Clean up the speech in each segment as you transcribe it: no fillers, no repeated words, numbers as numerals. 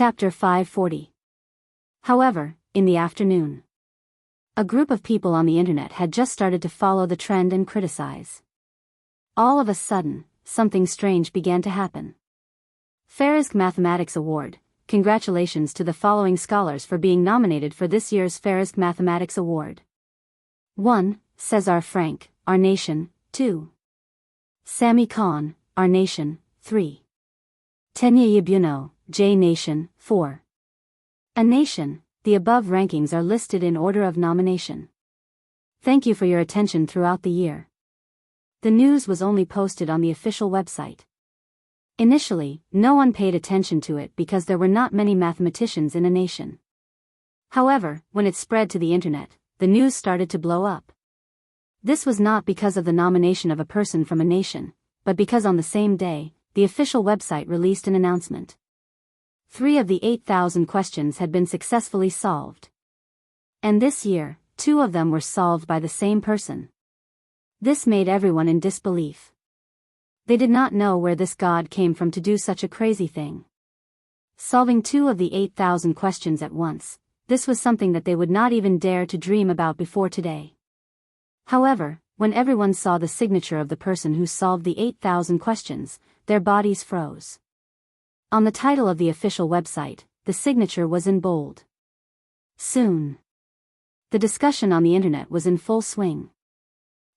Chapter 540. However, in the afternoon, a group of people on the internet had just started to follow the trend and criticize. All of a sudden, something strange began to happen. Farisk Mathematics Award. Congratulations to the following scholars for being nominated for this year's Farisk Mathematics Award. 1. Cesar Frank, Our Nation. 2. Sami Khan, Our Nation. 3. Tenya Yabuno, J Nation. 4. A Nation. The above rankings are listed in order of nomination. Thank you for your attention throughout the year. The news was only posted on the official website. Initially, no one paid attention to it because there were not many mathematicians in a nation. However, when it spread to the internet, the news started to blow up. This was not because of the nomination of a person from a nation, but because on the same day, the official website released an announcement. 3 of the 8,000 questions had been successfully solved. And this year, 2 of them were solved by the same person. This made everyone in disbelief. They did not know where this god came from to do such a crazy thing. Solving 2 of the 8,000 questions at once, this was something that they would not even dare to dream about before today. However, when everyone saw the signature of the person who solved the 8,000 questions, their bodies froze. On the title of the official website, the signature was in bold. Soon, the discussion on the internet was in full swing.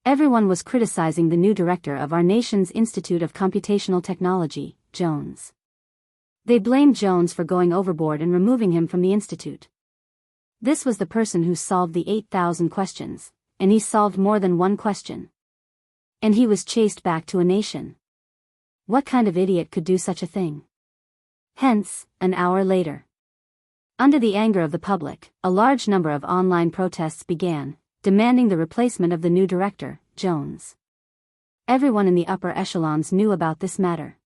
Everyone was criticizing the new director of our nation's Institute of Computational Technology, Jones. They blamed Jones for going overboard and removing him from the institute. This was the person who solved the 8,000 questions, and he solved more than one question. And he was chased back to a nation. What kind of idiot could do such a thing? Hence, an hour later, under the anger of the public, a large number of online protests began, demanding the replacement of the new director, Jones. Everyone in the upper echelons knew about this matter.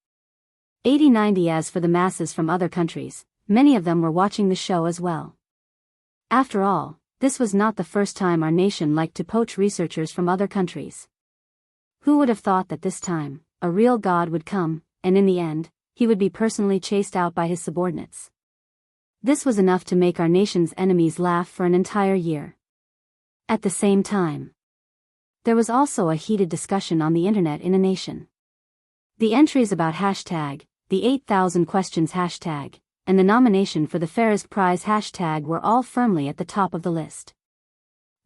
80-90 as for the masses from other countries, many of them were watching the show as well. After all, this was not the first time our nation liked to poach researchers from other countries. Who would have thought that this time, a real god would come, and in the end, he would be personally chased out by his subordinates. This was enough to make our nation's enemies laugh for an entire year. At the same time, there was also a heated discussion on the internet in a nation. The entries about the 8,000 questions hashtag, and the nomination for the Farisk Prize hashtag were all firmly at the top of the list.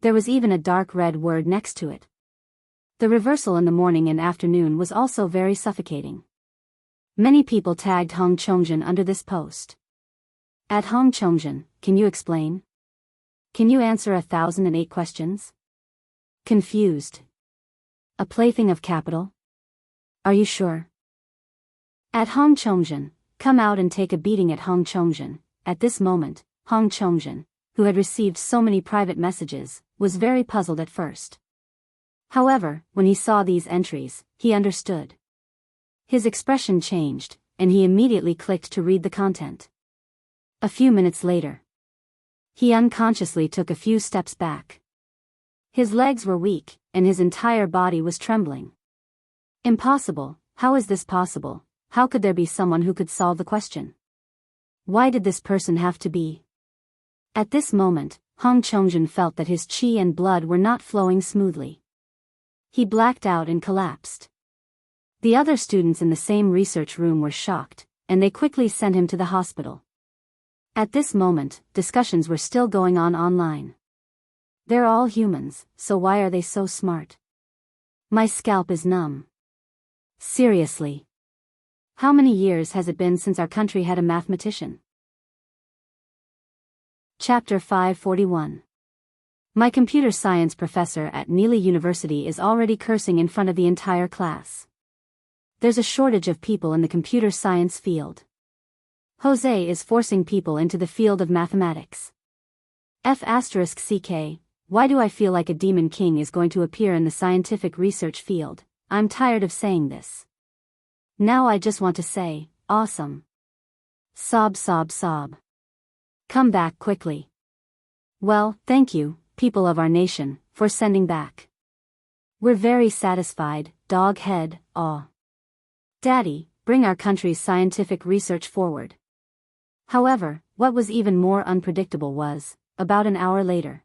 There was even a dark red word next to it. The reversal in the morning and afternoon was also very suffocating. Many people tagged Hong Chongjin under this post. At Hong Chongjin, can you explain? Can you answer 1,008 questions? Confused. A plaything of capital? Are you sure? At Hong Chongjin, come out and take a beating at Hong Chongjin. At this moment, Hong Chongjin, who had received so many private messages, was very puzzled at first. However, when he saw these entries, he understood. His expression changed, and he immediately clicked to read the content. A few minutes later, he unconsciously took a few steps back. His legs were weak, and his entire body was trembling. Impossible, how is this possible? How could there be someone who could solve the question? Why did this person have to be? At this moment, Hong Chongjin felt that his chi and blood were not flowing smoothly. He blacked out and collapsed. The other students in the same research room were shocked, and they quickly sent him to the hospital. At this moment, discussions were still going on online. They're all humans, so why are they so smart? My scalp is numb. Seriously. How many years has it been since our country had a mathematician? Chapter 541. My computer science professor at Neely University is already cursing in front of the entire class. There's a shortage of people in the computer science field. Jose is forcing people into the field of mathematics. F***ck, why do I feel like a demon king is going to appear in the scientific research field? I'm tired of saying this. Now I just want to say, awesome. Sob sob sob. Come back quickly. Well, thank you, people of our nation, for sending back. We're very satisfied, dog head, aw. Daddy, bring our country's scientific research forward. However, what was even more unpredictable was, about an hour later,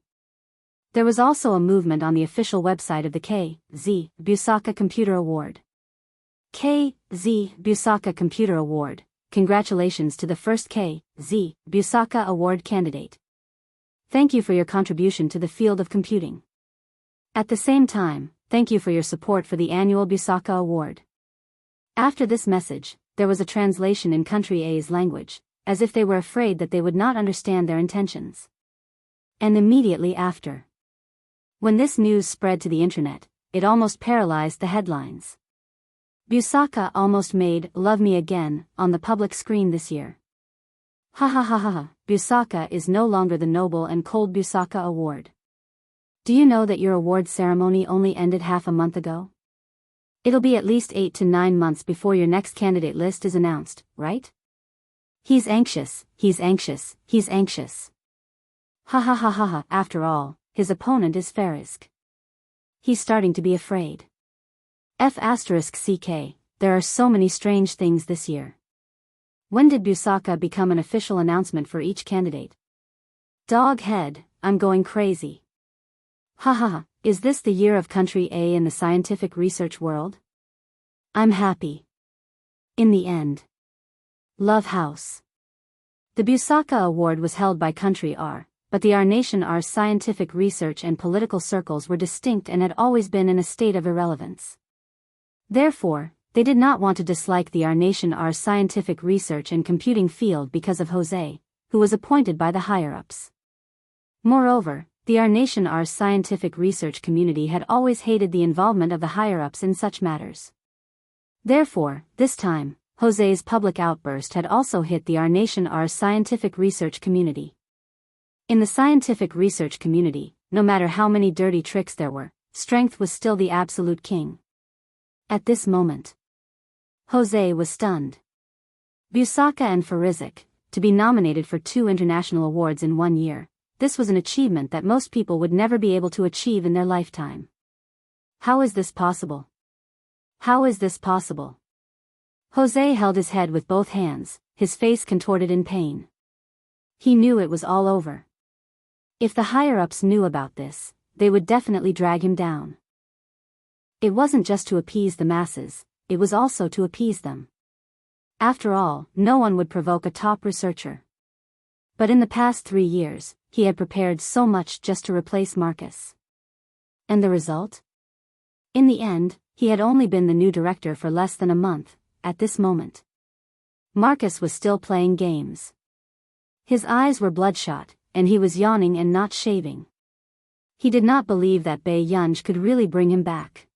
there was also a movement on the official website of the K.Z. Busaka Computer Award. K.Z. Busaka Computer Award, congratulations to the first K.Z. Busaka Award candidate. Thank you for your contribution to the field of computing. At the same time, thank you for your support for the annual Busaka Award. After this message, there was a translation in Country A's language, as if they were afraid that they would not understand their intentions. And immediately after, when this news spread to the internet, it almost paralyzed the headlines. Busaka almost made Love Me Again on the public screen this year. Ha ha ha ha ha, Busaka is no longer the noble and cold Busaka Award. Do you know that your award ceremony only ended half a month ago? It'll be at least 8 to 9 months before your next candidate list is announced, right? He's anxious, he's anxious, he's anxious. Ha ha ha ha ha, after all, his opponent is Farisk. He's starting to be afraid. F***ck, there are so many strange things this year. When did Busaka become an official announcement for each candidate? Dog head, I'm going crazy. Ha ha ha, is this the year of Country A in the scientific research world? I'm happy. In the end. Love House. The Busaka Award was held by Country R, but the Our Nation R's scientific research and political circles were distinct and had always been in a state of irrelevance. Therefore, they did not want to dislike the Our Nation R's scientific research and computing field because of Jose, who was appointed by the higher-ups. Moreover, the Our Nation R's scientific research community had always hated the involvement of the higher-ups in such matters. Therefore, this time, Jose's public outburst had also hit the Our Nation R's scientific research community. In the scientific research community, no matter how many dirty tricks there were, strength was still the absolute king. At this moment, Jose was stunned. Busaka and Farizik, to be nominated for 2 international awards in 1 year, this was an achievement that most people would never be able to achieve in their lifetime. How is this possible? How is this possible? Jose held his head with both hands, his face contorted in pain. He knew it was all over. If the higher-ups knew about this, they would definitely drag him down. It wasn't just to appease the masses, it was also to appease them. After all, no one would provoke a top researcher. But in the past 3 years, he had prepared so much just to replace Marcus. And the result? In the end, he had only been the new director for less than a month, at this moment. Marcus was still playing games. His eyes were bloodshot, and he was yawning and not shaving. He did not believe that Bae Yunj could really bring him back.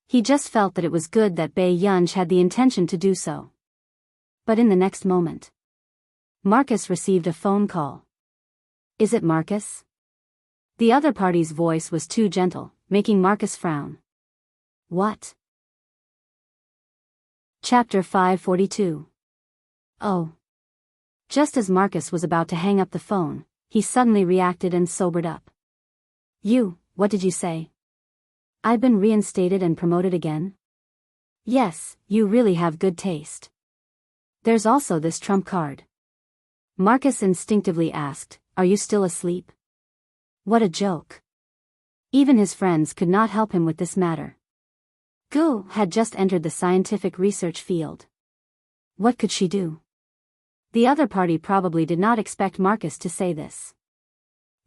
He just felt that it was good that Bae Yunj had the intention to do so. But in the next moment, Marcus received a phone call. Is it Marcus? The other party's voice was too gentle, making Marcus frown. What? Chapter 542. Oh. Just as Marcus was about to hang up the phone, he suddenly reacted and sobered up. What did you say? I've been reinstated and promoted again? Yes, you really have good taste. There's also this trump card. Marcus instinctively asked, are you still asleep? What a joke. Even his friends could not help him with this matter. Gu had just entered the scientific research field. What could she do? The other party probably did not expect Marcus to say this.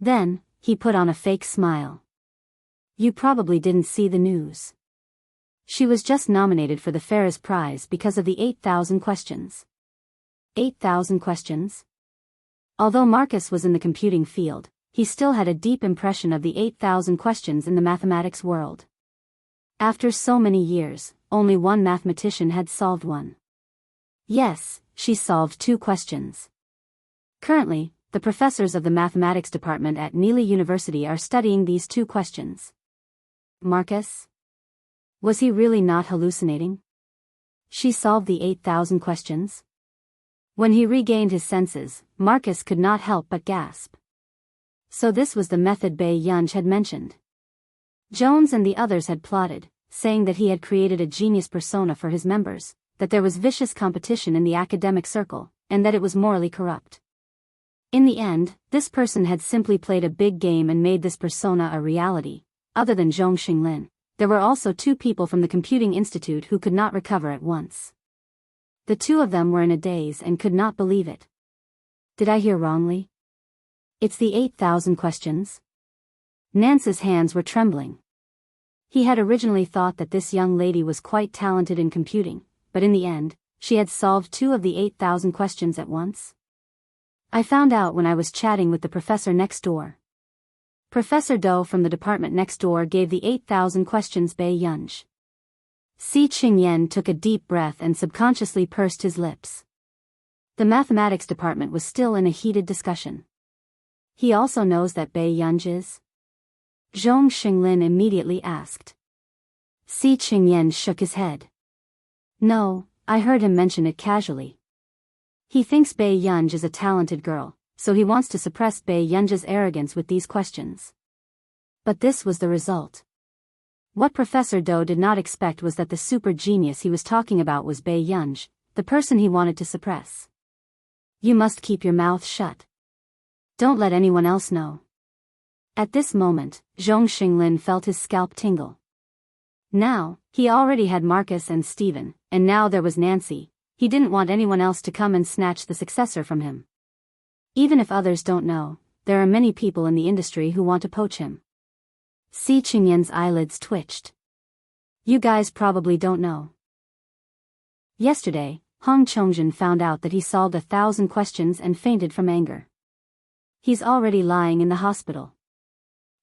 Then, he put on a fake smile. You probably didn't see the news. She was just nominated for the Ferris Prize because of the 8,000 questions. 8,000 questions? Although Marcus was in the computing field, he still had a deep impression of the 8,000 questions in the mathematics world. After so many years, only one mathematician had solved one. Yes, she solved 2 questions. Currently, the professors of the mathematics department at Neely University are studying these 2 questions. Marcus? Was he really not hallucinating? She solved the 8,000 questions? When he regained his senses, Marcus could not help but gasp. So this was the method Bae Yunj had mentioned. Jones and the others had plotted, saying that he had created a genius persona for his members, that there was vicious competition in the academic circle, and that it was morally corrupt. In the end, this person had simply played a big game and made this persona a reality. Other than Zhong Xinglin, there were also two people from the Computing Institute who could not recover at once. The two of them were in a daze and could not believe it. Did I hear wrongly? It's the 8,000 questions? Nance's hands were trembling. He had originally thought that this young lady was quite talented in computing, but in the end, she had solved 2 of the 8,000 questions at once. I found out when I was chatting with the professor next door. Professor Doe from the department next door gave the 8,000 questions Bei Yunj. Si Qingyan took a deep breath and subconsciously pursed his lips. The mathematics department was still in a heated discussion. He also knows that Bei Yunj is? Zhong Xinglin immediately asked. Si Qingyan shook his head. No, I heard him mention it casually. He thinks Bei Yunj is a talented girl, so he wants to suppress Bei Yunj's arrogance with these questions. But this was the result. What Professor Doe did not expect was that the super genius he was talking about was Bei Yunj, the person he wanted to suppress. You must keep your mouth shut. Don't let anyone else know. At this moment, Zhong Xinglin felt his scalp tingle. Now, he already had Marcus and Stephen, and now there was Nancy. He didn't want anyone else to come and snatch the successor from him. Even if others don't know, there are many people in the industry who want to poach him. Si Qingyan's eyelids twitched. You guys probably don't know. Yesterday, Hong Chongjin found out that he solved 1,000 questions and fainted from anger. He's already lying in the hospital.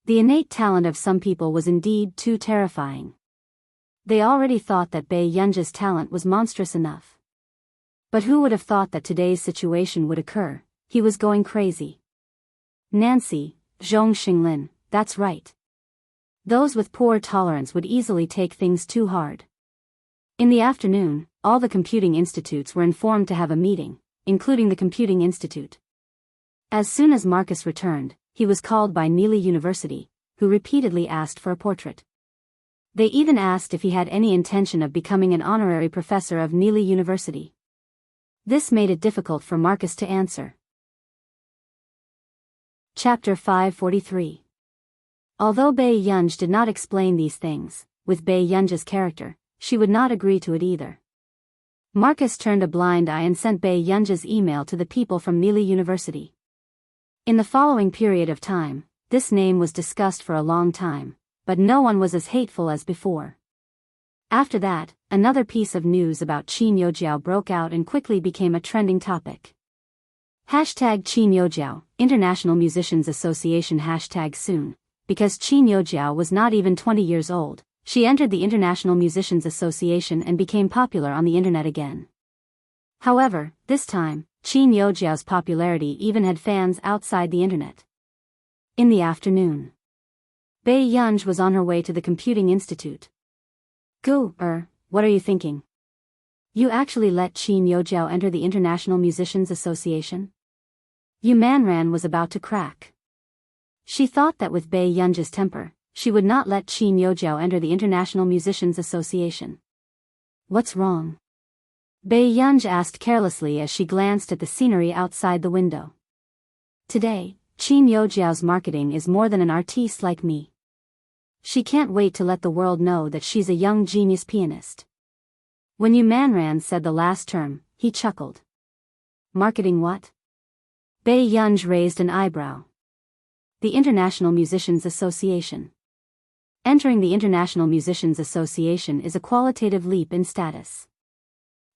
The innate talent of some people was indeed too terrifying. They already thought that Bei Yunj's talent was monstrous enough. But who would have thought that today's situation would occur? He was going crazy. Nancy, Zhong Xinglin, that's right. Those with poor tolerance would easily take things too hard. In the afternoon, all the computing institutes were informed to have a meeting, including the Computing Institute. As soon as Marcus returned, he was called by Neely University, who repeatedly asked for a portrait. They even asked if he had any intention of becoming an honorary professor of Neely University. This made it difficult for Marcus to answer. Chapter 543. Although Bei Yunj did not explain these things, with Bei Yunj's character, she would not agree to it either. Marcus turned a blind eye and sent Bei Yunj's email to the people from Neely University. In the following period of time, this name was discussed for a long time, but no one was as hateful as before. After that, another piece of news about Qin Youjiao broke out and quickly became a trending topic. Hashtag Qin Youjiao, International Musicians Association hashtag soon. Because Qin Youjiao was not even 20 years old, she entered the International Musicians Association and became popular on the internet again. However, this time, Qin Youjiao's popularity even had fans outside the internet. In the afternoon, Bei Yunj was on her way to the Computing Institute. What are you thinking? You actually let Qin Youjiao enter the International Musicians Association? Yu Manran was about to crack. She thought that with Bei Yunj's temper, she would not let Qin Youjiao enter the International Musicians Association. What's wrong? Bei Yunj asked carelessly as she glanced at the scenery outside the window. Today, Qin Youjiao's marketing is more than an artiste like me. She can't wait to let the world know that she's a young genius pianist. When Yu Manran said the last term, he chuckled. Marketing what? Bei Yunj raised an eyebrow. The International Musicians Association. Entering the International Musicians Association is a qualitative leap in status.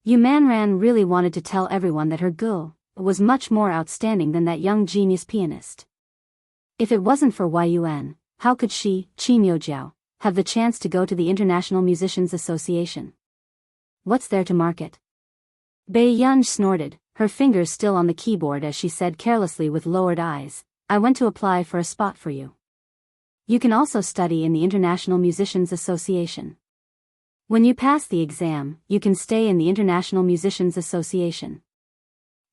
Yu Manran really wanted to tell everyone that her Gu was much more outstanding than that young genius pianist. If it wasn't for Yuan, how could she, Qin Youjiao, have the chance to go to the International Musicians Association? What's there to market? Bei Yunj snorted, her fingers still on the keyboard as she said carelessly with lowered eyes, I went to apply for a spot for you. You can also study in the International Musicians Association. When you pass the exam, you can stay in the International Musicians Association.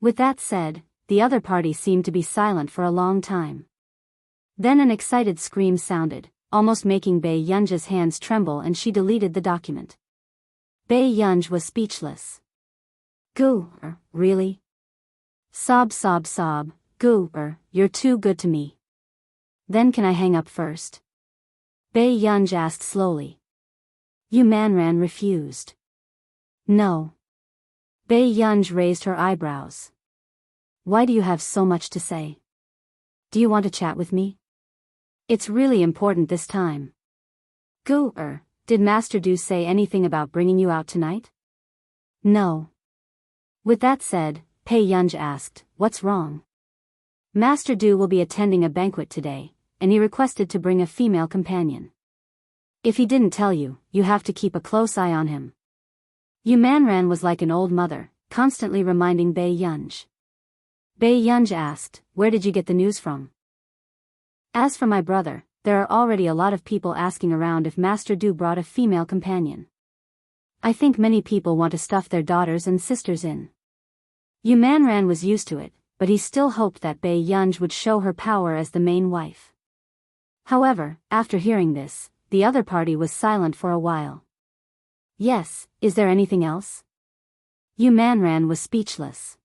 With that said, the other party seemed to be silent for a long time. Then an excited scream sounded, almost making Bei Yunj's hands tremble, and she deleted the document. Bei Yunj was speechless. Really? Sob sob sob, you're too good to me. Then can I hang up first? Bei Yunj asked slowly. Yu Manran refused. No. Bei Yunj raised her eyebrows. Why do you have so much to say? Do you want to chat with me? It's really important this time. Did Master Du say anything about bringing you out tonight? No. With that said, Bei Yunj asked, what's wrong? Master Du will be attending a banquet today, and he requested to bring a female companion. If he didn't tell you, you have to keep a close eye on him. Yu Manran was like an old mother, constantly reminding Bei Yunj. Bei Yunj asked, where did you get the news from? As for my brother, there are already a lot of people asking around if Master Du brought a female companion. I think many people want to stuff their daughters and sisters in. Yu Manran was used to it, but he still hoped that Bei Yunj would show her power as the main wife. However, after hearing this, the other party was silent for a while. Yes, is there anything else? Yu Manran was speechless.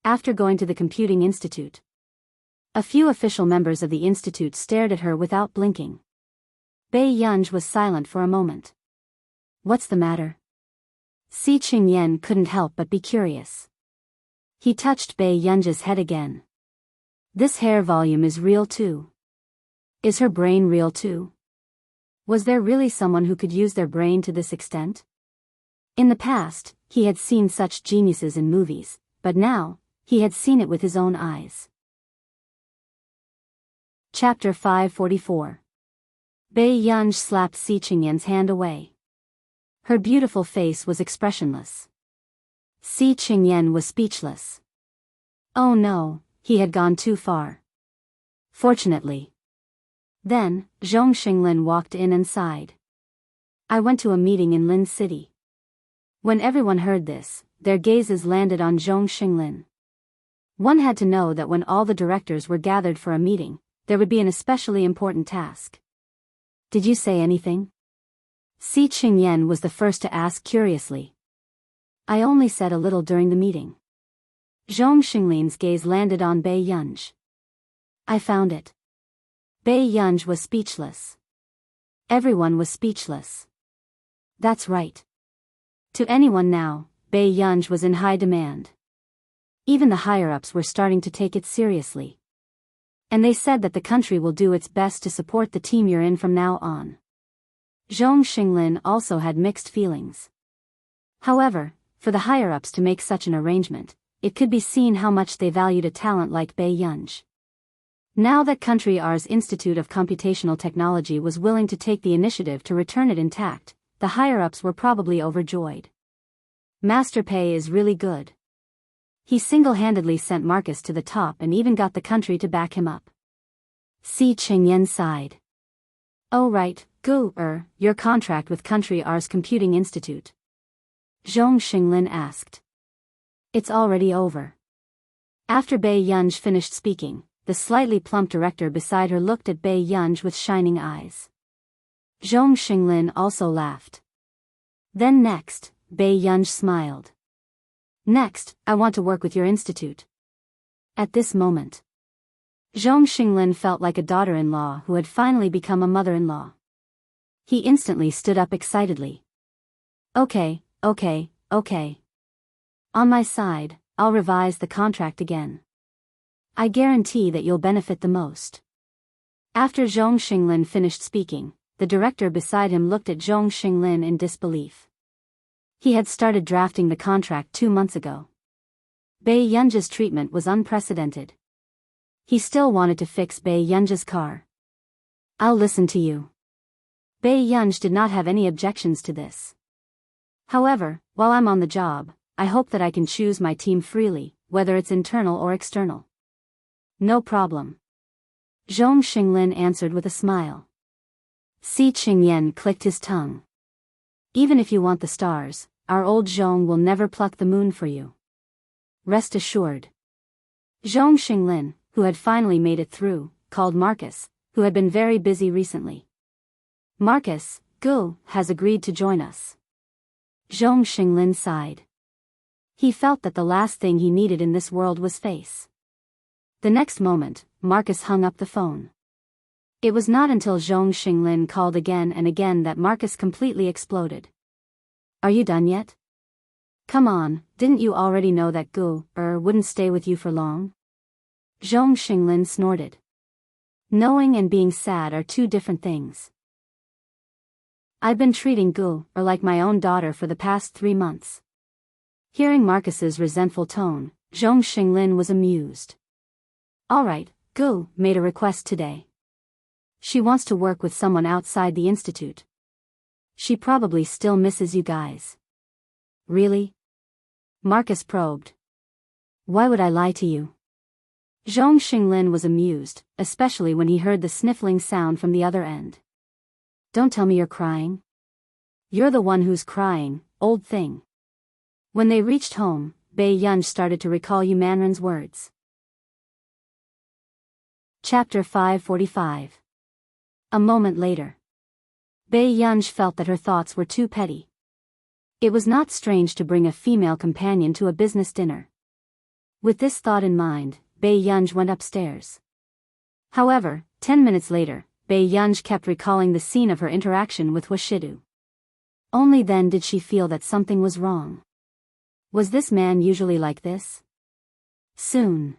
After going to the computing institute, a few official members of the institute stared at her without blinking. Bei Yunj was silent for a moment. What's the matter? Si Qingyan couldn't help but be curious. He touched Bei Yunj's head again. This hair volume is real too. Is her brain real too? Was there really someone who could use their brain to this extent? In the past, he had seen such geniuses in movies, but now, he had seen it with his own eyes. Chapter 544. Bei Yunj slapped Si Qingyan's hand away. Her beautiful face was expressionless. Si Qingyan was speechless. Oh no, he had gone too far. Fortunately. Then, Zhong Xinglin walked in and sighed. I went to a meeting in Lin City. When everyone heard this, their gazes landed on Zhong Xinglin. One had to know that when all the directors were gathered for a meeting, there would be an especially important task. Did you say anything? Si Qingyan was the first to ask curiously. I only said a little during the meeting. Zhong Xinglin's gaze landed on Bei Yunj. I found it. Bei Yunj was speechless. Everyone was speechless. That's right. To anyone now, Bei Yunj was in high demand. Even the higher-ups were starting to take it seriously. And they said that the country will do its best to support the team you're in from now on. Zhong Xinglin also had mixed feelings. However, for the higher-ups to make such an arrangement, it could be seen how much they valued a talent like Bei Yunj. Now that Country R's Institute of Computational Technology was willing to take the initiative to return it intact, the higher-ups were probably overjoyed. Master Pei is really good. He single-handedly sent Marcus to the top and even got the country to back him up. Si Qingyan sighed. Oh right, your contract with Country R's Computing Institute. Zhong Xinglin asked. It's already over. After Bei Yunj finished speaking, the slightly plump director beside her looked at Bei Yunj with shining eyes. Zhong Xinglin also laughed. Then next, Bei Yunj smiled. Next, I want to work with your institute. At this moment, Zhong Xinglin felt like a daughter-in-law who had finally become a mother-in-law. He instantly stood up excitedly. Okay. On my side, I'll revise the contract again. I guarantee that you'll benefit the most. After Zhong Xinglin finished speaking, the director beside him looked at Zhong Xinglin in disbelief. He had started drafting the contract 2 months ago. Bei Yunj's treatment was unprecedented. He still wanted to fix Bei Yunj's car. I'll listen to you. Bei Yunj did not have any objections to this. However, while I'm on the job, I hope that I can choose my team freely, whether it's internal or external. No problem. Zhong Xinglin answered with a smile. Si Qingyan clicked his tongue. Even if you want the stars, our old Zhong will never pluck the moon for you. Rest assured. Zhong Xinglin, who had finally made it through, called Marcus, who had been very busy recently. Marcus, has agreed to join us. Zhong Xinglin sighed. He felt that the last thing he needed in this world was face. The next moment, Marcus hung up the phone. It was not until Zhong Xinglin called again and again that Marcus completely exploded. Are you done yet? Come on, didn't you already know that Gu wouldn't stay with you for long? Zhong Xinglin snorted. Knowing and being sad are two different things. I've been treating Gu like my own daughter for the past 3 months. Hearing Marcus's resentful tone, Zhong Xinglin was amused. Alright, Gu made a request today. She wants to work with someone outside the institute. She probably still misses you guys. Really? Marcus probed. Why would I lie to you? Zhong Xinglin was amused, especially when he heard the sniffling sound from the other end. Don't tell me you're crying. You're the one who's crying, old thing. When they reached home, Bei Yunj started to recall Yu Manren's words. Chapter 545. A moment later. Bei Yunj felt that her thoughts were too petty. It was not strange to bring a female companion to a business dinner. With this thought in mind, Bei Yunj went upstairs. However, 10 minutes later, Bei Yunj kept recalling the scene of her interaction with Washidu. Only then did she feel that something was wrong. Was this man usually like this? Soon.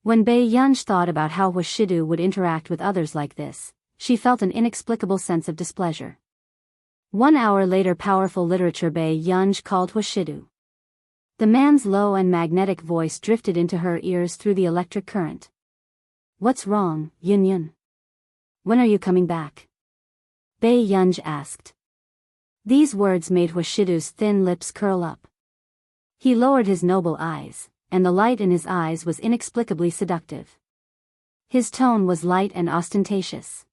When Bei Yunj thought about how Washidu would interact with others like this, she felt an inexplicable sense of displeasure. 1 hour later, powerful literature Bei Yunj called Washidu. The man's low and magnetic voice drifted into her ears through the electric current. What's wrong, Yunyun? When are you coming back? Bei Yunj asked. These words made Washidu's thin lips curl up. He lowered his noble eyes, and the light in his eyes was inexplicably seductive. His tone was light and ostentatious.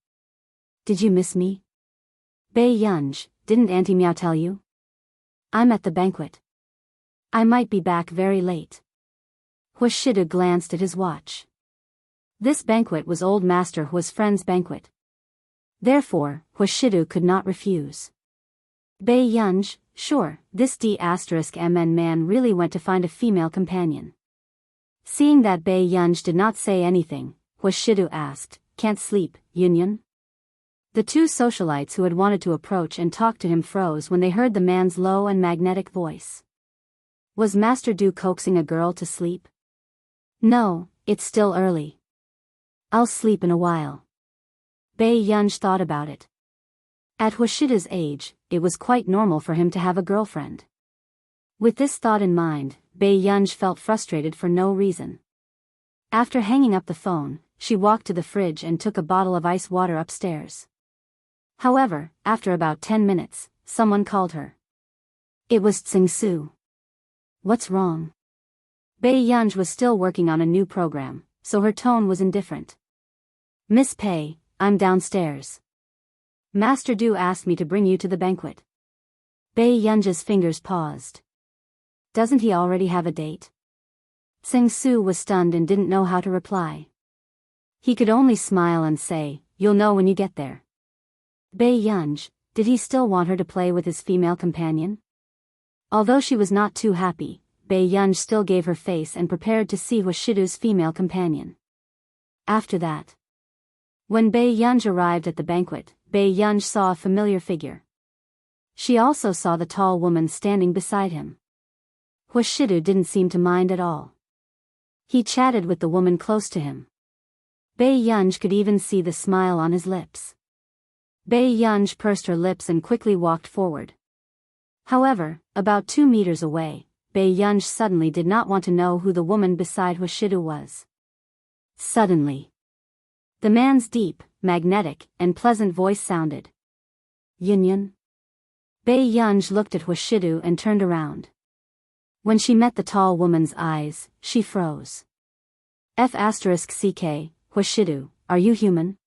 Did you miss me? Bei Yunj, didn't Auntie Miao tell you? I'm at the banquet. I might be back very late. Washidu glanced at his watch. This banquet was old Master Hua's friend's banquet. Therefore, Washidu could not refuse. Bei Yunj, sure, this D*MN man really went to find a female companion. Seeing that Bei Yunj did not say anything, Washidu asked, can't sleep, Yunyun? The two socialites who had wanted to approach and talk to him froze when they heard the man's low and magnetic voice. Was Master Du coaxing a girl to sleep? No, it's still early. I'll sleep in a while. Bei Yunj thought about it. At Washida's age, it was quite normal for him to have a girlfriend. With this thought in mind, Bei Yunj felt frustrated for no reason. After hanging up the phone, she walked to the fridge and took a bottle of ice water upstairs. However, after about 10 minutes, someone called her. It was Tsingsu. What's wrong? Bei Yunj was still working on a new program, so her tone was indifferent. Miss Pei, I'm downstairs. Master Du asked me to bring you to the banquet. Bei Yunj's fingers paused. Doesn't he already have a date? Tsingsu was stunned and didn't know how to reply. He could only smile and say, you'll know when you get there. Bei Yunj, did he still want her to play with his female companion? Although she was not too happy, Bei Yunj still gave her face and prepared to see Washidu's female companion. After that, when Bei Yunj arrived at the banquet, Bei Yunj saw a familiar figure. She also saw the tall woman standing beside him. Washidu didn't seem to mind at all. He chatted with the woman close to him. Bei Yunj could even see the smile on his lips. Bei Yunj pursed her lips and quickly walked forward. However, about 2 meters away, Bei Yunj suddenly did not want to know who the woman beside Washidu was. Suddenly, the man's deep, magnetic, and pleasant voice sounded. Yunyun? Bei Yunj looked at Washidu and turned around. When she met the tall woman's eyes, she froze. F***ck, Washidu, are you human?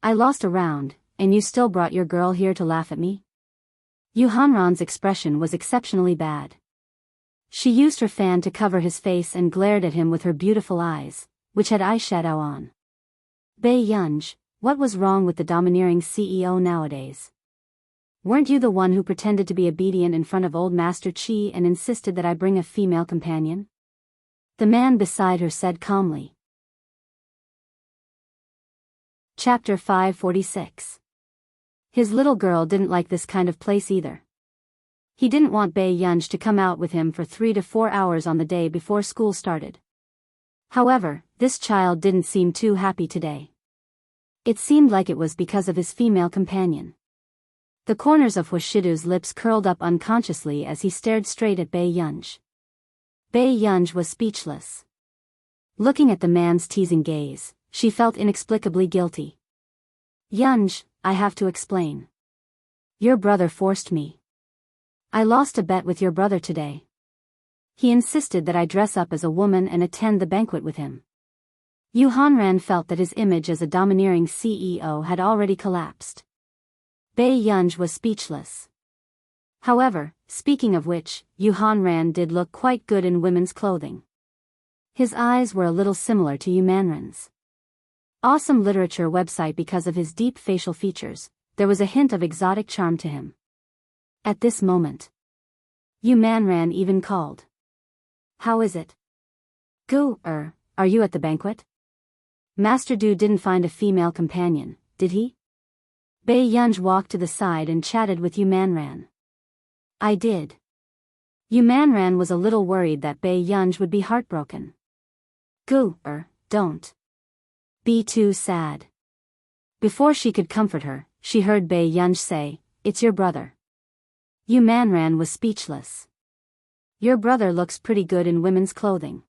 I lost a round, and you still brought your girl here to laugh at me? Yu Hanran's expression was exceptionally bad. She used her fan to cover his face and glared at him with her beautiful eyes, which had eyeshadow on. Bei Yunj, what was wrong with the domineering CEO nowadays? Weren't you the one who pretended to be obedient in front of old Master Chi and insisted that I bring a female companion? The man beside her said calmly. Chapter 546. His little girl didn't like this kind of place either. He didn't want Bei Yunj to come out with him for 3 to 4 hours on the day before school started. However, this child didn't seem too happy today. It seemed like it was because of his female companion. The corners of Huashidu's lips curled up unconsciously as he stared straight at Bei Yunj. Bei Yunj was speechless. Looking at the man's teasing gaze, she felt inexplicably guilty. Yunj, I have to explain. Your brother forced me. I lost a bet with your brother today. He insisted that I dress up as a woman and attend the banquet with him. Yu Hanran felt that his image as a domineering CEO had already collapsed. Bei Yunj was speechless. However, speaking of which, Yu Hanran did look quite good in women's clothing. His eyes were a little similar to Yu Manran's. Awesome literature website because of his deep facial features, there was a hint of exotic charm to him. At this moment, Yu Manran even called. How is it? Are you at the banquet? Master Du didn't find a female companion, did he? Bei Yunj walked to the side and chatted with Yu Manran. I did. Yu Manran was a little worried that Bei Yunj would be heartbroken. Don't be too sad. Before she could comfort her, she heard Bei Yunj say, it's your brother. Yu Manran was speechless. Your brother looks pretty good in women's clothing.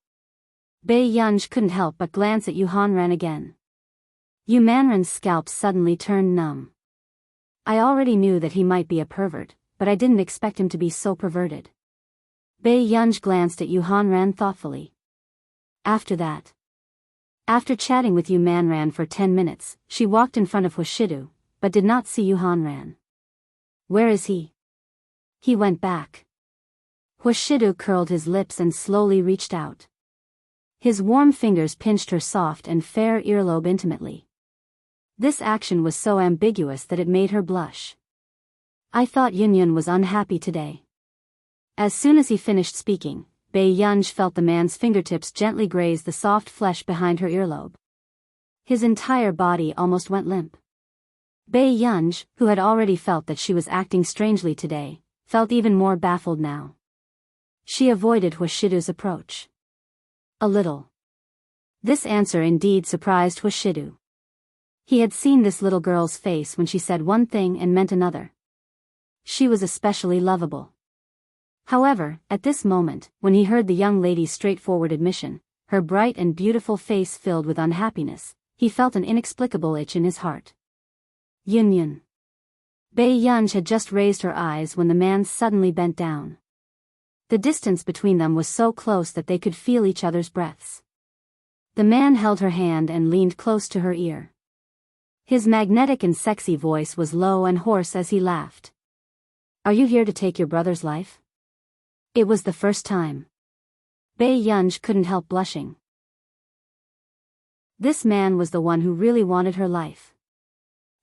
Bei Yunj couldn't help but glance at Yu Hanran again. Yu Manran's scalp suddenly turned numb. I already knew that he might be a pervert, but I didn't expect him to be so perverted. Bei Yunj glanced at Yu Hanran thoughtfully. After chatting with Yu Manran for 10 minutes, she walked in front of Huashidu, but did not see Yu Hanran. Where is he? He went back. Huashidu curled his lips and slowly reached out. His warm fingers pinched her soft and fair earlobe intimately. This action was so ambiguous that it made her blush. I thought Yunyun was unhappy today. As soon as he finished speaking, Bei Yunj felt the man's fingertips gently graze the soft flesh behind her earlobe. His entire body almost went limp. Bei Yunj, who had already felt that she was acting strangely today, felt even more baffled now. She avoided Huashidu's approach. A little. This answer indeed surprised Huashidu. He had seen this little girl's face when she said one thing and meant another. She was especially lovable. However, at this moment, when he heard the young lady's straightforward admission, her bright and beautiful face filled with unhappiness, he felt an inexplicable itch in his heart. Yunyun. Bei Yunj had just raised her eyes when the man suddenly bent down. The distance between them was so close that they could feel each other's breaths. The man held her hand and leaned close to her ear. His magnetic and sexy voice was low and hoarse as he laughed. Are you here to take your brother's life? It was the first time. Bei Yunj couldn't help blushing. This man was the one who really wanted her life.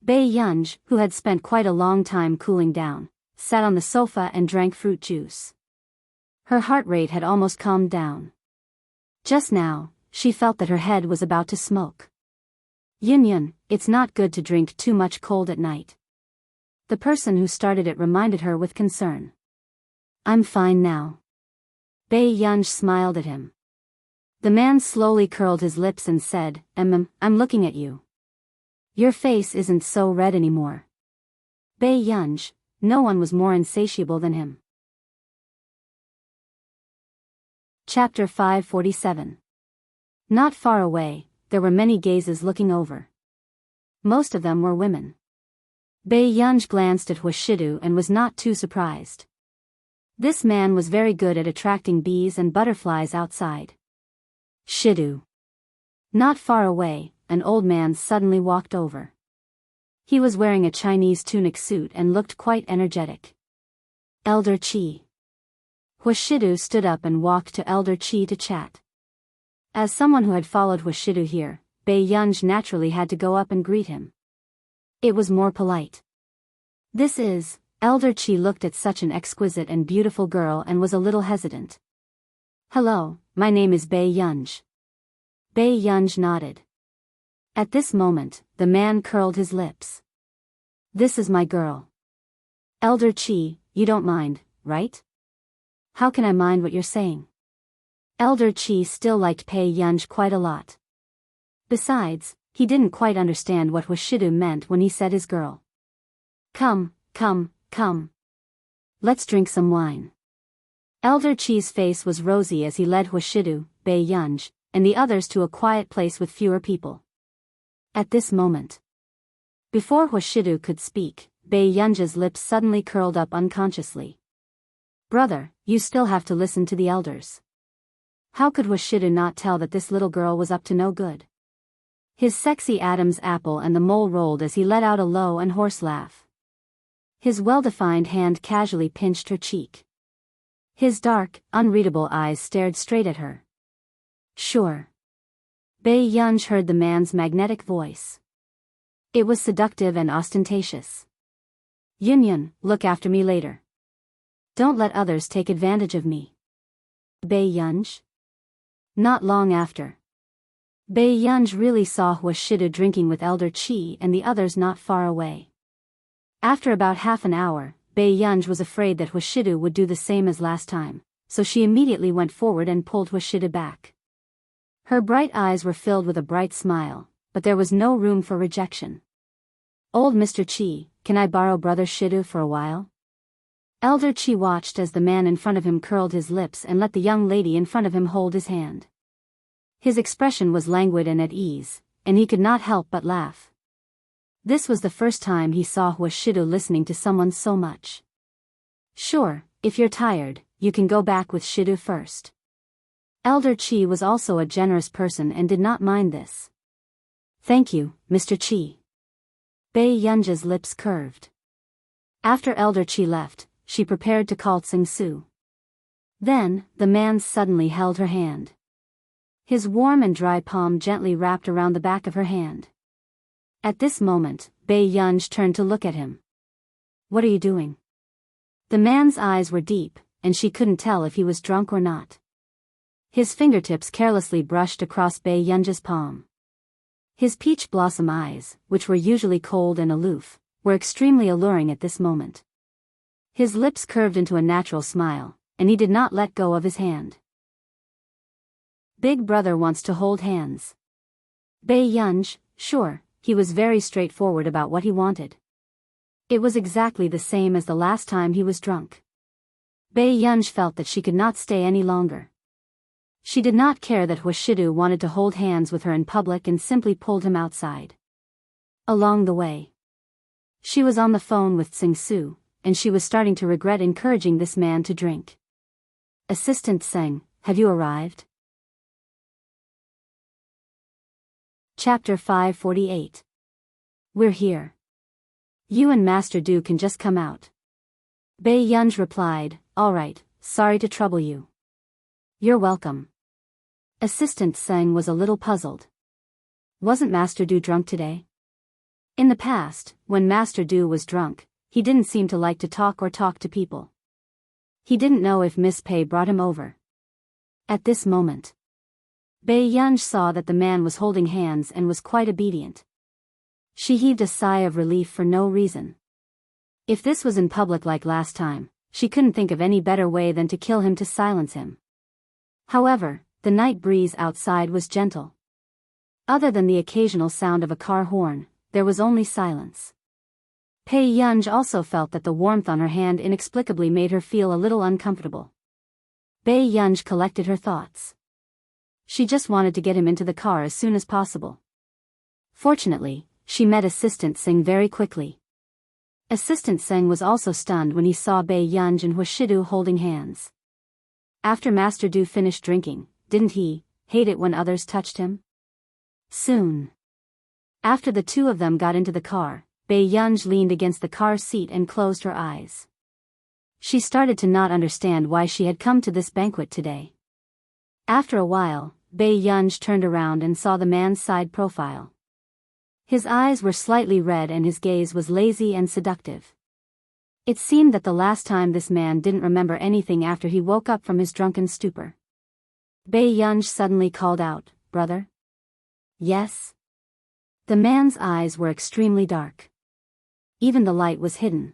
Bei Yunj, who had spent quite a long time cooling down, sat on the sofa and drank fruit juice. Her heart rate had almost calmed down. Just now, she felt that her head was about to smoke. Yunyun, it's not good to drink too much cold at night. The person who started it reminded her with concern. I'm fine now. Bei Yunj smiled at him. The man slowly curled his lips and said, I'm looking at you. Your face isn't so red anymore. Bei Yunj, no one was more insatiable than him. Chapter 547. Not far away, there were many gazes looking over. Most of them were women. Bei Yunj glanced at Huashidu and was not too surprised. This man was very good at attracting bees and butterflies outside. Shidu. Not far away, an old man suddenly walked over. He was wearing a Chinese tunic suit and looked quite energetic. Elder Qi. Huashidu stood up and walked to Elder Qi to chat. As someone who had followed Huashidu here, Bei Yunj naturally had to go up and greet him. It was more polite. This is Elder Chi looked at such an exquisite and beautiful girl and was a little hesitant. "Hello, my name is Bei Yunj." Bei Yunj nodded. At this moment, the man curled his lips. "This is my girl. Elder Chi, you don't mind, right?" "How can I mind what you're saying?" Elder Chi still liked Bei Yunj quite a lot. Besides, he didn't quite understand what Hwashidu meant when he said his girl. Come. Let's drink some wine." Elder Chi's face was rosy as he led Hwashidu, Bei Yunj, and the others to a quiet place with fewer people. At this moment, before Hwashidu could speak, Bei Yunj's lips suddenly curled up unconsciously. "Brother, you still have to listen to the elders." How could Hwashidu not tell that this little girl was up to no good? His sexy Adam's apple and the mole rolled as he let out a low and hoarse laugh. His well-defined hand casually pinched her cheek. His dark, unreadable eyes stared straight at her. "Sure." Bei Yunj heard the man's magnetic voice. It was seductive and ostentatious. "Yun, look after me later. Don't let others take advantage of me." Bei Yunj? Not long after, Bei Yunj really saw Hwashidu drinking with Elder Chi and the others not far away. After about half an hour, Bei Yunj was afraid that Hwashidu would do the same as last time, so she immediately went forward and pulled Hwashidu back. Her bright eyes were filled with a bright smile, but there was no room for rejection. "Old Mr. Chi, can I borrow Brother Shidu for a while?" Elder Chi watched as the man in front of him curled his lips and let the young lady in front of him hold his hand. His expression was languid and at ease, and he could not help but laugh. This was the first time he saw Hwashidu listening to someone so much. "Sure, if you're tired, you can go back with Shidu first." Elder Chi was also a generous person and did not mind this. "Thank you, Mr. Chi." Bei Yunja's lips curved. After Elder Chi left, she prepared to call Tsing Su. Then, the man suddenly held her hand. His warm and dry palm gently wrapped around the back of her hand. At this moment, Bei Yunj turned to look at him. "What are you doing?" The man's eyes were deep, and she couldn't tell if he was drunk or not. His fingertips carelessly brushed across Bei Yunja's palm. His peach blossom eyes, which were usually cold and aloof, were extremely alluring at this moment. His lips curved into a natural smile, and he did not let go of his hand. Big brother wants to hold hands. Bei Yunj, sure. He was very straightforward about what he wanted. It was exactly the same as the last time he was drunk. Bei Yunj felt that she could not stay any longer. She did not care that Hwashidu wanted to hold hands with her in public and simply pulled him outside. Along the way, she was on the phone with Tsing Su, and she was starting to regret encouraging this man to drink. "Assistant Tseng, have you arrived?" Chapter 548. "We're here. You and Master Du can just come out." Bei Yunj replied, "All right, sorry to trouble you." "You're welcome." Assistant Tseng was a little puzzled. Wasn't Master Du drunk today? In the past, when Master Du was drunk, he didn't seem to like to talk to people. He didn't know if Miss Pei brought him over. At this moment, Bei Yunj saw that the man was holding hands and was quite obedient. She heaved a sigh of relief for no reason. If this was in public like last time, she couldn't think of any better way than to kill him to silence him. However, the night breeze outside was gentle. Other than the occasional sound of a car horn, there was only silence. Bei Yunj also felt that the warmth on her hand inexplicably made her feel a little uncomfortable. Bei Yunj collected her thoughts. She just wanted to get him into the car as soon as possible. Fortunately, she met Assistant Tseng very quickly. Assistant Tseng was also stunned when he saw Bei Yunj and Hwashidu holding hands. After Master Du finished drinking, didn't he hate it when others touched him? Soon after the two of them got into the car, Bei Yunj leaned against the car seat and closed her eyes. She started to not understand why she had come to this banquet today. After a while, Bei Yunj turned around and saw the man's side profile. His eyes were slightly red and his gaze was lazy and seductive. It seemed that the last time this man didn't remember anything after he woke up from his drunken stupor. Bei Yunj suddenly called out, "Brother?" "Yes?" The man's eyes were extremely dark. Even the light was hidden.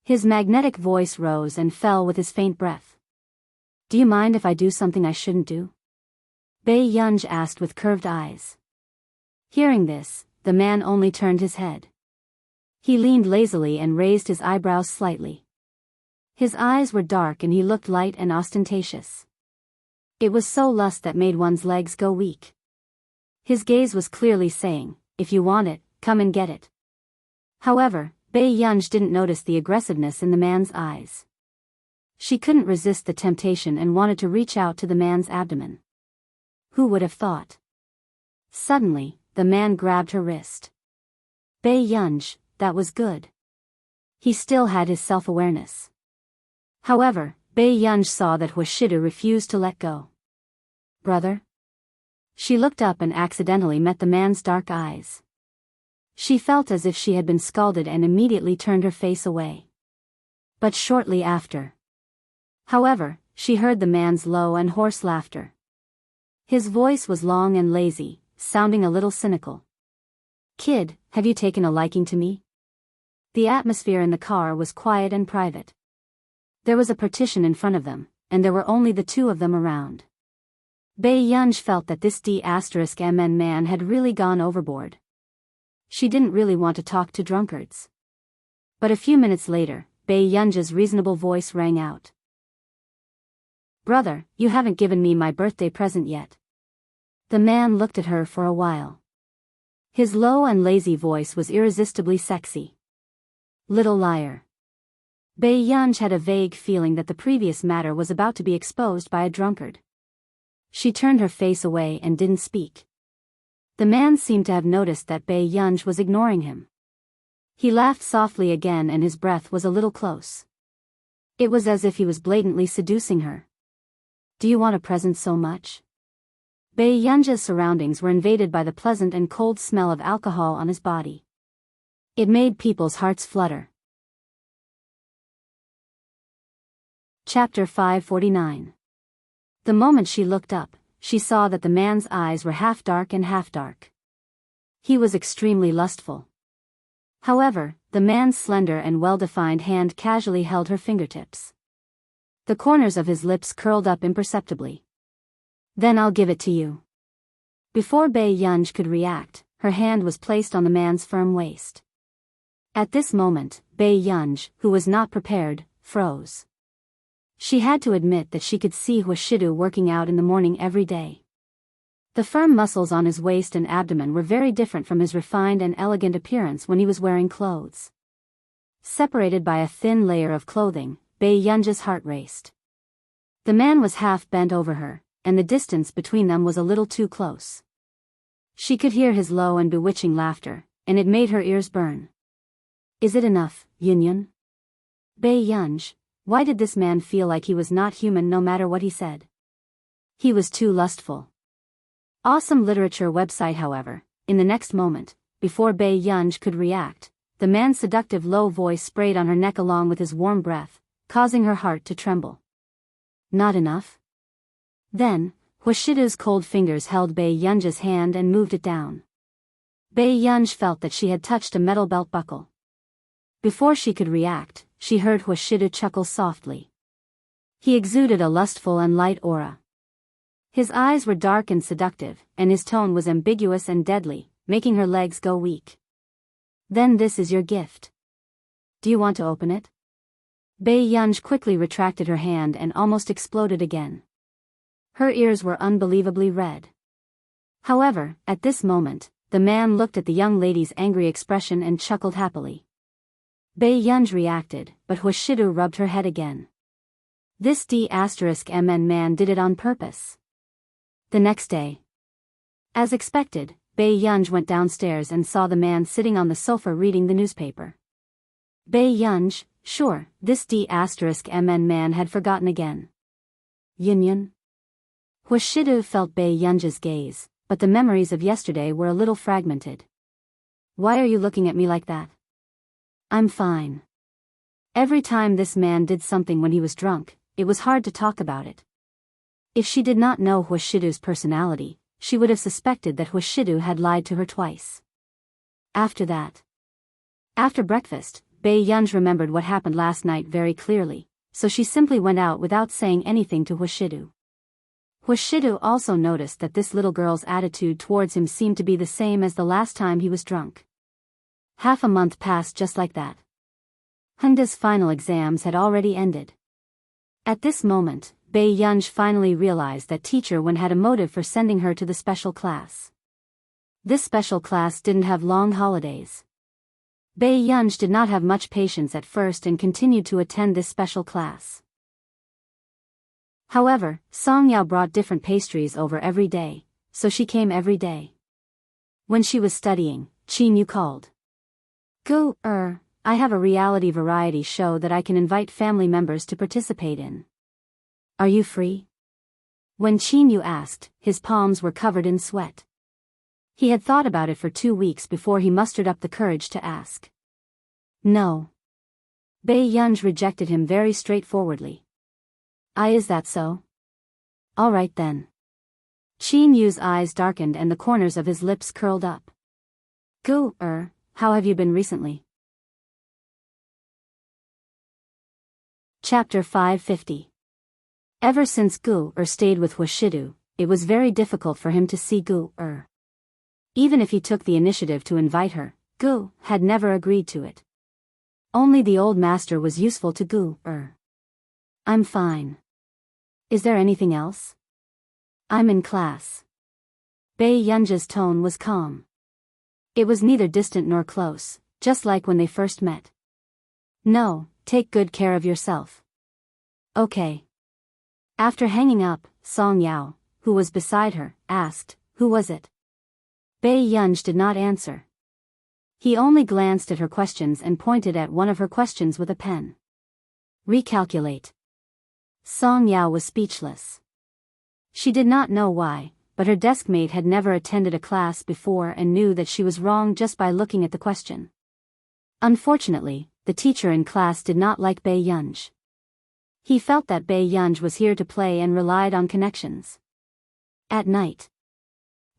His magnetic voice rose and fell with his faint breath. "Do you mind if I do something I shouldn't do?" Bei Yunj asked with curved eyes. Hearing this, the man only turned his head. He leaned lazily and raised his eyebrows slightly. His eyes were dark and he looked light and ostentatious. It was so lust that made one's legs go weak. His gaze was clearly saying, "If you want it, come and get it." However, Bei Yunj didn't notice the aggressiveness in the man's eyes. She couldn't resist the temptation and wanted to reach out to the man's abdomen. Who would have thought? Suddenly, the man grabbed her wrist. Bei Yunj, that was good. He still had his self-awareness. However, Bei Yunj saw that Huashidu refused to let go. "Brother?" She looked up and accidentally met the man's dark eyes. She felt as if she had been scalded and immediately turned her face away. But shortly after. However, she heard the man's low and hoarse laughter. His voice was long and lazy, sounding a little cynical. "Kid, have you taken a liking to me?" The atmosphere in the car was quiet and private. There was a partition in front of them, and there were only the two of them around. Bei Yunj felt that this D*MN man had really gone overboard. She didn't really want to talk to drunkards. But a few minutes later, Bei Yunj's reasonable voice rang out. "Brother, you haven't given me my birthday present yet." The man looked at her for a while. His low and lazy voice was irresistibly sexy. "Little liar." Bei Yunj had a vague feeling that the previous matter was about to be exposed by a drunkard. She turned her face away and didn't speak. The man seemed to have noticed that Bei Yunj was ignoring him. He laughed softly again and his breath was a little close. It was as if he was blatantly seducing her. "Do you want a present so much?" Bei Yunj's surroundings were invaded by the pleasant and cold smell of alcohol on his body. It made people's hearts flutter. Chapter 549. The moment she looked up, she saw that the man's eyes were half dark and half dark. He was extremely lustful. However, the man's slender and well-defined hand casually held her fingertips. The corners of his lips curled up imperceptibly. "Then I'll give it to you." Before Bei Yunj could react, her hand was placed on the man's firm waist. At this moment, Bei Yunj, who was not prepared, froze. She had to admit that she could see Huashidu working out in the morning every day. The firm muscles on his waist and abdomen were very different from his refined and elegant appearance when he was wearing clothes. Separated by a thin layer of clothing, Bei Yunj's heart raced. The man was half bent over her, and the distance between them was a little too close. She could hear his low and bewitching laughter, and it made her ears burn. "Is it enough, Yunyun?" "Bei Yunj, why did this man feel like he was not human no matter what he said?" He was too lustful. Awesome literature website. However, in the next moment, before Bei Yunj could react, the man's seductive low voice sprayed on her neck along with his warm breath, causing her heart to tremble. "Not enough?" Then, Huashidu's cold fingers held Bei Yunj's hand and moved it down. Bei Yunj felt that she had touched a metal belt buckle. Before she could react, she heard Huashidu chuckle softly. He exuded a lustful and light aura. His eyes were dark and seductive, and his tone was ambiguous and deadly, making her legs go weak. "Then this is your gift. Do you want to open it?" Bei Yunj quickly retracted her hand and almost exploded again. Her ears were unbelievably red. However, at this moment, the man looked at the young lady's angry expression and chuckled happily. Bei Yunj reacted, but Huashidu rubbed her head again. This D*MN man did it on purpose. The next day. As expected, Bei Yunj went downstairs and saw the man sitting on the sofa reading the newspaper. Bei Yunj, sure, this D*MN man had forgotten again. "Yunyun?" Huashidu felt Bei Yunj's gaze, but the memories of yesterday were a little fragmented. "Why are you looking at me like that?" "I'm fine." Every time this man did something when he was drunk, it was hard to talk about it. If she did not know Huashidu's personality, she would have suspected that Huashidu had lied to her twice. After breakfast, Bei Yunj remembered what happened last night very clearly, so she simply went out without saying anything to Huashidu. Huashidu also noticed that this little girl's attitude towards him seemed to be the same as the last time he was drunk. Half a month passed just like that. Hunda's final exams had already ended. At this moment, Bei Yunj finally realized that Teacher Wen had a motive for sending her to the special class. This special class didn't have long holidays. Bei Yunj did not have much patience at first and continued to attend this special class. However, Song Yao brought different pastries over every day, so she came every day. When she was studying, Qin Yu called. Gu, I have a reality variety show that I can invite family members to participate in. Are you free? When Qin Yu asked, his palms were covered in sweat. He had thought about it for 2 weeks before he mustered up the courage to ask. No. Bei Yunj rejected him very straightforwardly. Is that so? All right then. Qin Yu's eyes darkened and the corners of his lips curled up. Gu, how have you been recently? Chapter 550. Ever since Gu stayed with Huashidu, it was very difficult for him to see Gu. Even if he took the initiative to invite her, Gu had never agreed to it. Only the old master was useful to Gu. I'm fine. Is there anything else? I'm in class. Bei Yunj's tone was calm. It was neither distant nor close, just like when they first met. No, take good care of yourself. Okay. After hanging up, Song Yao, who was beside her, asked, who was it? Bei Yunj did not answer. He only glanced at her questions and pointed at one of her questions with a pen. Recalculate. Song Yao was speechless. She did not know why, but her deskmate had never attended a class before and knew that she was wrong just by looking at the question. Unfortunately, the teacher in class did not like Bei Yunj. He felt that Bei Yunj was here to play and relied on connections. At night,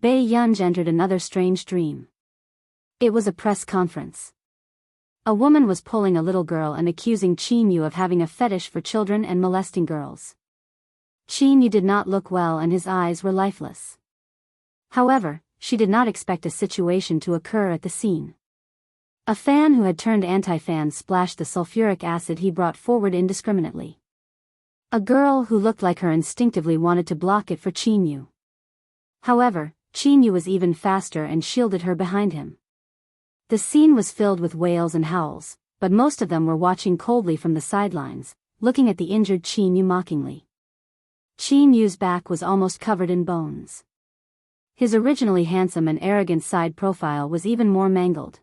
Bei Yunj entered another strange dream. It was a press conference. A woman was pulling a little girl and accusing Qin Yu of having a fetish for children and molesting girls. Qin Yu did not look well and his eyes were lifeless. However, she did not expect a situation to occur at the scene. A fan who had turned anti-fan splashed the sulfuric acid he brought forward indiscriminately. A girl who looked like her instinctively wanted to block it for Qin Yu. However, Qin Yu was even faster and shielded her behind him. The scene was filled with wails and howls, but most of them were watching coldly from the sidelines, looking at the injured Qin Yu mockingly. Qin Yu's back was almost covered in bones. His originally handsome and arrogant side profile was even more mangled.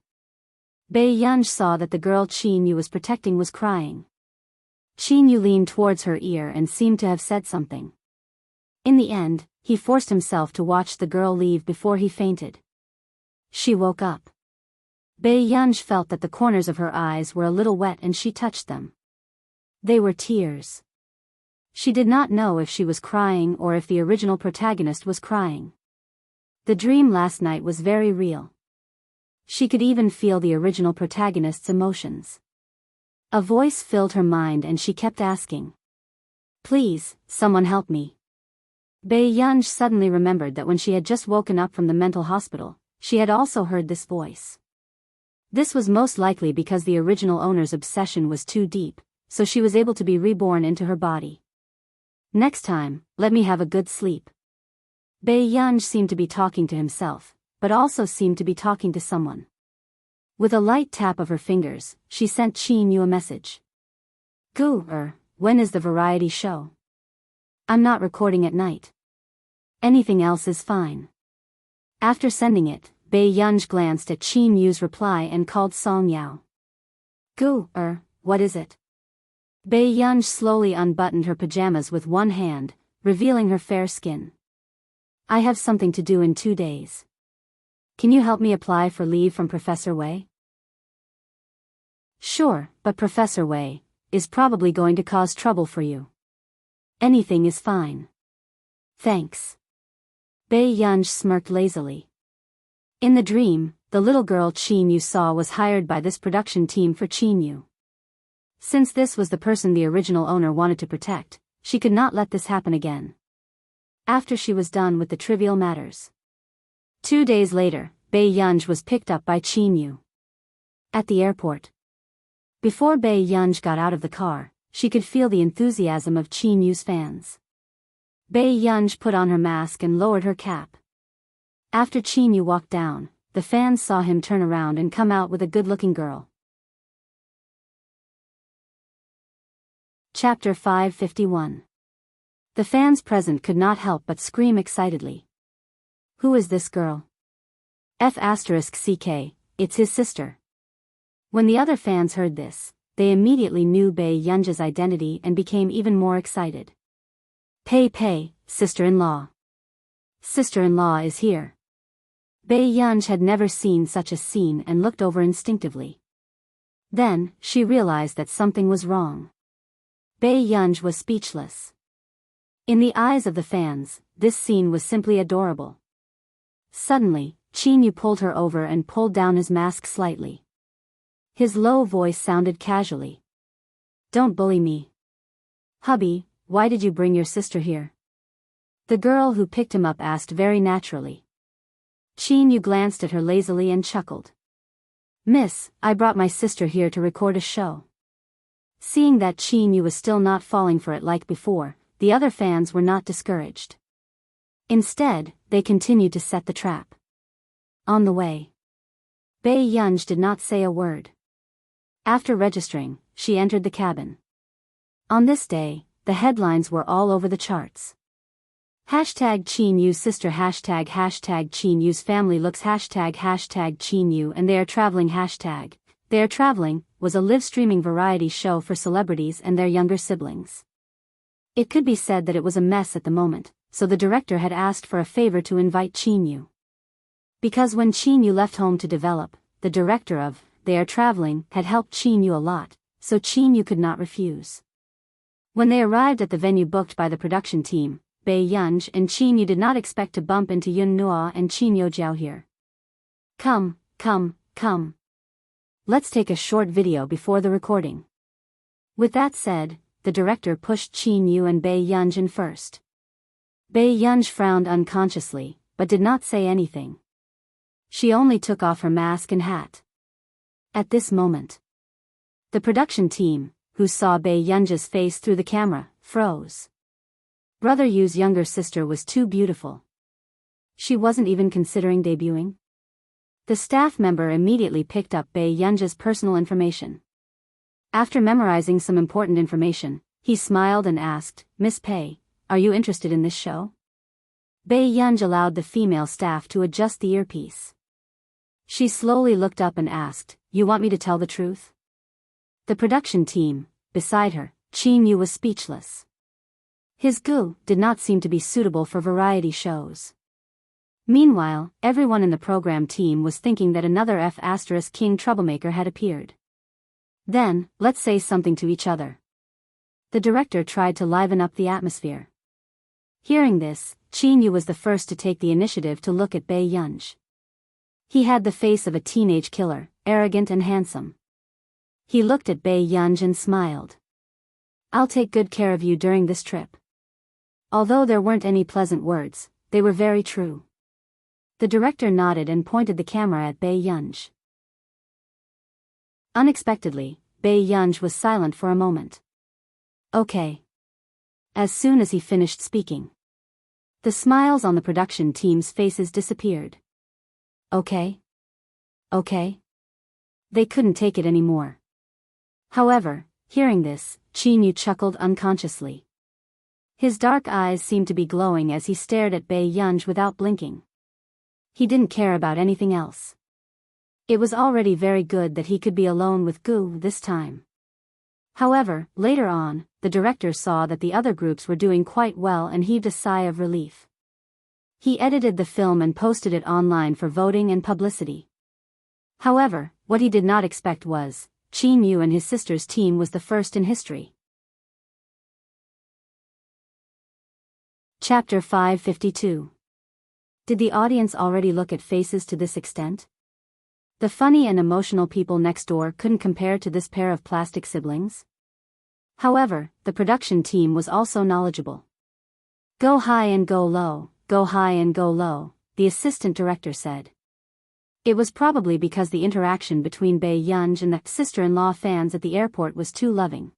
Bei Yunj saw that the girl Qin Yu was protecting was crying. Qin Yu leaned towards her ear and seemed to have said something. In the end, he forced himself to watch the girl leave before he fainted. She woke up. Bei Yunj felt that the corners of her eyes were a little wet and she touched them. They were tears. She did not know if she was crying or if the original protagonist was crying. The dream last night was very real. She could even feel the original protagonist's emotions. A voice filled her mind and she kept asking. Please, someone help me. Bei Yunj suddenly remembered that when she had just woken up from the mental hospital, she had also heard this voice. This was most likely because the original owner's obsession was too deep, so she was able to be reborn into her body. Next time, let me have a good sleep. Bei Yunj seemed to be talking to himself, but also seemed to be talking to someone. With a light tap of her fingers, she sent Qin Yu a message. Gu, when is the variety show? I'm not recording at night. Anything else is fine. After sending it, Bei Yunj glanced at Qin Yu's reply and called Song Yao. Gu, what is it? Bei Yunj slowly unbuttoned her pajamas with one hand, revealing her fair skin. I have something to do in 2 days. Can you help me apply for leave from Professor Wei? Sure, but Professor Wei is probably going to cause trouble for you. Anything is fine. Thanks. Bei Yunj smirked lazily. In the dream, the little girl Qin Yu saw was hired by this production team for Qin Yu. Since this was the person the original owner wanted to protect, she could not let this happen again. After she was done with the trivial matters. 2 days later, Bei Yunj was picked up by Qin Yu. At the airport. Before Bei Yunj got out of the car, she could feel the enthusiasm of Qin Yu's fans. Bei Yunj put on her mask and lowered her cap. After Qin Yu walked down, the fans saw him turn around and come out with a good-looking girl. Chapter 551. The fans present could not help but scream excitedly. Who is this girl? F***CK, it's his sister. When the other fans heard this, they immediately knew Bei Yunj's identity and became even more excited. Pei, sister-in-law. Sister-in-law is here. Bei Yunj had never seen such a scene and looked over instinctively. Then, she realized that something was wrong. Bei Yunj was speechless. In the eyes of the fans, this scene was simply adorable. Suddenly, Qin Yu pulled her over and pulled down his mask slightly. His low voice sounded casually. Don't bully me. Hubby, why did you bring your sister here? The girl who picked him up asked very naturally. Qin Yu glanced at her lazily and chuckled. Miss, I brought my sister here to record a show. Seeing that Qin Yu was still not falling for it like before, the other fans were not discouraged. Instead, they continued to set the trap. On the way, Bei Yunj did not say a word. After registering, she entered the cabin. On this day, the headlines were all over the charts. Hashtag Qin Yu's sister hashtag Qin Yu's family looks hashtag Qin Yu and they are traveling hashtag They Are Traveling was a live-streaming variety show for celebrities and their younger siblings. It could be said that it was a mess at the moment, so the director had asked for a favor to invite Qin Yu. Because when Qin Yu left home to develop, the director of They Are Traveling had helped Qin Yu a lot, so Qin Yu could not refuse. When they arrived at the venue booked by the production team, Bei Yunj and Qin Yu did not expect to bump into Yun Nua and Qin Yojiao here. Come. Let's take a short video before the recording. With that said, the director pushed Qin Yu and Bei Yunj in first. Bei Yunj frowned unconsciously, but did not say anything. She only took off her mask and hat. At this moment, the production team, who saw Bei Yunj's face through the camera, froze. Brother Yu's younger sister was too beautiful. She wasn't even considering debuting. The staff member immediately picked up Bei Yunj's personal information. After memorizing some important information, he smiled and asked, Miss Pei, are you interested in this show? Bei Yunj allowed the female staff to adjust the earpiece. She slowly looked up and asked, You want me to tell the truth? The production team, beside her, Qin Yu was speechless. His gu did not seem to be suitable for variety shows. Meanwhile, everyone in the program team was thinking that another F***king troublemaker had appeared. Then, let's say something to each other. The director tried to liven up the atmosphere. Hearing this, Qin Yu was the first to take the initiative to look at Bei Yunj. He had the face of a teenage killer, arrogant and handsome. He looked at Bei Yunj and smiled. I'll take good care of you during this trip. Although there weren't any pleasant words, they were very true. The director nodded and pointed the camera at Bei Yunj. Unexpectedly, Bei Yunj was silent for a moment. Okay. As soon as he finished speaking, the smiles on the production team's faces disappeared. Okay. They couldn't take it anymore. However, hearing this, Qin Yu chuckled unconsciously. His dark eyes seemed to be glowing as he stared at Bei Yunj without blinking. He didn't care about anything else. It was already very good that he could be alone with Gu this time. However, later on, the director saw that the other groups were doing quite well and heaved a sigh of relief. He edited the film and posted it online for voting and publicity. However, what he did not expect was, Qin Yu and his sister's team was the first in history. Chapter 552. Did the audience already look at faces to this extent? The funny and emotional people next door couldn't compare to this pair of plastic siblings. However, the production team was also knowledgeable. Go high and go low, go high and go low, the assistant director said. It was probably because the interaction between Bei Yunj and the sister-in-law fans at the airport was too loving.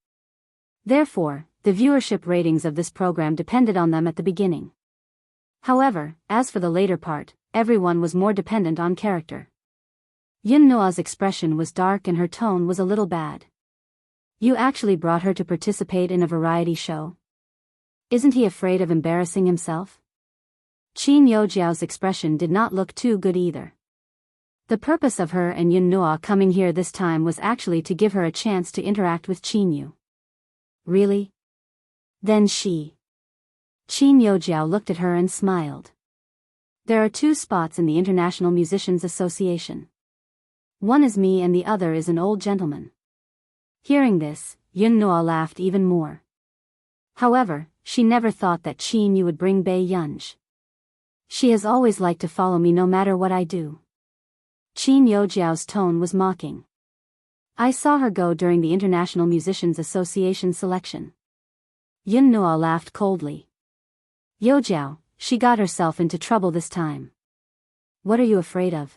Therefore, the viewership ratings of this program depended on them at the beginning. However, as for the later part, everyone was more dependent on character. Yun Noa's expression was dark and her tone was a little bad. You actually brought her to participate in a variety show? Isn't he afraid of embarrassing himself? Qin Yojiao's expression did not look too good either. The purpose of her and Yun Noa coming here this time was actually to give her a chance to interact with Qin Yu. Really? Then Qin Yojiao looked at her and smiled. There are 2 spots in the International Musicians Association. One is me and the other is an old gentleman. Hearing this, Yun Noa laughed even more. However, she never thought that Qin Yu would bring Bei Yunj. She has always liked to follow me no matter what I do. Qin Yojiao's tone was mocking. I saw her go during the International Musicians Association selection. Yun Noa laughed coldly. Yojiao, she got herself into trouble this time. What are you afraid of?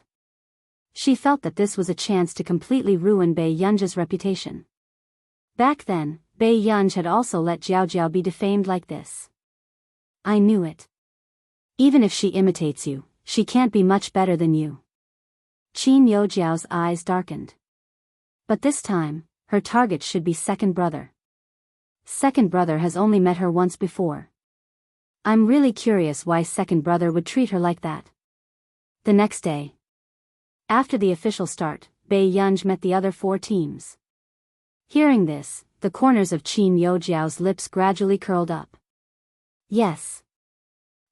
She felt that this was a chance to completely ruin Bei Yunj's reputation. Back then, Bei Yunj had also let Jiao Jiao be defamed like this. I knew it. Even if she imitates you, she can't be much better than you. Qin Yojiao's eyes darkened. But this time, her target should be second brother. Second brother has only met her once before. I'm really curious why second brother would treat her like that. The next day, after the official start, Bei Yunj met the other 4 teams. Hearing this, the corners of Qin Yojiao's lips gradually curled up. Yes.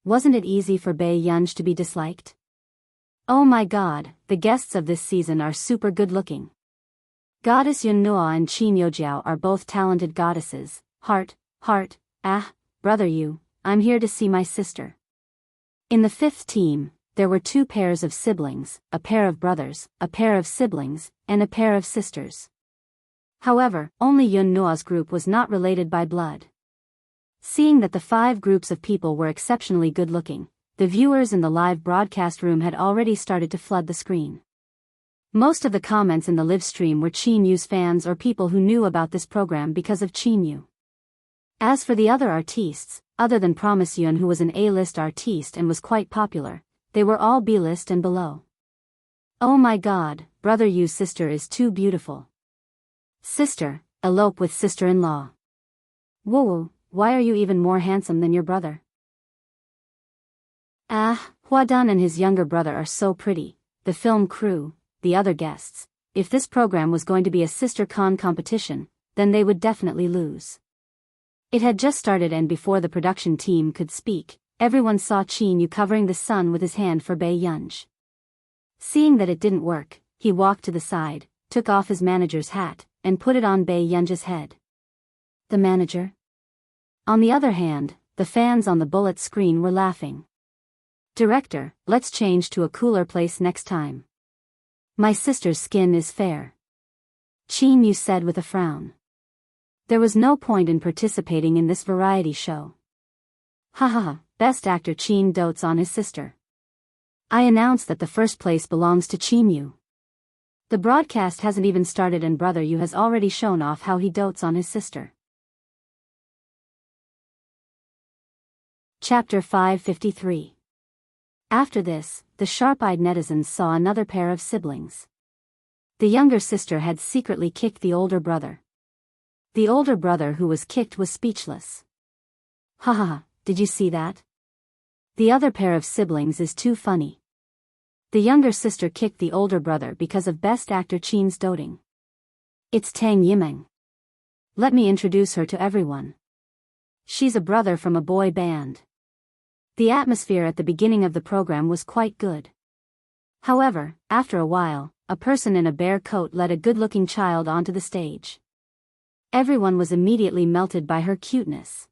Wasn't it easy for Bei Yunj to be disliked? Oh my god, the guests of this season are super good looking. Goddess Yun Noa and Qin Yojiao are both talented goddesses. Heart, brother Yu, I'm here to see my sister. In the 5th team, there were 2 pairs of siblings, a pair of brothers, a pair of siblings, and a pair of sisters. However, only Yun Noa's group was not related by blood. Seeing that the 5 groups of people were exceptionally good looking, the viewers in the live broadcast room had already started to flood the screen. Most of the comments in the live stream were Qin Yu's fans or people who knew about this program because of Qin Yu. As for the other artistes, other than Promise Yun, who was an A-list artiste and was quite popular, they were all B-list and below. Oh my god, brother Yu's sister is too beautiful. Sister, elope with sister-in-law. Whoa, why are you even more handsome than your brother? Huadan and his younger brother are so pretty. The film crew, the other guests, if this program was going to be a sister con competition, then they would definitely lose. It had just started and before the production team could speak, everyone saw Qin Yu covering the sun with his hand for Bei Yunj. Seeing that it didn't work, he walked to the side, took off his manager's hat, and put it on Bei Yunj's head. The manager? On the other hand, the fans on the bullet screen were laughing. Director, let's change to a cooler place next time. My sister's skin is fair. Qin Yu said with a frown. There was no point in participating in this variety show. Haha, best actor Qin dotes on his sister. I announce that the first place belongs to Qin Yu. The broadcast hasn't even started and brother Yu has already shown off how he dotes on his sister. Chapter 553. After this, the sharp-eyed netizens saw another pair of siblings. The younger sister had secretly kicked the older brother. The older brother who was kicked was speechless. Haha, did you see that? The other pair of siblings is too funny. The younger sister kicked the older brother because of best actor Qin's doting. It's Tang Yimeng. Let me introduce her to everyone. She's a brother from a boy band. The atmosphere at the beginning of the program was quite good. However, after a while, a person in a bear coat led a good-looking child onto the stage. Everyone was immediately melted by her cuteness.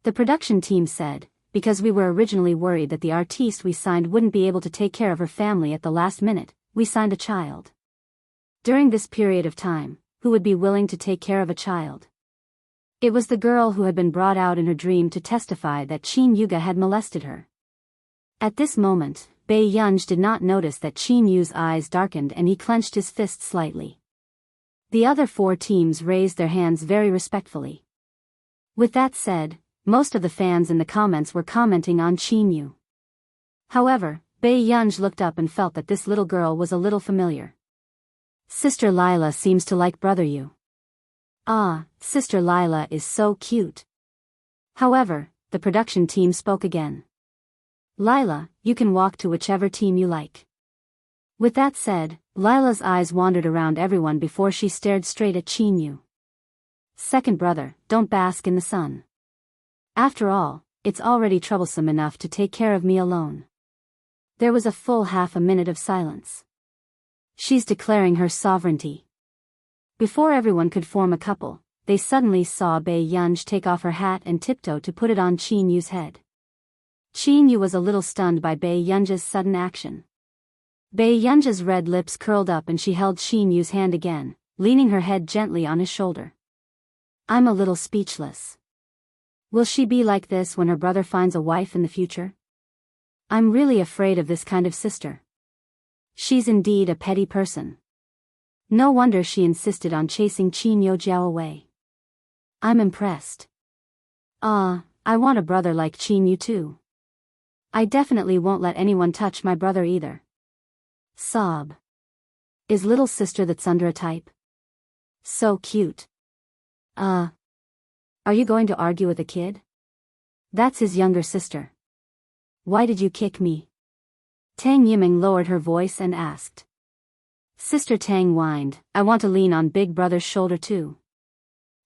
The production team said, because we were originally worried that the artiste we signed wouldn't be able to take care of her family at the last minute, we signed a child. During this period of time, who would be willing to take care of a child? It was the girl who had been brought out in her dream to testify that Chin Yuga had molested her. At this moment, Bae Yunj did not notice that Chin Yu's eyes darkened and he clenched his fist slightly. The other 4 teams raised their hands very respectfully. With that said, most of the fans in the comments were commenting on Chin Yu. However, Bae Yunj looked up and felt that this little girl was a little familiar. Sister Lila seems to like brother Yu. Ah, Sister Lila is so cute. However, the production team spoke again. Lila, you can walk to whichever team you like. With that said, Lila's eyes wandered around everyone before she stared straight at Chin Yu. Second brother, don't bask in the sun. After all, it's already troublesome enough to take care of me alone. There was a full half a minute of silence. She's declaring her sovereignty. Before everyone could form a couple, they suddenly saw Bae Yunj take off her hat and tiptoe to put it on Chin Yu's head. Chin Yu was a little stunned by Bae Yunj's sudden action. Bae Yunj's red lips curled up and she held Chin Yu's hand again, leaning her head gently on his shoulder. I'm a little speechless. Will she be like this when her brother finds a wife in the future? I'm really afraid of this kind of sister. She's indeed a petty person. No wonder she insisted on chasing Chin Yojiao away. I'm impressed. I want a brother like Chin Yu too. I definitely won't let anyone touch my brother either. Sob. Is little sister the tsundere type? So cute. Are you going to argue with the kid? That's his younger sister. Why did you kick me? Tang Yiming lowered her voice and asked. Sister Tang whined, I want to lean on big brother's shoulder too.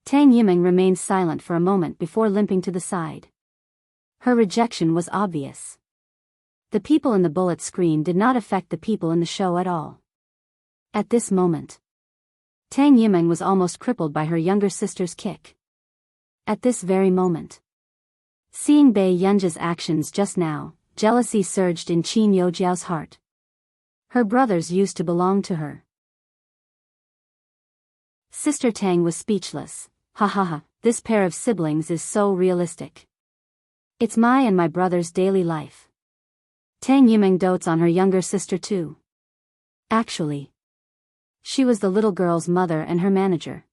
Tang Yiming remained silent for a moment before limping to the side. Her rejection was obvious. The people in the bullet screen did not affect the people in the show at all. At this moment, Tang Yiming was almost crippled by her younger sister's kick. At this very moment, seeing Bae Yunj's actions just now, jealousy surged in Chin Yojiao's heart. Her brothers used to belong to her. Sister Tang was speechless. Ha ha ha, this pair of siblings is so realistic. It's my and my brother's daily life. Tang Yiming dotes on her younger sister too. Actually, she was the little girl's mother and her manager.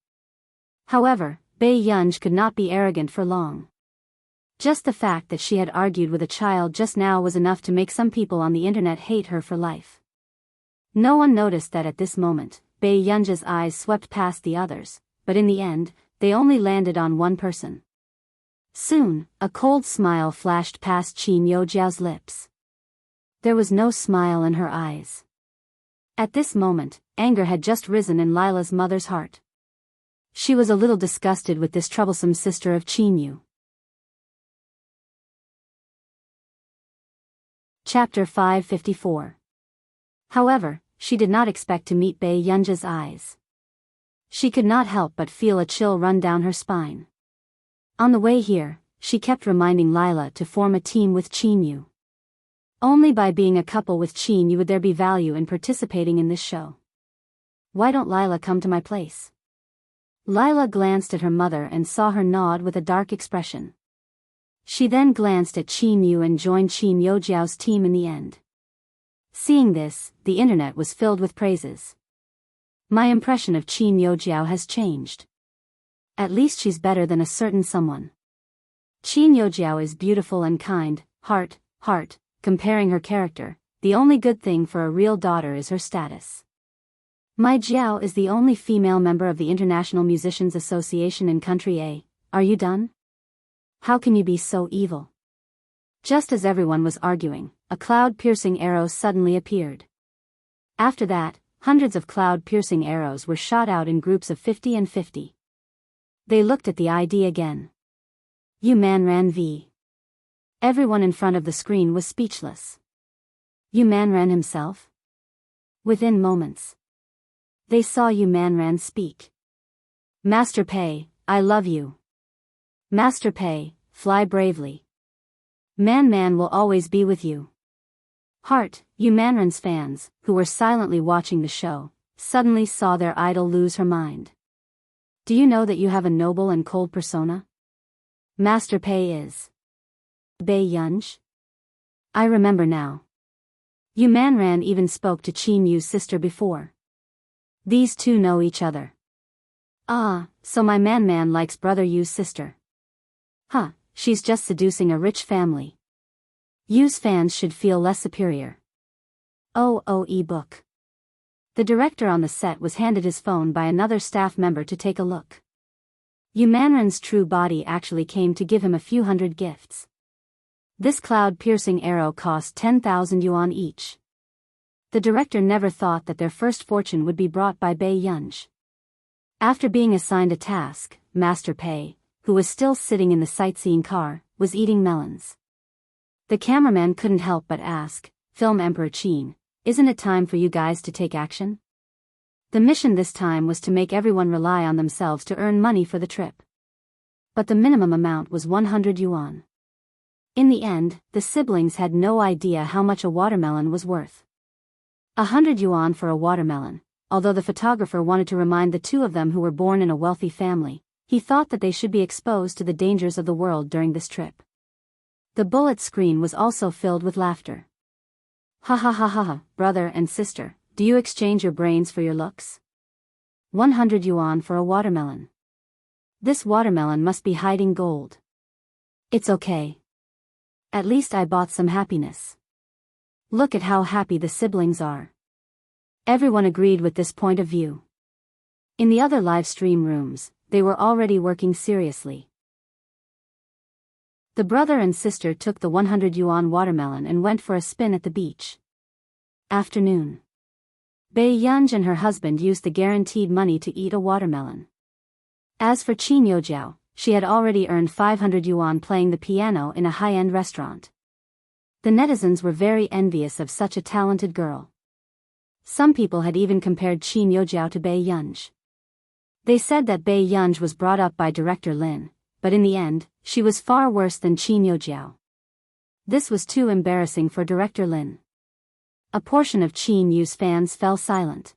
However, Bae Yunj could not be arrogant for long. Just the fact that she had argued with a child just now was enough to make some people on the internet hate her for life. No one noticed that at this moment, Bae Yunj's eyes swept past the others, but in the end, they only landed on one person. Soon, a cold smile flashed past Chin Yojiao's lips. There was no smile in her eyes. At this moment, anger had just risen in Lila's mother's heart. She was a little disgusted with this troublesome sister of Chin Yu. Chapter 554. However, she did not expect to meet Bae Yunj's eyes. She could not help but feel a chill run down her spine. On the way here, she kept reminding Lila to form a team with Chin Yu. Only by being a couple with Chin Yu would there be value in participating in this show. Why don't Lila come to my place? Lila glanced at her mother and saw her nod with a dark expression. She then glanced at Chin Yu and joined Chin Yojiao's team in the end. Seeing this, the internet was filled with praises. My impression of Chin Yojiao has changed. At least she's better than a certain someone. Chin Yojiao is beautiful and kind, heart, comparing her character, the only good thing for a real daughter is her status. My Jiao is the only female member of the International Musicians Association in Country A. Are you done? How can you be so evil? Just as everyone was arguing, a cloud-piercing arrow suddenly appeared. After that, hundreds of cloud-piercing arrows were shot out in groups of 50 and 50. They looked at the ID again. You man ran V. Everyone in front of the screen was speechless. You man ran himself? Within moments, they saw Yu Manran speak. Master Pei, I love you. Master Pei, fly bravely. Man will always be with you. Heart, Yu Manran's fans, who were silently watching the show, suddenly saw their idol lose her mind. Do you know that you have a noble and cold persona? Master Pei is Bei Yunj? I remember now. Yu Manran even spoke to Qin Yu's sister before. These two know each other. Ah, so my man likes brother Yu's sister. Huh, she's just seducing a rich family. Yu's fans should feel less superior. Book. The director on the set was handed his phone by another staff member to take a look. Yu Manran's true body actually came to give him a few hundred gifts. This cloud-piercing arrow cost 10,000 yuan each. The director never thought that their first fortune would be brought by Bei Yunj. After being assigned a task, Master Pei, who was still sitting in the sightseeing car, was eating melons. The cameraman couldn't help but ask, Film Emperor Qin, isn't it time for you guys to take action? The mission this time was to make everyone rely on themselves to earn money for the trip. But the minimum amount was 100 yuan. In the end, the siblings had no idea how much a watermelon was worth. 100 yuan for a watermelon. Although the photographer wanted to remind the two of them who were born in a wealthy family, he thought that they should be exposed to the dangers of the world during this trip. The bullet screen was also filled with laughter. Ha ha ha ha ha, brother and sister, do you exchange your brains for your looks? 100 yuan for a watermelon. This watermelon must be hiding gold. It's okay. At least I bought some happiness. Look at how happy the siblings are. Everyone agreed with this point of view. In the other live stream rooms, they were already working seriously. The brother and sister took the 100 yuan watermelon and went for a spin at the beach. Afternoon. Bei Yunj and her husband used the guaranteed money to eat a watermelon. As for Qin Yojiao, she had already earned 500 yuan playing the piano in a high-end restaurant. The netizens were very envious of such a talented girl. Some people had even compared Qin Yojiao to Bei Yunj. They said that Bei Yunj was brought up by director Lin, but in the end, she was far worse than Qin Yojiao. This was too embarrassing for director Lin. A portion of Qin Yu's fans fell silent.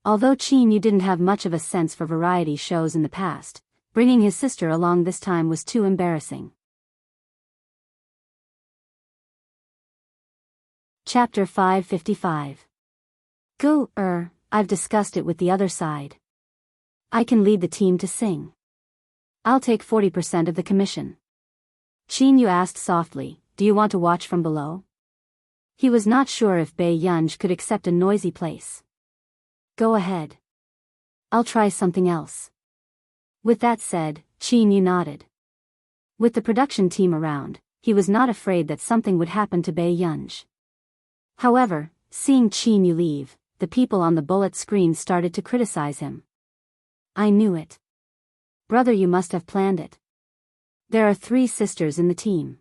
Although Qin Yu didn't have much of a sense for variety shows in the past, bringing his sister along this time was too embarrassing. Chapter 555. I've discussed it with the other side. I can lead the team to sing. I'll take 40% of the commission. Qin Yu asked softly, do you want to watch from below? He was not sure if Bei Yunj could accept a noisy place. Go ahead. I'll try something else. With that said, Qin Yu nodded. With the production team around, he was not afraid that something would happen to Bei Yunj. However, seeing Qin Yu leave, the people on the bullet screen started to criticize him. I knew it. Brother, you must have planned it. There are 3 sisters in the team.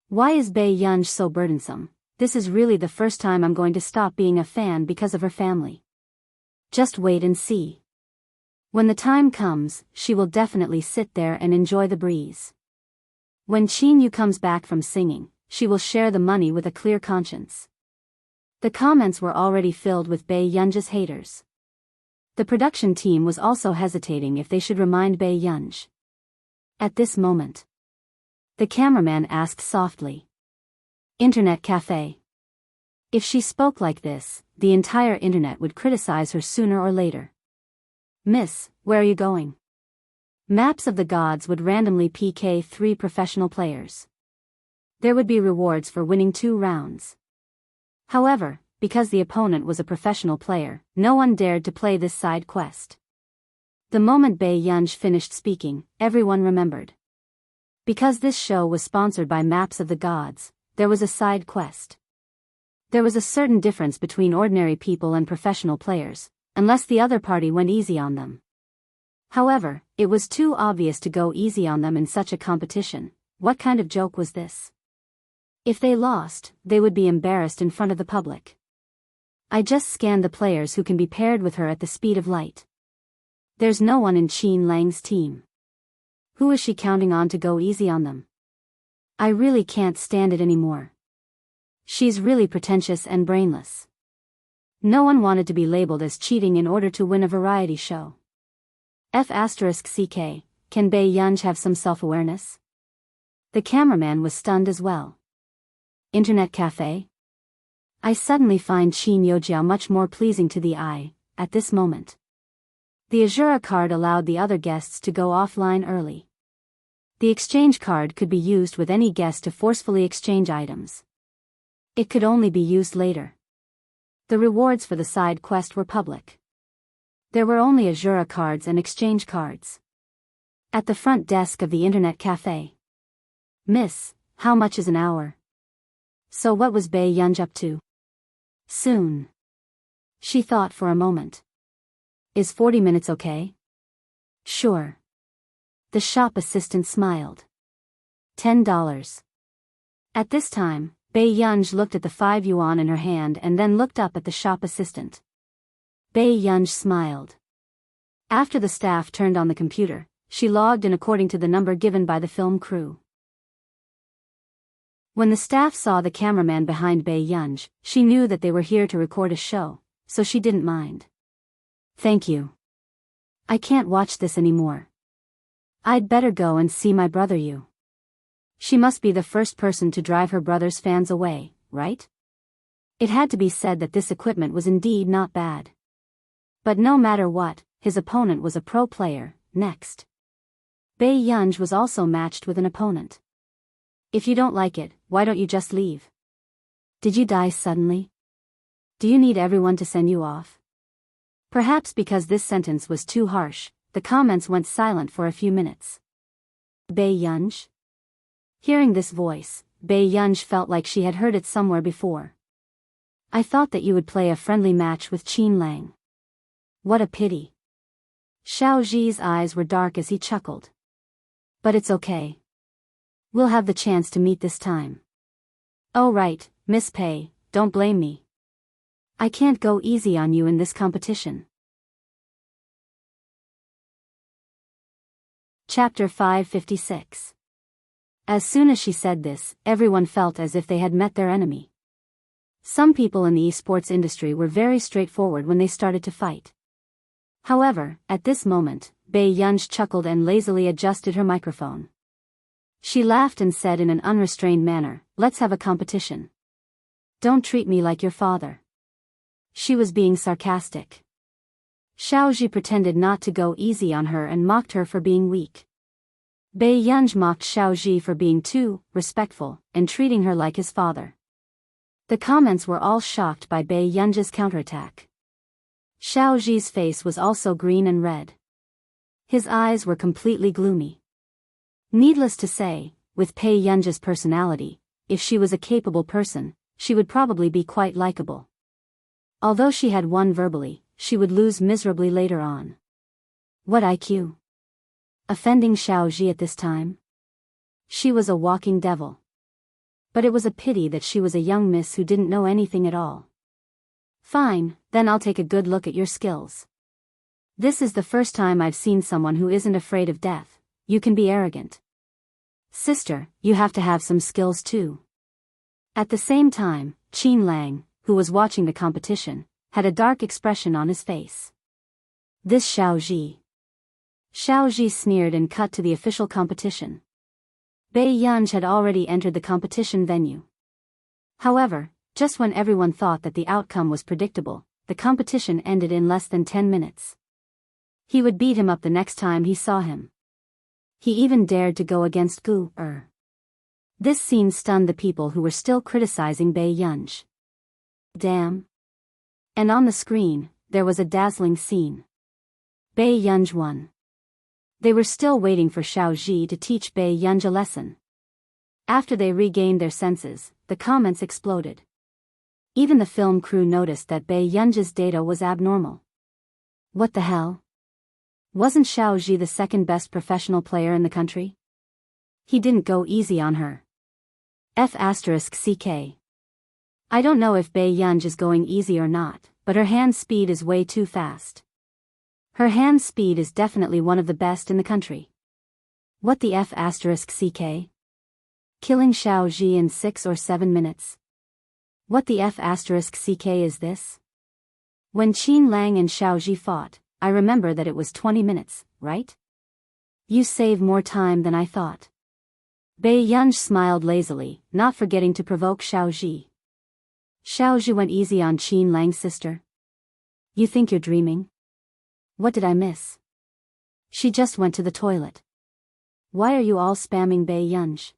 Why is Bei Yunj so burdensome? This is really the first time I'm going to stop being a fan because of her family. Just wait and see. When the time comes, she will definitely sit there and enjoy the breeze. When Qin Yu comes back from singing, she will share the money with a clear conscience. The comments were already filled with Bei Yunj's haters. The production team was also hesitating if they should remind Bei Yunj. At this moment, the cameraman asked softly. Internet cafe. If she spoke like this, the entire internet would criticize her sooner or later. Miss, where are you going? Maps of the Gods would randomly PK 3 professional players. There would be rewards for winning 2 rounds. However, because the opponent was a professional player, no one dared to play this side quest. The moment Bei Yunj finished speaking, everyone remembered. Because this show was sponsored by Maps of the Gods, there was a side quest. There was a certain difference between ordinary people and professional players, unless the other party went easy on them. However, it was too obvious to go easy on them in such a competition. What kind of joke was this? If they lost, they would be embarrassed in front of the public. I just scanned the players who can be paired with her at the speed of light. There's no one in Qin Lang's team. Who is she counting on to go easy on them? I really can't stand it anymore. She's really pretentious and brainless. No one wanted to be labeled as cheating in order to win a variety show. F***ck, can Bai Yunj have some self-awareness? The cameraman was stunned as well. Internet cafe? I suddenly find Qin Yojiao much more pleasing to the eye, at this moment. The Azura card allowed the other guests to go offline early. The exchange card could be used with any guest to forcefully exchange items. It could only be used later. The rewards for the side quest were public. There were only Azura cards and exchange cards. At the front desk of the internet cafe. Miss, how much is an hour? So what was Bai Yunj up to? Soon. She thought for a moment. Is 40 minutes okay? Sure. The shop assistant smiled. $10. At this time, Bai Yunj looked at the 5 yuan in her hand and then looked up at the shop assistant. Bai Yunj smiled. After the staff turned on the computer, she logged in according to the number given by the film crew. When the staff saw the cameraman behind Bai Yunj, she knew that they were here to record a show, so she didn't mind. Thank you. I can't watch this anymore. I'd better go and see my brother. You. She must be the first person to drive her brother's fans away, right? It had to be said that this equipment was indeed not bad. But no matter what, his opponent was a pro player. Next. Bai Yunj was also matched with an opponent. If you don't like it, why don't you just leave? Did you die suddenly? Do you need everyone to send you off? Perhaps because this sentence was too harsh, the comments went silent for a few minutes. Bai Yunj? Hearing this voice, Bai Yunj felt like she had heard it somewhere before. I thought that you would play a friendly match with Qin Lang. What a pity. Xiao Ji's eyes were dark as he chuckled. But it's okay. We'll have the chance to meet this time. Oh right, Miss Pei, don't blame me. I can't go easy on you in this competition. Chapter 556. As soon as she said this, everyone felt as if they had met their enemy. Some people in the esports industry were very straightforward when they started to fight. However, at this moment, Bai Yunj chuckled and lazily adjusted her microphone. She laughed and said in an unrestrained manner, "Let's have a competition. Don't treat me like your father." She was being sarcastic. Xiao Ji pretended not to go easy on her and mocked her for being weak. Bai Yunj mocked Xiao Ji for being too respectful and treating her like his father. The comments were all shocked by Bai Yunj's counterattack. Xiao Ji's face was also green and red. His eyes were completely gloomy. Needless to say, with Bai Yunj's personality, if she was a capable person, she would probably be quite likable. Although she had won verbally, she would lose miserably later on. What IQ? Offending Xiao Ji at this time? She was a walking devil. But it was a pity that she was a young miss who didn't know anything at all. Fine, then I'll take a good look at your skills. This is the first time I've seen someone who isn't afraid of death. You can be arrogant. Sister, you have to have some skills too. At the same time, Qin Lang, who was watching the competition, had a dark expression on his face. This Xiao Ji. Xiao Ji sneered and cut to the official competition. Bai Yunj had already entered the competition venue. However, just when everyone thought that the outcome was predictable, the competition ended in less than 10 minutes. He would beat him up the next time he saw him. He even dared to go against Gu Er. This scene stunned the people who were still criticizing Bai Yunj. Damn. And on the screen, there was a dazzling scene. Bai Yunj won. They were still waiting for Xiao Ji to teach Bai Yunj a lesson. After they regained their senses, the comments exploded. Even the film crew noticed that Bai Yunj's data was abnormal. What the hell? Wasn't Xiao Ji the second best professional player in the country? He didn't go easy on her. F***ck. I don't know if Bei Yunj is going easy or not, but her hand speed is way too fast. Her hand speed is definitely one of the best in the country. What the F*** CK? Killing Xiao Ji in 6 or 7 minutes. What the F*** CK is this? When Qin Lang and Xiao Ji fought, I remember that it was 20 minutes, right? You save more time than I thought. Bei Yunj smiled lazily, not forgetting to provoke Xiao Ji. Xiao Ji went easy on Qin Lang's sister. You think you're dreaming? What did I miss? She just went to the toilet. Why are you all spamming Bei Yunj?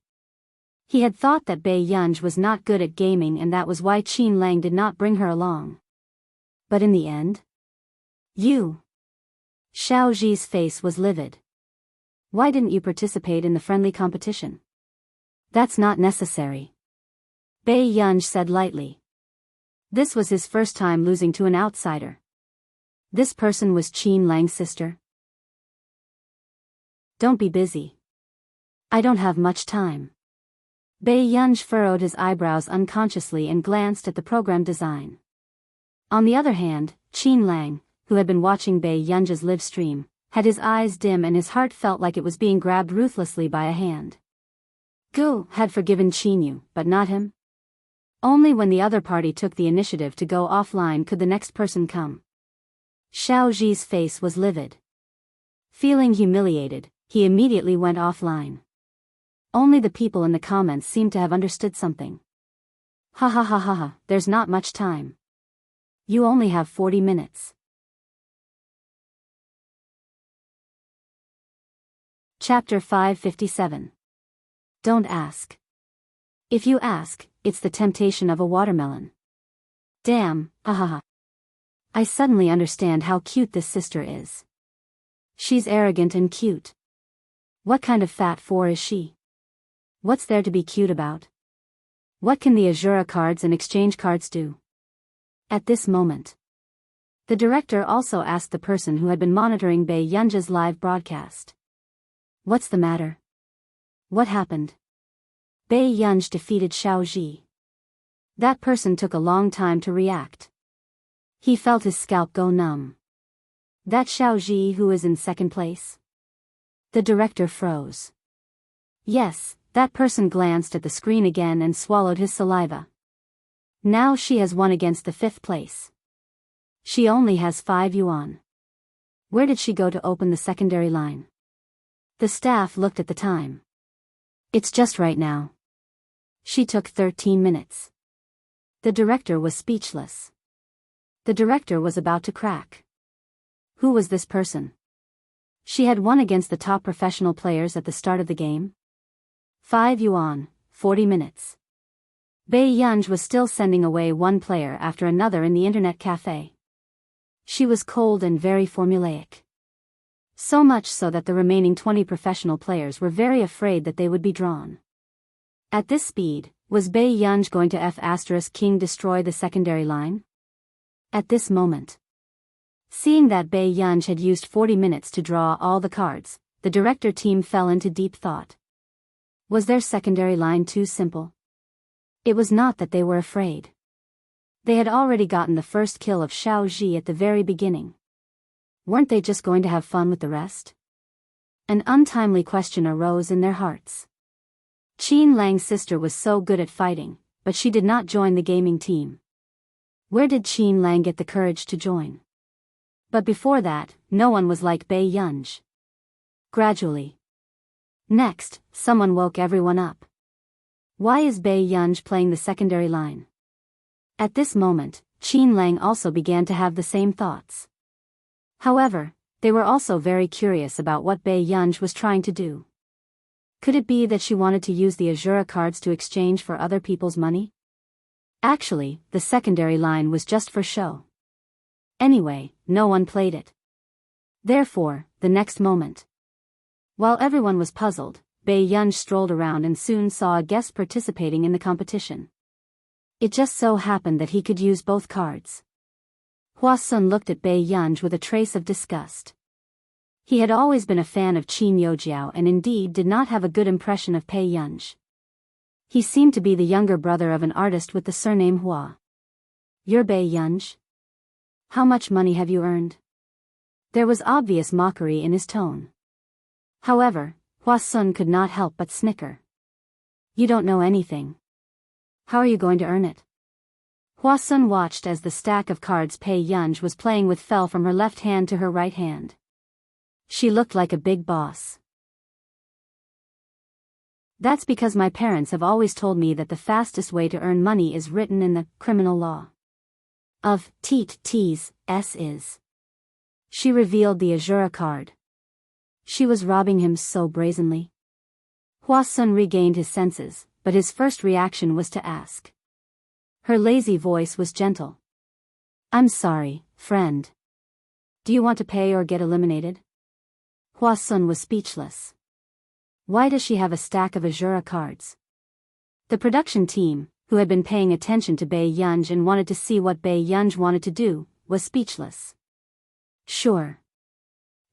He had thought that Bei Yunj was not good at gaming and that was why Qin Lang did not bring her along. But in the end? You! Xiao Ji's face was livid. Why didn't you participate in the friendly competition? That's not necessary. Bei Yunj said lightly. This was his first time losing to an outsider. This person was Qin Lang's sister. Don't be busy. I don't have much time. Bei Yunj furrowed his eyebrows unconsciously and glanced at the program design. On the other hand, Qin Lang, who had been watching Bei Yunj's live stream, had his eyes dim and his heart felt like it was being grabbed ruthlessly by a hand. Gu had forgiven Qin, but not him. Only when the other party took the initiative to go offline could the next person come. Xiao Ji's face was livid. Feeling humiliated, he immediately went offline. Only the people in the comments seemed to have understood something. Ha ha ha ha ha, there's not much time. You only have 40 minutes. Chapter 557. Don't ask. If you ask, it's the temptation of a watermelon. Damn, hahaha. I suddenly understand how cute this sister is. She's arrogant and cute. What kind of fat four is she? What's there to be cute about? What can the Azura cards and exchange cards do? At this moment, the director also asked the person who had been monitoring Bei Yunj's live broadcast. What's the matter? What happened? Bei Yunj defeated Xiao Ji. That person took a long time to react. He felt his scalp go numb. That Xiao Ji who is in second place? The director froze. Yes, that person glanced at the screen again and swallowed his saliva. Now she has won against the 5th place. She only has 5 yuan. Where did she go to open the secondary line? The staff looked at the time. It's just right now. She took 13 minutes. The director was speechless. The director was about to crack. Who was this person? She had won against the top professional players at the start of the game. 5 yuan, 40 minutes. Bei Yunj was still sending away one player after another in the internet cafe. She was cold and very formulaic. So much so that the remaining 20 professional players were very afraid that they would be drawn. At this speed, was Bei Yunj going to F***king destroy the secondary line? At this moment. Seeing that Bei Yunj had used 40 minutes to draw all the cards, the director team fell into deep thought. Was their secondary line too simple? It was not that they were afraid. They had already gotten the first kill of Xiao Ji at the very beginning. Weren't they just going to have fun with the rest? An untimely question arose in their hearts. Qin Lang's sister was so good at fighting, but she did not join the gaming team. Where did Qin Lang get the courage to join? But before that, no one was like Bei Yunj. Gradually. Next, someone woke everyone up. Why is Bei Yunj playing the secondary line? At this moment, Qin Lang also began to have the same thoughts. However, they were also very curious about what Bei Yunj was trying to do. Could it be that she wanted to use the Azura cards to exchange for other people's money? Actually, the secondary line was just for show. Anyway, no one played it. Therefore, the next moment. While everyone was puzzled, Bei Yunj strolled around and soon saw a guest participating in the competition. It just so happened that he could use both cards. Hua Sun looked at Bei Yunj with a trace of disgust. He had always been a fan of Qin Yojiao and indeed did not have a good impression of Bei Yunj. He seemed to be the younger brother of an artist with the surname Hua. You're Bei Yunj? How much money have you earned? There was obvious mockery in his tone. However, Hua Sun could not help but snicker. You don't know anything. How are you going to earn it? Hua Sun watched as the stack of cards Bei Yunj was playing with fell from her left hand to her right hand. She looked like a big boss. That's because my parents have always told me that the fastest way to earn money is written in the criminal law of T's is. She revealed the Azura card. She was robbing him so brazenly. Hua Sun regained his senses, but his first reaction was to ask. Her lazy voice was gentle. I'm sorry, friend. Do you want to pay or get eliminated? Hua Sun was speechless. Why does she have a stack of Azura cards? The production team, who had been paying attention to Bei Yunj and wanted to see what Bei Yunj wanted to do, was speechless. Sure.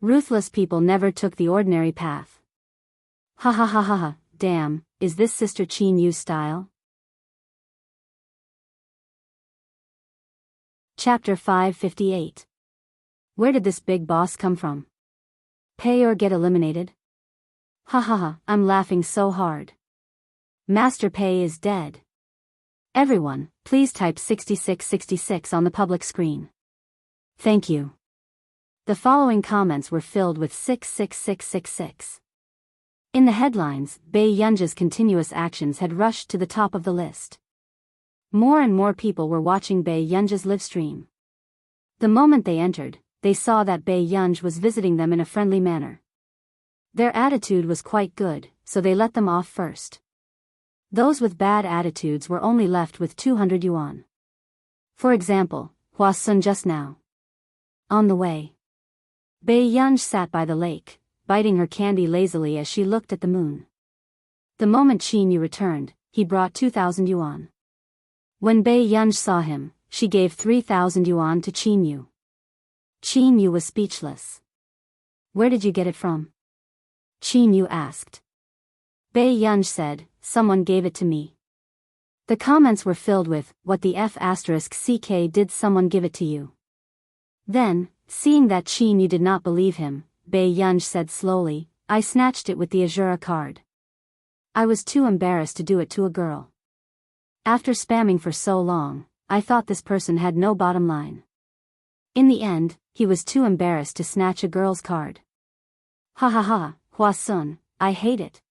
Ruthless people never took the ordinary path. Ha ha ha ha ha, damn, is this Sister Qin Yu's style? Chapter 558. Where did this big boss come from? Pay or get eliminated? Ha ha ha, I'm laughing so hard. Master Pei is dead. Everyone, please type 6666 on the public screen. Thank you. The following comments were filled with 66666. In the headlines, Bei Yunj's continuous actions had rushed to the top of the list. More and more people were watching Bei Yunj's livestream. The moment they entered, they saw that Bei Yunj was visiting them in a friendly manner. Their attitude was quite good, so they let them off first. Those with bad attitudes were only left with 200 yuan. For example, Hua Sun just now. On the way, Bei Yunj sat by the lake, biting her candy lazily as she looked at the moon. The moment Qin Yu returned, he brought 2,000 yuan. When Bei Yunj saw him, she gave 3,000 yuan to Qin Yu. Qin Yu was speechless.*Where did you get it from?" Qin Yu asked. Bei Yunj said, "Someone gave it to me." The comments were filled with, "What the F***ck did someone give it to you?" Then, seeing that Qin Yu did not believe him, Bei Yunj said slowly, "I snatched it with the Azura card. I was too embarrassed to do it to a girl. After spamming for so long, I thought this person had no bottom line. In the end, he was too embarrassed to snatch a girl's card. Ha ha ha, Hua Sun, I hate it.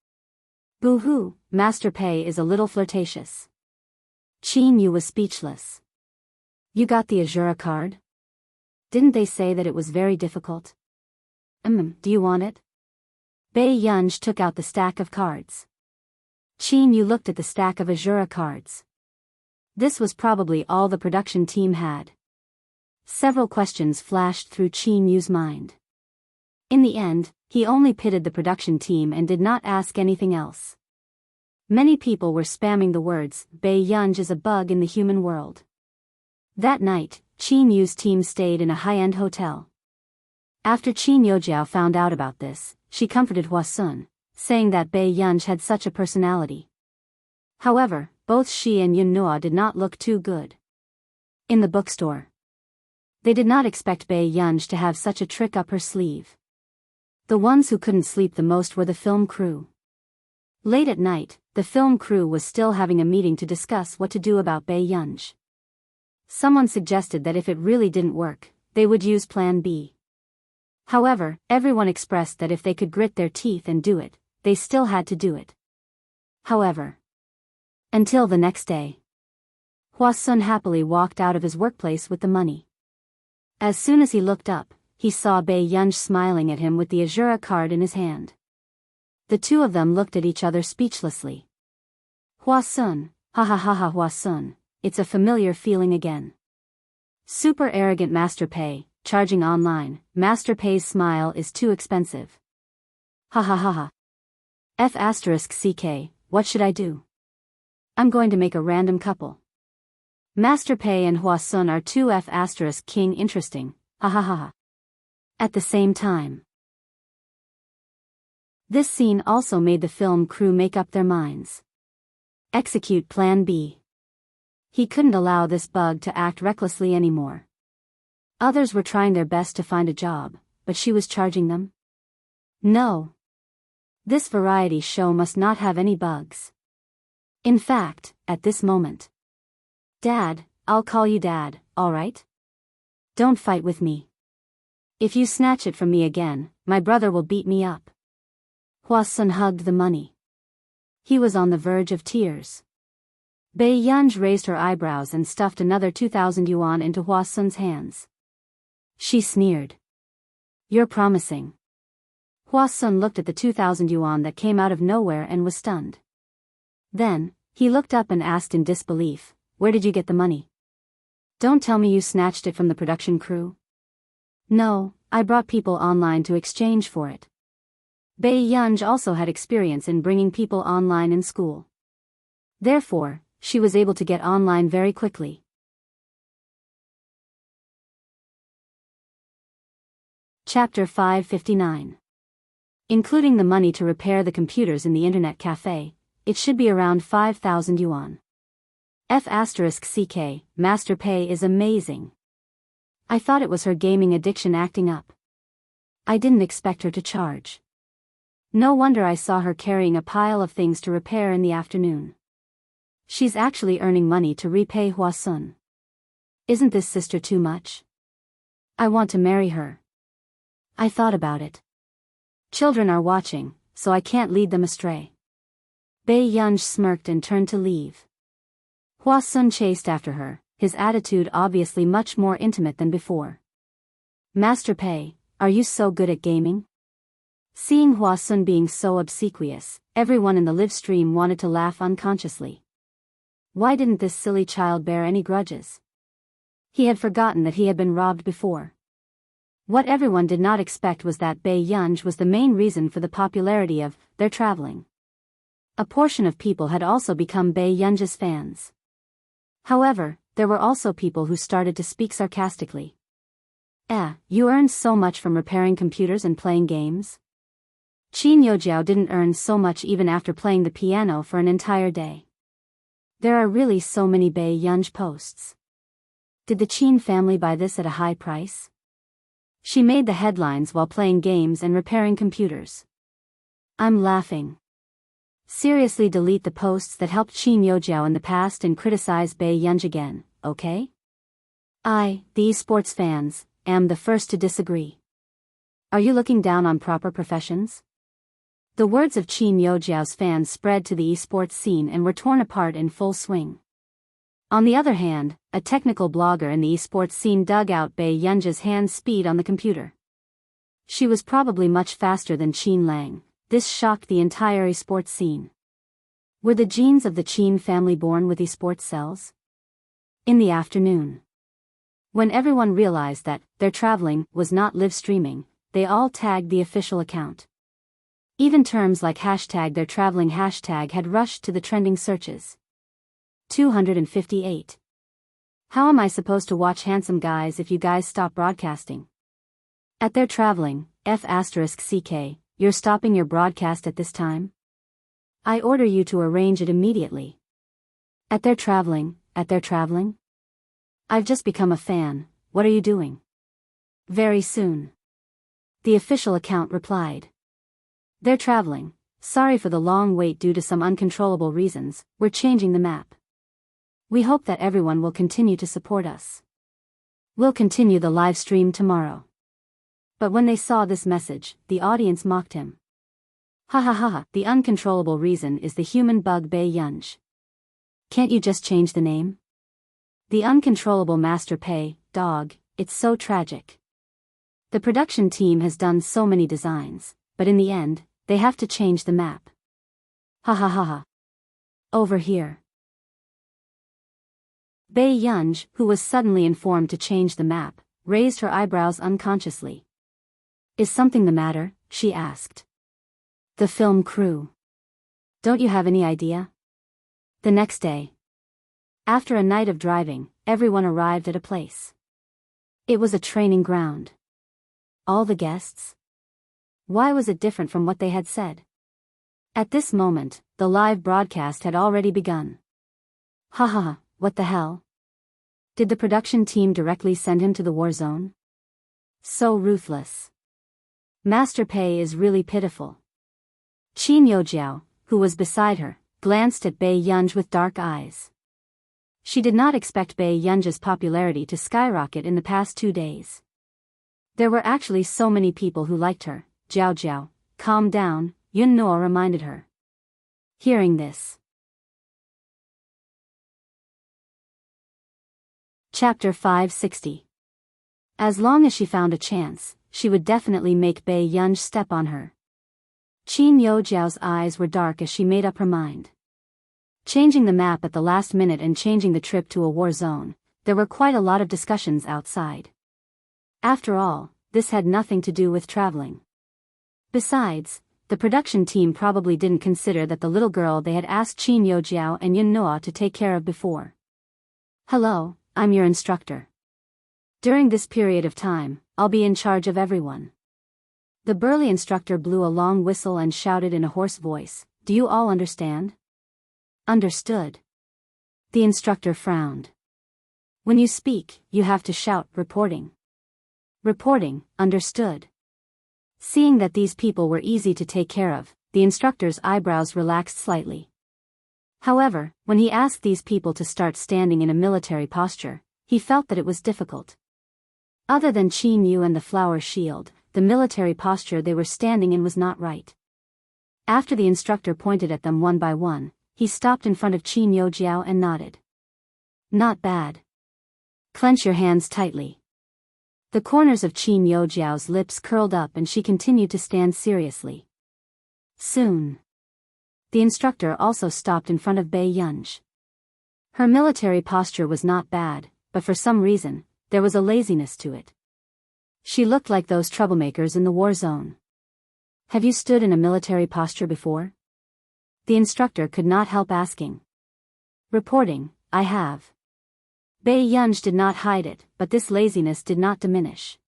Boo-hoo, Master Pei is a little flirtatious." Qin Yu was speechless. "You got the Azura card? Didn't they say that it was very difficult? Do you want it?" Bei Yunj took out the stack of cards. Qin Yu looked at the stack of Azura cards. This was probably all the production team had. Several questions flashed through Qin Yu's mind. In the end, he only pitted the production team and did not ask anything else. Many people were spamming the words, "Bei Yunj is a bug in the human world." That night, Qin Yu's team stayed in a high-end hotel. After Qin Yojiao found out about this, she comforted Hua Sun, saying that Bei Yunj had such a personality. However, both she and Yun Nuo did not look too good. In the bookstore, they did not expect Bei Yunj to have such a trick up her sleeve. The ones who couldn't sleep the most were the film crew. Late at night, the film crew was still having a meeting to discuss what to do about Bei Yunj. Someone suggested that if it really didn't work, they would use Plan B. However, everyone expressed that if they could grit their teeth and do it, they still had to do it. However, until the next day, Hua Sun happily walked out of his workplace with the money. As soon as he looked up, he saw Bei Yunj smiling at him with the Azura card in his hand. The two of them looked at each other speechlessly. "Hua Sun, ha ha ha ha, Hua Sun, it's a familiar feeling again. Super arrogant Master Pei, charging online, Master Pei's smile is too expensive. Ha ha ha ha. F***ck, what should I do? I'm going to make a random couple. Master Pei and Hua Sun are too F***king interesting, ha ha ha ha." At the same time, this scene also made the film crew make up their minds. Execute Plan B. He couldn't allow this bug to act recklessly anymore. Others were trying their best to find a job, but she was charging them? No. This variety show must not have any bugs. In fact, at this moment. Dad, I'll call you Dad, alright? Don't fight with me. If you snatch it from me again, my brother will beat me up. Hwa-sun hugged the money. He was on the verge of tears. Bae-yunj raised her eyebrows and stuffed another 2,000 yuan into Hwa-sun's hands. She sneered. You're promising. Hwa-sun looked at the 2,000 yuan that came out of nowhere and was stunned. Then, he looked up and asked in disbelief, where did you get the money? Don't tell me you snatched it from the production crew. No, I brought people online to exchange for it. Bae-yunj also had experience in bringing people online in school. Therefore, she was able to get online very quickly. Chapter 559. Including the money to repair the computers in the internet cafe, it should be around 5,000 yuan. F***ck, Master Pei is amazing. I thought it was her gaming addiction acting up. I didn't expect her to charge. No wonder I saw her carrying a pile of things to repair in the afternoon. She's actually earning money to repay Hwa-sun. Isn't this sister too much? I want to marry her. I thought about it. Children are watching, so I can't lead them astray. Bae-yunj smirked and turned to leave. Hwa-sun chased after her, his attitude obviously much more intimate than before. Master Pei, are you so good at gaming? Seeing Hwa-sun being so obsequious, everyone in the live stream wanted to laugh unconsciously. Why didn't this silly child bear any grudges? He had forgotten that he had been robbed before. What everyone did not expect was that Bae-yunj was the main reason for the popularity of their traveling. A portion of people had also become Bae-yunj's fans. However, there were also people who started to speak sarcastically. You earned so much from repairing computers and playing games? Qin Yojiao didn't earn so much even after playing the piano for an entire day. There are really so many Bae-yunj posts. Did the Qin family buy this at a high price? She made the headlines while playing games and repairing computers. I'm laughing. Seriously, delete the posts that helped Qin Yojiao in the past and criticize Bae-yunj again, okay? I, the esports fans, am the first to disagree. Are you looking down on proper professions? The words of Qin Yojiao's fans spread to the esports scene and were torn apart in full swing. On the other hand, a technical blogger in the esports scene dug out Bae-yunj's hand speed on the computer. She was probably much faster than Qin Lang. This shocked the entire esports scene. Were the genes of the Qin family born with esports cells? In the afternoon, when everyone realized that their traveling was not live streaming, they all tagged the official account. Even terms like hashtag their traveling hashtag had rushed to the trending searches. 258. How am I supposed to watch handsome guys if you guys stop broadcasting? At their traveling, F***ck, you're stopping your broadcast at this time? I order you to arrange it immediately. At their traveling? I've just become a fan, what are you doing? Very soon. The official account replied. They're traveling, sorry for the long wait due to some uncontrollable reasons, we're changing the map. We hope that everyone will continue to support us. We'll continue the live stream tomorrow. But when they saw this message, the audience mocked him. Ha ha ha ha, the uncontrollable reason is the human bug Bae-yunj. Can't you just change the name? The uncontrollable Master Pei, dog, it's so tragic. The production team has done so many designs, but in the end, they have to change the map. Ha ha ha ha. Over here. Bae-yunj, who was suddenly informed to change the map, raised her eyebrows unconsciously. Is something the matter? She asked. The film crew. Don't you have any idea? The next day. After a night of driving, everyone arrived at a place. It was a training ground. All the guests? Why was it different from what they had said? At this moment, the live broadcast had already begun. Haha, what the hell? Did the production team directly send him to the war zone? So ruthless. Master Pei is really pitiful. Qin Yojiao, who was beside her, glanced at Bei Yunj with dark eyes. She did not expect Bei Yunj's popularity to skyrocket in the past 2 days. There were actually so many people who liked her. Jiao Jiao, calm down, Yun Nuo reminded her. Hearing this. Chapter 560. As long as she found a chance, she would definitely make Bei Yunj step on her. Qin Yojiao's eyes were dark as she made up her mind. Changing the map at the last minute and changing the trip to a war zone, there were quite a lot of discussions outside. After all, this had nothing to do with traveling. Besides, the production team probably didn't consider that the little girl they had asked Qin Yojiao and Yun Noa to take care of before. Hello, I'm your instructor. During this period of time, I'll be in charge of everyone. The burly instructor blew a long whistle and shouted in a hoarse voice, "Do you all understand?" Understood. The instructor frowned. When you speak, you have to shout, "Reporting." Reporting, understood. Seeing that these people were easy to take care of, the instructor's eyebrows relaxed slightly. However, when he asked these people to start standing in a military posture, he felt that it was difficult. Other than Qin Yu and the flower shield, the military posture they were standing in was not right. After the instructor pointed at them one by one, he stopped in front of Qin Yojiao and nodded. Not bad. Clench your hands tightly. The corners of Qin Yojiao's lips curled up and she continued to stand seriously. Soon. The instructor also stopped in front of Bei Yunj. Her military posture was not bad, but for some reason, there was a laziness to it. She looked like those troublemakers in the war zone. Have you stood in a military posture before? The instructor could not help asking. Reporting, I have. Bei Yunj did not hide it, but this laziness did not diminish.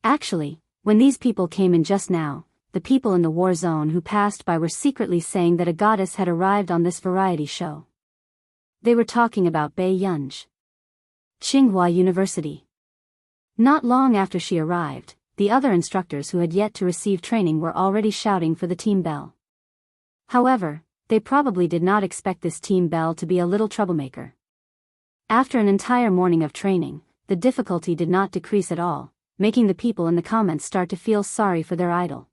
Actually, when these people came in just now, the people in the war zone who passed by were secretly saying that a goddess had arrived on this variety show. They were talking about Bei Yunj. Tsinghua University. Not long after she arrived, the other instructors who had yet to receive training were already shouting for the team bell. However, they probably did not expect this team bell to be a little troublemaker. After an entire morning of training, the difficulty did not decrease at all, making the people in the comments start to feel sorry for their idol.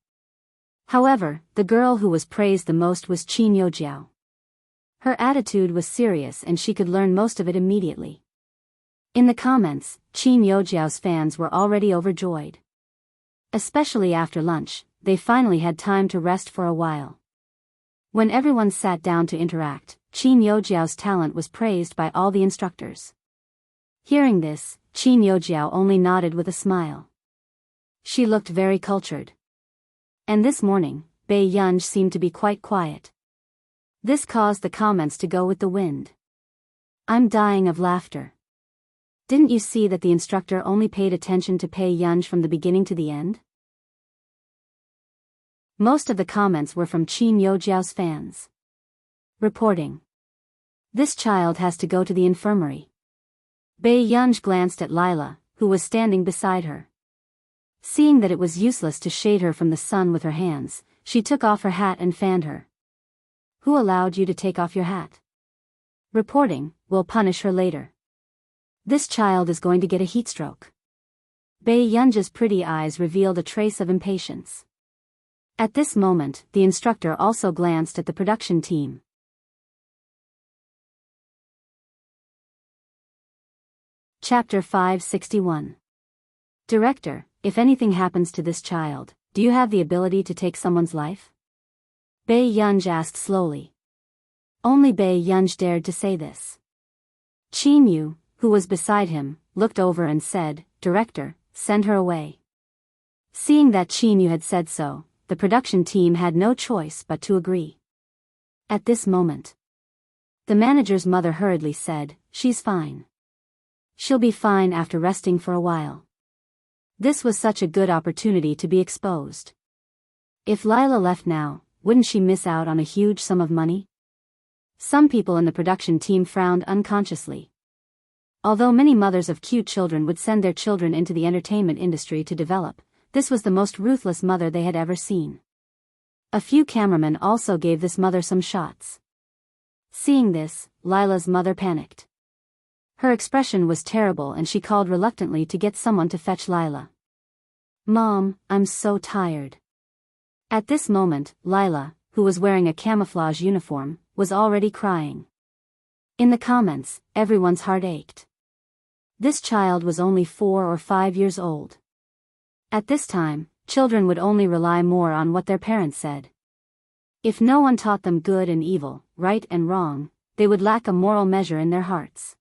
However, the girl who was praised the most was Qin Yojiao. Her attitude was serious and she could learn most of it immediately. In the comments, Qin Yojiao's fans were already overjoyed. Especially after lunch, they finally had time to rest for a while. When everyone sat down to interact, Qin Yojiao's talent was praised by all the instructors. Hearing this, Qin Yojiao only nodded with a smile. She looked very cultured. And this morning, Bei Yunj seemed to be quite quiet. This caused the comments to go with the wind. I'm dying of laughter. Didn't you see that the instructor only paid attention to Bei Yunj from the beginning to the end? Most of the comments were from Qin Yojiao's fans. Reporting. This child has to go to the infirmary. Bei Yunj glanced at Lila, who was standing beside her. Seeing that it was useless to shade her from the sun with her hands, she took off her hat and fanned her. Who allowed you to take off your hat? Reporting, we'll punish her later. This child is going to get a heat stroke. Bei Yunj's pretty eyes revealed a trace of impatience. At this moment, the instructor also glanced at the production team. Chapter 561. Director, if anything happens to this child, do you have the ability to take someone's life? Bei Yunj asked slowly. Only Bei Yunj dared to say this. Qin Yu, who was beside him, looked over and said, Director, send her away. Seeing that Qin Yu had said so, the production team had no choice but to agree. At this moment, the manager's mother hurriedly said, She's fine. She'll be fine after resting for a while. This was such a good opportunity to be exposed. If Lila left now, wouldn't she miss out on a huge sum of money? Some people in the production team frowned unconsciously. Although many mothers of cute children would send their children into the entertainment industry to develop, this was the most ruthless mother they had ever seen. A few cameramen also gave this mother some shots. Seeing this, Lila's mother panicked. Her expression was terrible and she called reluctantly to get someone to fetch Lila. "Mom, I'm so tired." At this moment, Lila, who was wearing a camouflage uniform, was already crying. In the comments, everyone's heart ached. This child was only 4 or 5 years old. At this time, children would only rely more on what their parents said. If no one taught them good and evil, right and wrong, they would lack a moral measure in their hearts.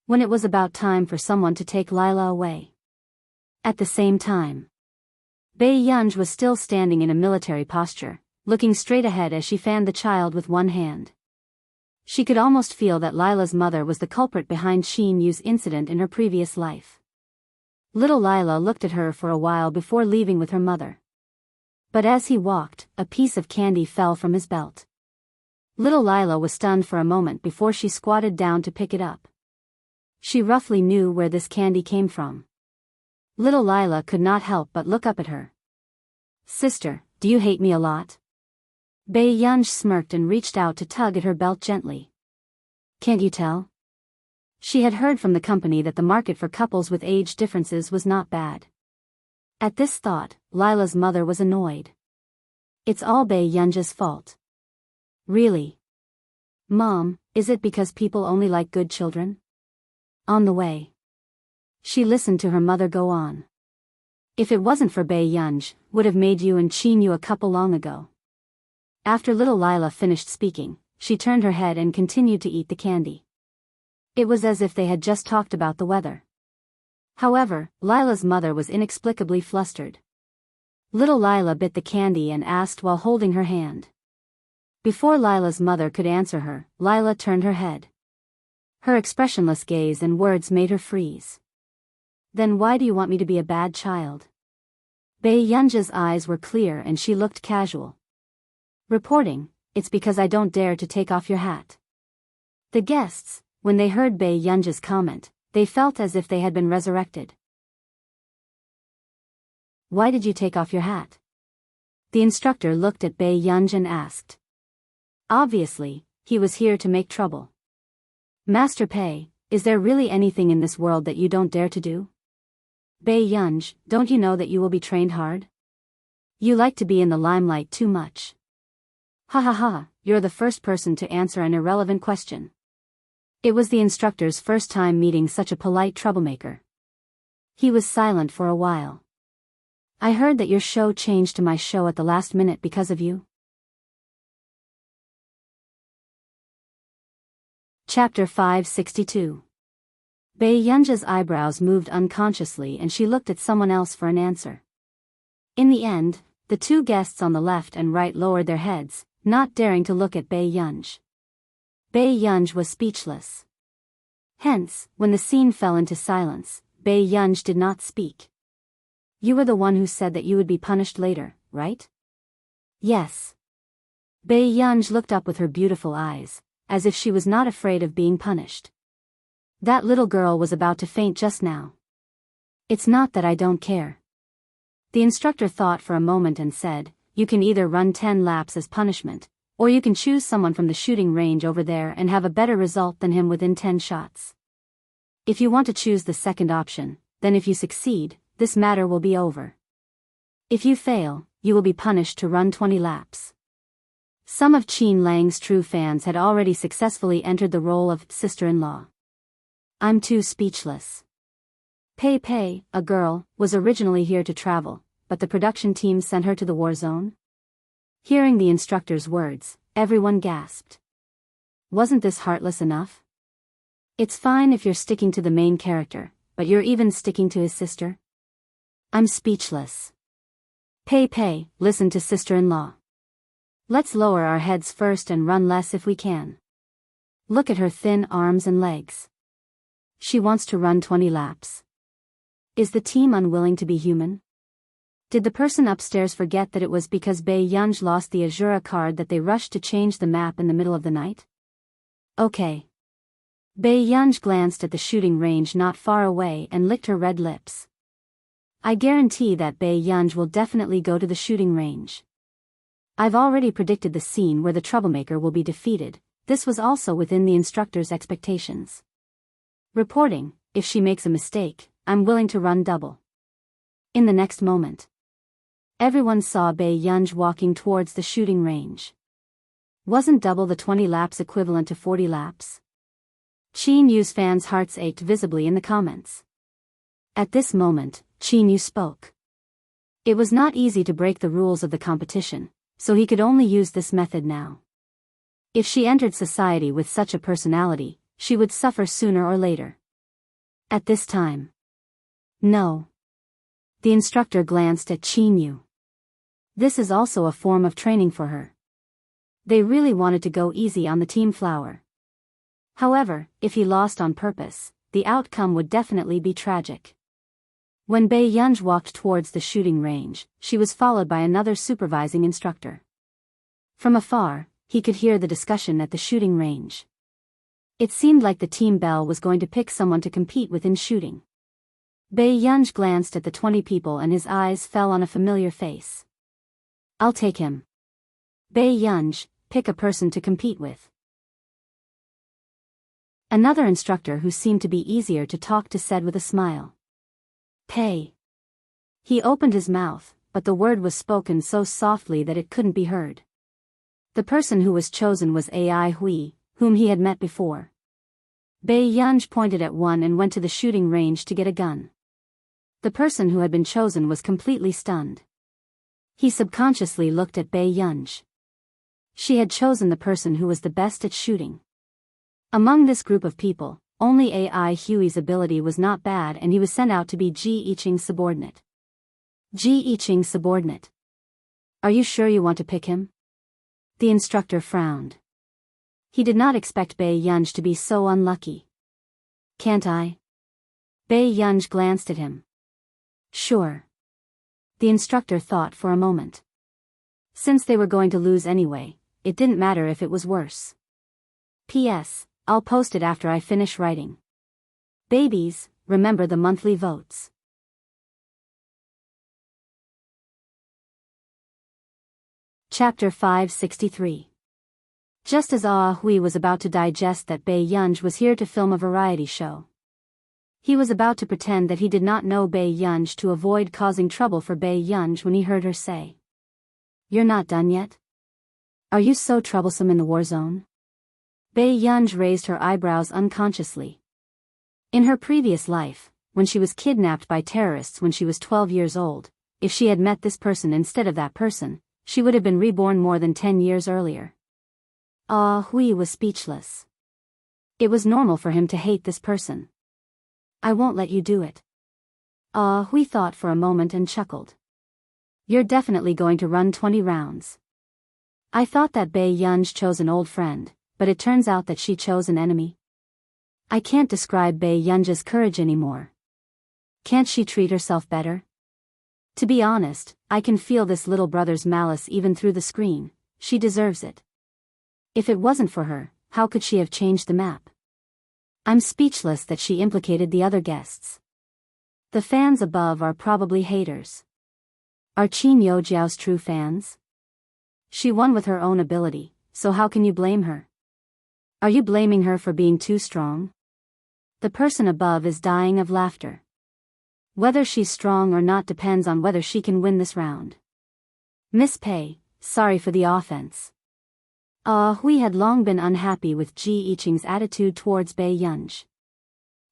When it was about time for someone to take Lila away. At the same time, Bei Yunj was still standing in a military posture, looking straight ahead as she fanned the child with one hand. She could almost feel that Lila's mother was the culprit behind Xin Yu's incident in her previous life. Little Lila looked at her for a while before leaving with her mother. But as he walked, a piece of candy fell from his belt. Little Lila was stunned for a moment before she squatted down to pick it up. She roughly knew where this candy came from. Little Lila could not help but look up at her. "Sister, do you hate me a lot?" Bei Yunj smirked and reached out to tug at her belt gently. "Can't you tell?" She had heard from the company that the market for couples with age differences was not bad. At this thought, Lila's mother was annoyed. "It's all Bei Yunj's fault." "Really? Mom, is it because people only like good children?" On the way, she listened to her mother go on. "If it wasn't for Bei Yunj, would have made you and Qin Yu a couple long ago." After little Lila finished speaking, she turned her head and continued to eat the candy. It was as if they had just talked about the weather. However, Lila's mother was inexplicably flustered. Little Lila bit the candy and asked while holding her hand. Before Lila's mother could answer her, Lila turned her head. Her expressionless gaze and words made her freeze. "Then why do you want me to be a bad child?" Bei Yunja's eyes were clear and she looked casual. Reporting, "It's because I don't dare to take off your hat." The guests, when they heard Bei Yunja's comment, they felt as if they had been resurrected. "Why did you take off your hat?" The instructor looked at Bei Yunj and asked. Obviously, he was here to make trouble. "Master Pei, is there really anything in this world that you don't dare to do?" "Bei Yunj, don't you know that you will be trained hard? You like to be in the limelight too much." "Ha ha ha, you're the first person to answer an irrelevant question." It was the instructor's first time meeting such a polite troublemaker. He was silent for a while. "I heard that your show changed to my show at the last minute because of you." Chapter 562. Bei Yunja's eyebrows moved unconsciously and she looked at someone else for an answer. In the end, the two guests on the left and right lowered their heads, not daring to look at Bei Yunj. Bei Yunj was speechless. Hence, when the scene fell into silence, Bei Yunj did not speak. "You were the one who said that you would be punished later, right?" "Yes." Bei Yunj looked up with her beautiful eyes, as if she was not afraid of being punished. "That little girl was about to faint just now." "It's not that I don't care." The instructor thought for a moment and said, "You can either run 10 laps as punishment, or you can choose someone from the shooting range over there and have a better result than him within 10 shots. If you want to choose the second option, then if you succeed, this matter will be over. If you fail, you will be punished to run 20 laps." Some of Qin Lang's true fans had already successfully entered the role of sister-in-law. "I'm too speechless." Pei Pei, a girl, was originally here to travel, but the production team sent her to the war zone. Hearing the instructor's words, everyone gasped. Wasn't this heartless enough? It's fine if you're sticking to the main character, but you're even sticking to his sister? I'm speechless. Pei Pei, listen to sister-in-law. Let's lower our heads first and run less if we can. Look at her thin arms and legs. She wants to run 20 laps. Is the team unwilling to be human? Did the person upstairs forget that it was because Bei Yunj lost the Azura card that they rushed to change the map in the middle of the night? Okay. Bei Yunj glanced at the shooting range not far away and licked her red lips. I guarantee that Bei Yunj will definitely go to the shooting range. I've already predicted the scene where the troublemaker will be defeated. This was also within the instructor's expectations. Reporting, if she makes a mistake, I'm willing to run double. In the next moment, everyone saw Bei Yunj walking towards the shooting range. Wasn't double the 20 laps equivalent to 40 laps? Qin Yu's fans' hearts ached visibly in the comments. At this moment, Qin Yu spoke. It was not easy to break the rules of the competition, so he could only use this method now. If she entered society with such a personality, she would suffer sooner or later. At this time. No. The instructor glanced at Qin Yu. This is also a form of training for her. They really wanted to go easy on the team flower. However, if he lost on purpose, the outcome would definitely be tragic. When Bei Yunj walked towards the shooting range, she was followed by another supervising instructor. From afar, he could hear the discussion at the shooting range. It seemed like the team bell was going to pick someone to compete with in shooting. Bei Yunj glanced at the 20 people and his eyes fell on a familiar face. I'll take him. Bei Yunj, pick a person to compete with. Another instructor who seemed to be easier to talk to said with a smile. Pei. He opened his mouth, but the word was spoken so softly that it couldn't be heard. The person who was chosen was Ai Hui, whom he had met before. Bei Yunj pointed at one and went to the shooting range to get a gun. The person who had been chosen was completely stunned. He subconsciously looked at Bei Yunj. She had chosen the person who was the best at shooting. Among this group of people, only Ai Hui's ability was not bad and he was sent out to be Ji Yiqing's subordinate. Ji Yiqing's subordinate. Are you sure you want to pick him? The instructor frowned. He did not expect Bei Yunj to be so unlucky. Can't I? Bei Yunj glanced at him. Sure. The instructor thought for a moment. Since they were going to lose anyway, it didn't matter if it was worse. P.S. I'll post it after I finish writing. Babies, remember the monthly votes. Chapter 563. Just as Hui was about to digest that Bei Yunj was here to film a variety show. He was about to pretend that he did not know Bei Yunj to avoid causing trouble for Bei Yunj when he heard her say. You're not done yet? Are you so troublesome in the war zone? Bei Yunj raised her eyebrows unconsciously. In her previous life, when she was kidnapped by terrorists when she was 12 years old, if she had met this person instead of that person, she would have been reborn more than 10 years earlier. Hui was speechless. It was normal for him to hate this person. I won't let you do it. Hui thought for a moment and chuckled. You're definitely going to run 20 rounds. I thought that Bei Yunj chose an old friend, but it turns out that she chose an enemy. I can't describe Bei Yunj's courage anymore. Can't she treat herself better? To be honest, I can feel this little brother's malice even through the screen. She deserves it. If it wasn't for her, how could she have changed the map? I'm speechless that she implicated the other guests. The fans above are probably haters. Are Qin Yojiao's true fans? She won with her own ability, so how can you blame her? Are you blaming her for being too strong? The person above is dying of laughter. Whether she's strong or not depends on whether she can win this round. Miss Pei, sorry for the offense. Hui had long been unhappy with Ji Yiqing's attitude towards Bei Yunj.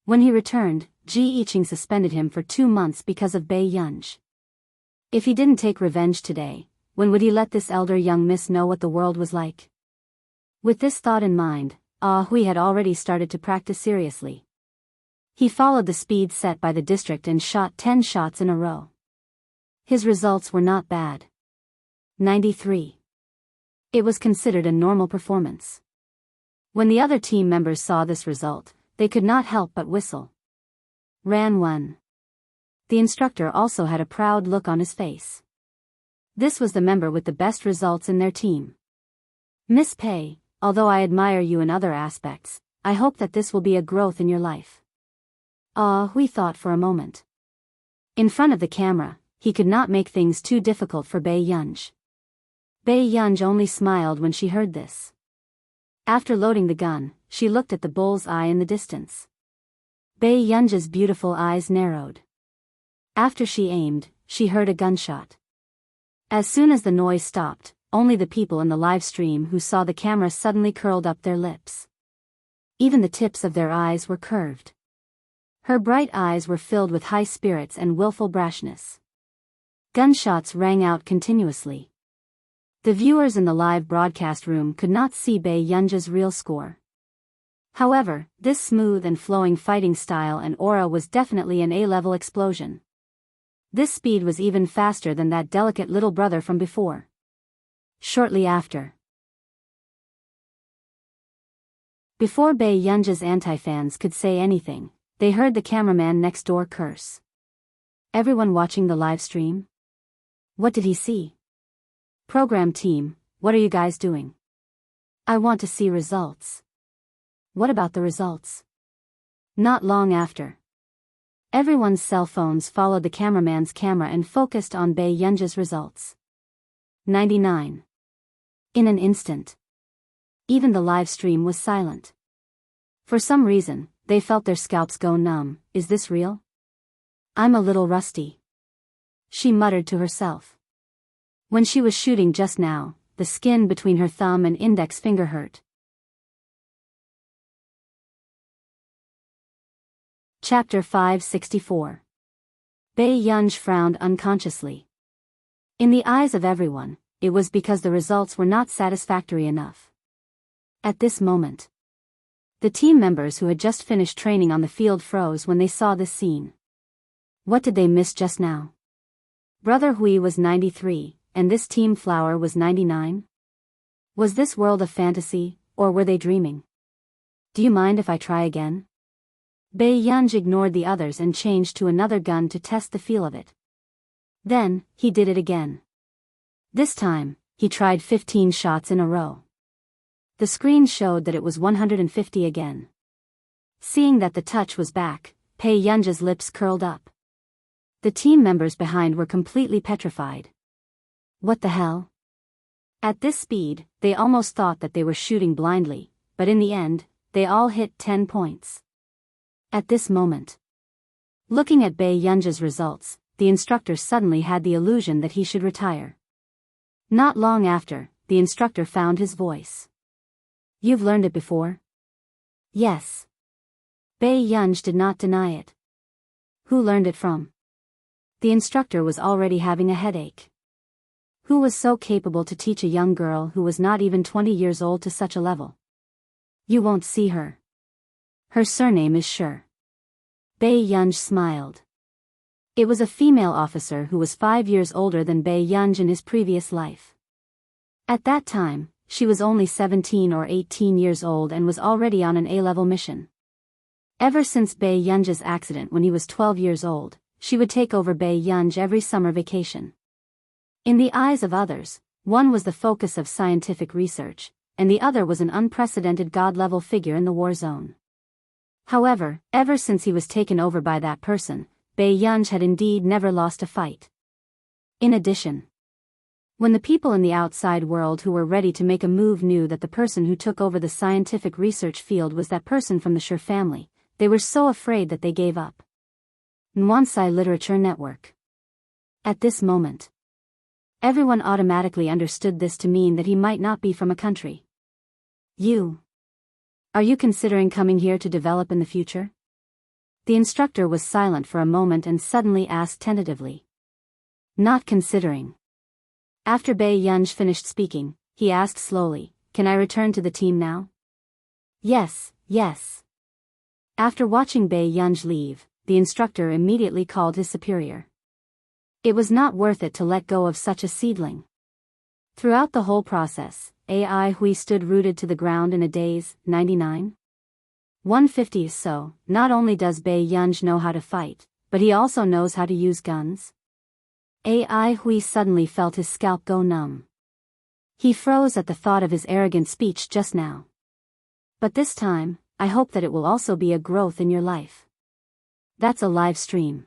When he returned, Ji Yiqing suspended him for 2 months because of Bei Yunj. If he didn't take revenge today, when would he let this elder young miss know what the world was like? With this thought in mind, Hui had already started to practice seriously. He followed the speed set by the district and shot 10 shots in a row. His results were not bad. 93. It was considered a normal performance. When the other team members saw this result, they could not help but whistle. Ran 1. The instructor also had a proud look on his face. This was the member with the best results in their team. Miss Pei, although I admire you in other aspects, I hope that this will be a growth in your life. Hui thought for a moment. In front of the camera, he could not make things too difficult for Bei Yunj. Bei Yunj only smiled when she heard this. After loading the gun, she looked at the bull's eye in the distance. Bei Yunj's beautiful eyes narrowed. After she aimed, she heard a gunshot. As soon as the noise stopped, only the people in the live stream who saw the camera suddenly curled up their lips. Even the tips of their eyes were curved. Her bright eyes were filled with high spirits and willful brashness. Gunshots rang out continuously. The viewers in the live broadcast room could not see Bei Yunj's real score. However, this smooth and flowing fighting style and aura was definitely an A-level explosion. This speed was even faster than that delicate little brother from before. Shortly after. Before Bei Yunj's anti-fans could say anything, they heard the cameraman next door curse. Everyone watching the live stream? What did he see? Program team, what are you guys doing? I want to see results. What about the results? Not long after. Everyone's cell phones followed the cameraman's camera and focused on Bei Yunj's results. 99. In an instant. Even the live stream was silent. For some reason, they felt their scalps go numb. Is this real? I'm a little rusty. She muttered to herself. When she was shooting just now, the skin between her thumb and index finger hurt. Chapter 564. Bei Yunj frowned unconsciously. In the eyes of everyone, it was because the results were not satisfactory enough. At this moment, the team members who had just finished training on the field froze when they saw this scene. What did they miss just now? Brother Hui was 93. And this team flower was 99? Was this world a fantasy, or were they dreaming? Do you mind if I try again? Bei Yunj ignored the others and changed to another gun to test the feel of it. Then, he did it again. This time, he tried 15 shots in a row. The screen showed that it was 150 again. Seeing that the touch was back, Bei Yunj's lips curled up. The team members behind were completely petrified. What the hell? At this speed, they almost thought that they were shooting blindly, but in the end, they all hit 10 points. At this moment, looking at Bei Yunj's results, the instructor suddenly had the illusion that he should retire. Not long after, the instructor found his voice. You've learned it before? Yes. Bei Yunj did not deny it. Who learned it from? The instructor was already having a headache. Who was so capable to teach a young girl who was not even 20 years old to such a level? You won't see her. Her surname is Sure. Bei Yunj smiled. It was a female officer who was 5 years older than Bei Yunj in his previous life. At that time, she was only 17 or 18 years old and was already on an A-level mission. Ever since Bei Yunj's accident when he was 12 years old, she would take over Bei Yunj every summer vacation. In the eyes of others, one was the focus of scientific research, and the other was an unprecedented god-level figure in the war zone. However, ever since he was taken over by that person, Bei Yunj had indeed never lost a fight. In addition, when the people in the outside world who were ready to make a move knew that the person who took over the scientific research field was that person from the Sure family, they were so afraid that they gave up. Nwansai Literature Network. At this moment, everyone automatically understood this to mean that he might not be from a country. Are you considering coming here to develop in the future? The instructor was silent for a moment and suddenly asked tentatively. Not considering. After Bei Yunj finished speaking, he asked slowly, can I return to the team now? Yes. After watching Bei Yunj leave, the instructor immediately called his superior. It was not worth it to let go of such a seedling. Throughout the whole process, Ai Hui stood rooted to the ground in a daze. 99? 150. So, not only does Bei Yunj know how to fight, but he also knows how to use guns? Ai Hui suddenly felt his scalp go numb. He froze at the thought of his arrogant speech just now. But this time, I hope that it will also be a growth in your life. That's a live stream.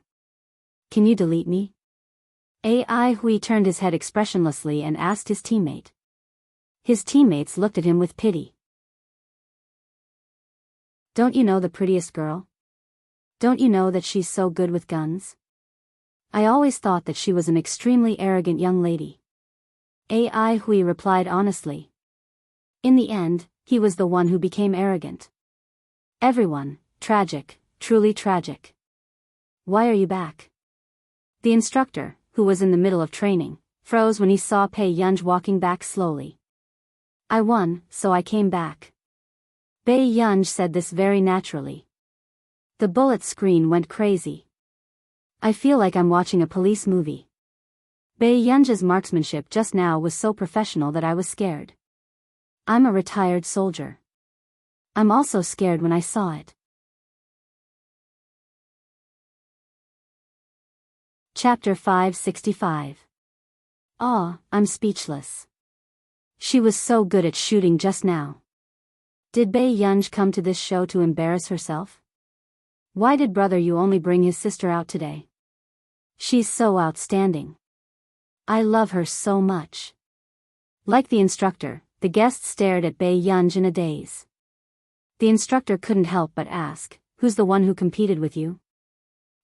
Can you delete me? Ai Hui turned his head expressionlessly and asked his teammate. His teammates looked at him with pity. Don't you know the prettiest girl? Don't you know that she's so good with guns? I always thought that she was an extremely arrogant young lady. Ai Hui replied honestly. In the end, he was the one who became arrogant. Everyone, tragic, truly tragic. Why are you back? The instructor, who was in the middle of training, froze when he saw Pei Yunj walking back slowly. I won, so I came back. Pei Yunj said this very naturally. The bullet screen went crazy. I feel like I'm watching a police movie. Pei Yunj's marksmanship just now was so professional that I was scared. I'm a retired soldier. I'm also scared when I saw it. Chapter 565. I'm speechless. She was so good at shooting just now. Did Pei Yunj come to this show to embarrass herself? Why did brother Yu only bring his sister out today? She's so outstanding. I love her so much. Like the instructor, the guests stared at Pei Yunj in a daze. The instructor couldn't help but ask, who's the one who competed with you?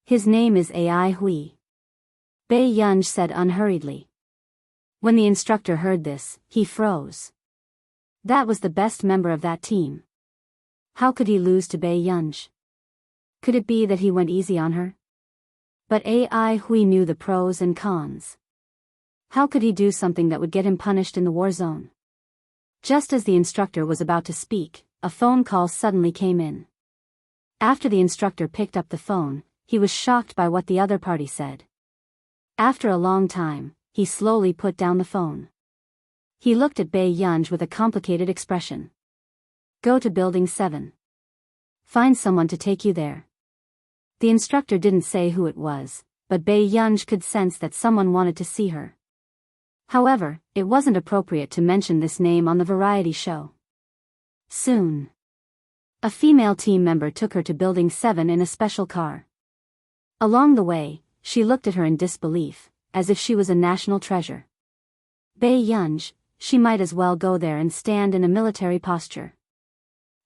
His name is Ai Hui. Pei Yunj said unhurriedly. When the instructor heard this, he froze. That was the best member of that team. How could he lose to Pei Yunj? Could it be that he went easy on her? But Ai Hui knew the pros and cons. How could he do something that would get him punished in the war zone? Just as the instructor was about to speak, a phone call suddenly came in. After the instructor picked up the phone, he was shocked by what the other party said. After a long time, he slowly put down the phone. He looked at Pei Yunj with a complicated expression. Go to Building 7. Find someone to take you there. The instructor didn't say who it was, but Pei Yunj could sense that someone wanted to see her. However, it wasn't appropriate to mention this name on the variety show. Soon, a female team member took her to Building 7 in a special car. Along the way, she looked at her in disbelief, as if she was a national treasure. Pei Yunj, she might as well go there and stand in a military posture.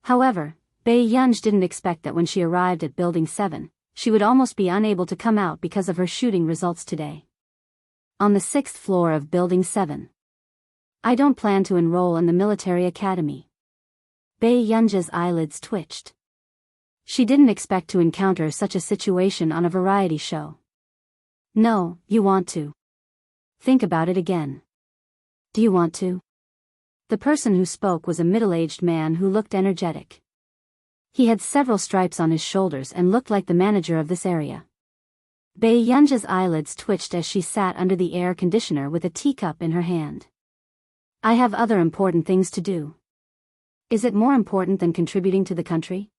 However, Pei Yunj didn't expect that when she arrived at Building 7, she would almost be unable to come out because of her shooting results today. On the 6th floor of Building 7. I don't plan to enroll in the military academy. Pei Yunj's eyelids twitched. She didn't expect to encounter such a situation on a variety show. No, you want to. Think about it again. Do you want to? The person who spoke was a middle-aged man who looked energetic. He had several stripes on his shoulders and looked like the manager of this area. Pei Yunj's eyelids twitched as she sat under the air conditioner with a teacup in her hand. I have other important things to do. Is it more important than contributing to the country?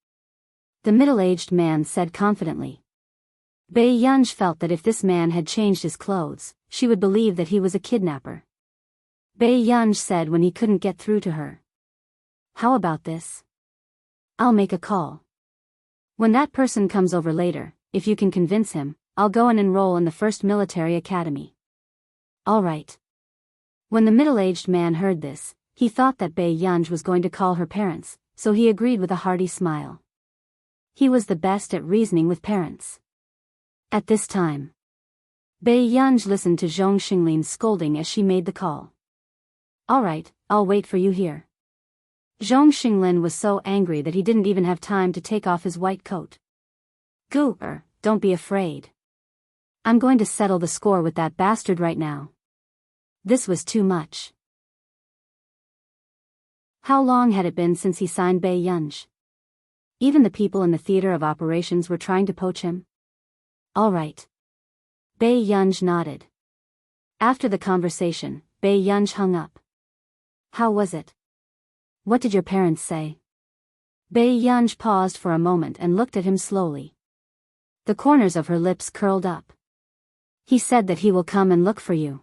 The middle-aged man said confidently. Pei Yunj felt that if this man had changed his clothes, she would believe that he was a kidnapper. Pei Yunj said when he couldn't get through to her. How about this? I'll make a call. When that person comes over later, if you can convince him, I'll go and enroll in the first military academy. All right. When the middle-aged man heard this, he thought that Pei Yunj was going to call her parents, so he agreed with a hearty smile. He was the best at reasoning with parents. At this time, Pei Yunj listened to Zhong Xinglin's scolding as she made the call. All right, I'll wait for you here. Zhong Xinglin was so angry that he didn't even have time to take off his white coat. Gooper, don't be afraid. I'm going to settle the score with that bastard right now. This was too much. How long had it been since he signed Pei Yunj? Even the people in the theater of operations were trying to poach him. All right. Pei Yunj nodded. After the conversation, Pei Yunj hung up. How was it? What did your parents say? Pei Yunj paused for a moment and looked at him slowly. The corners of her lips curled up. He said that he will come and look for you.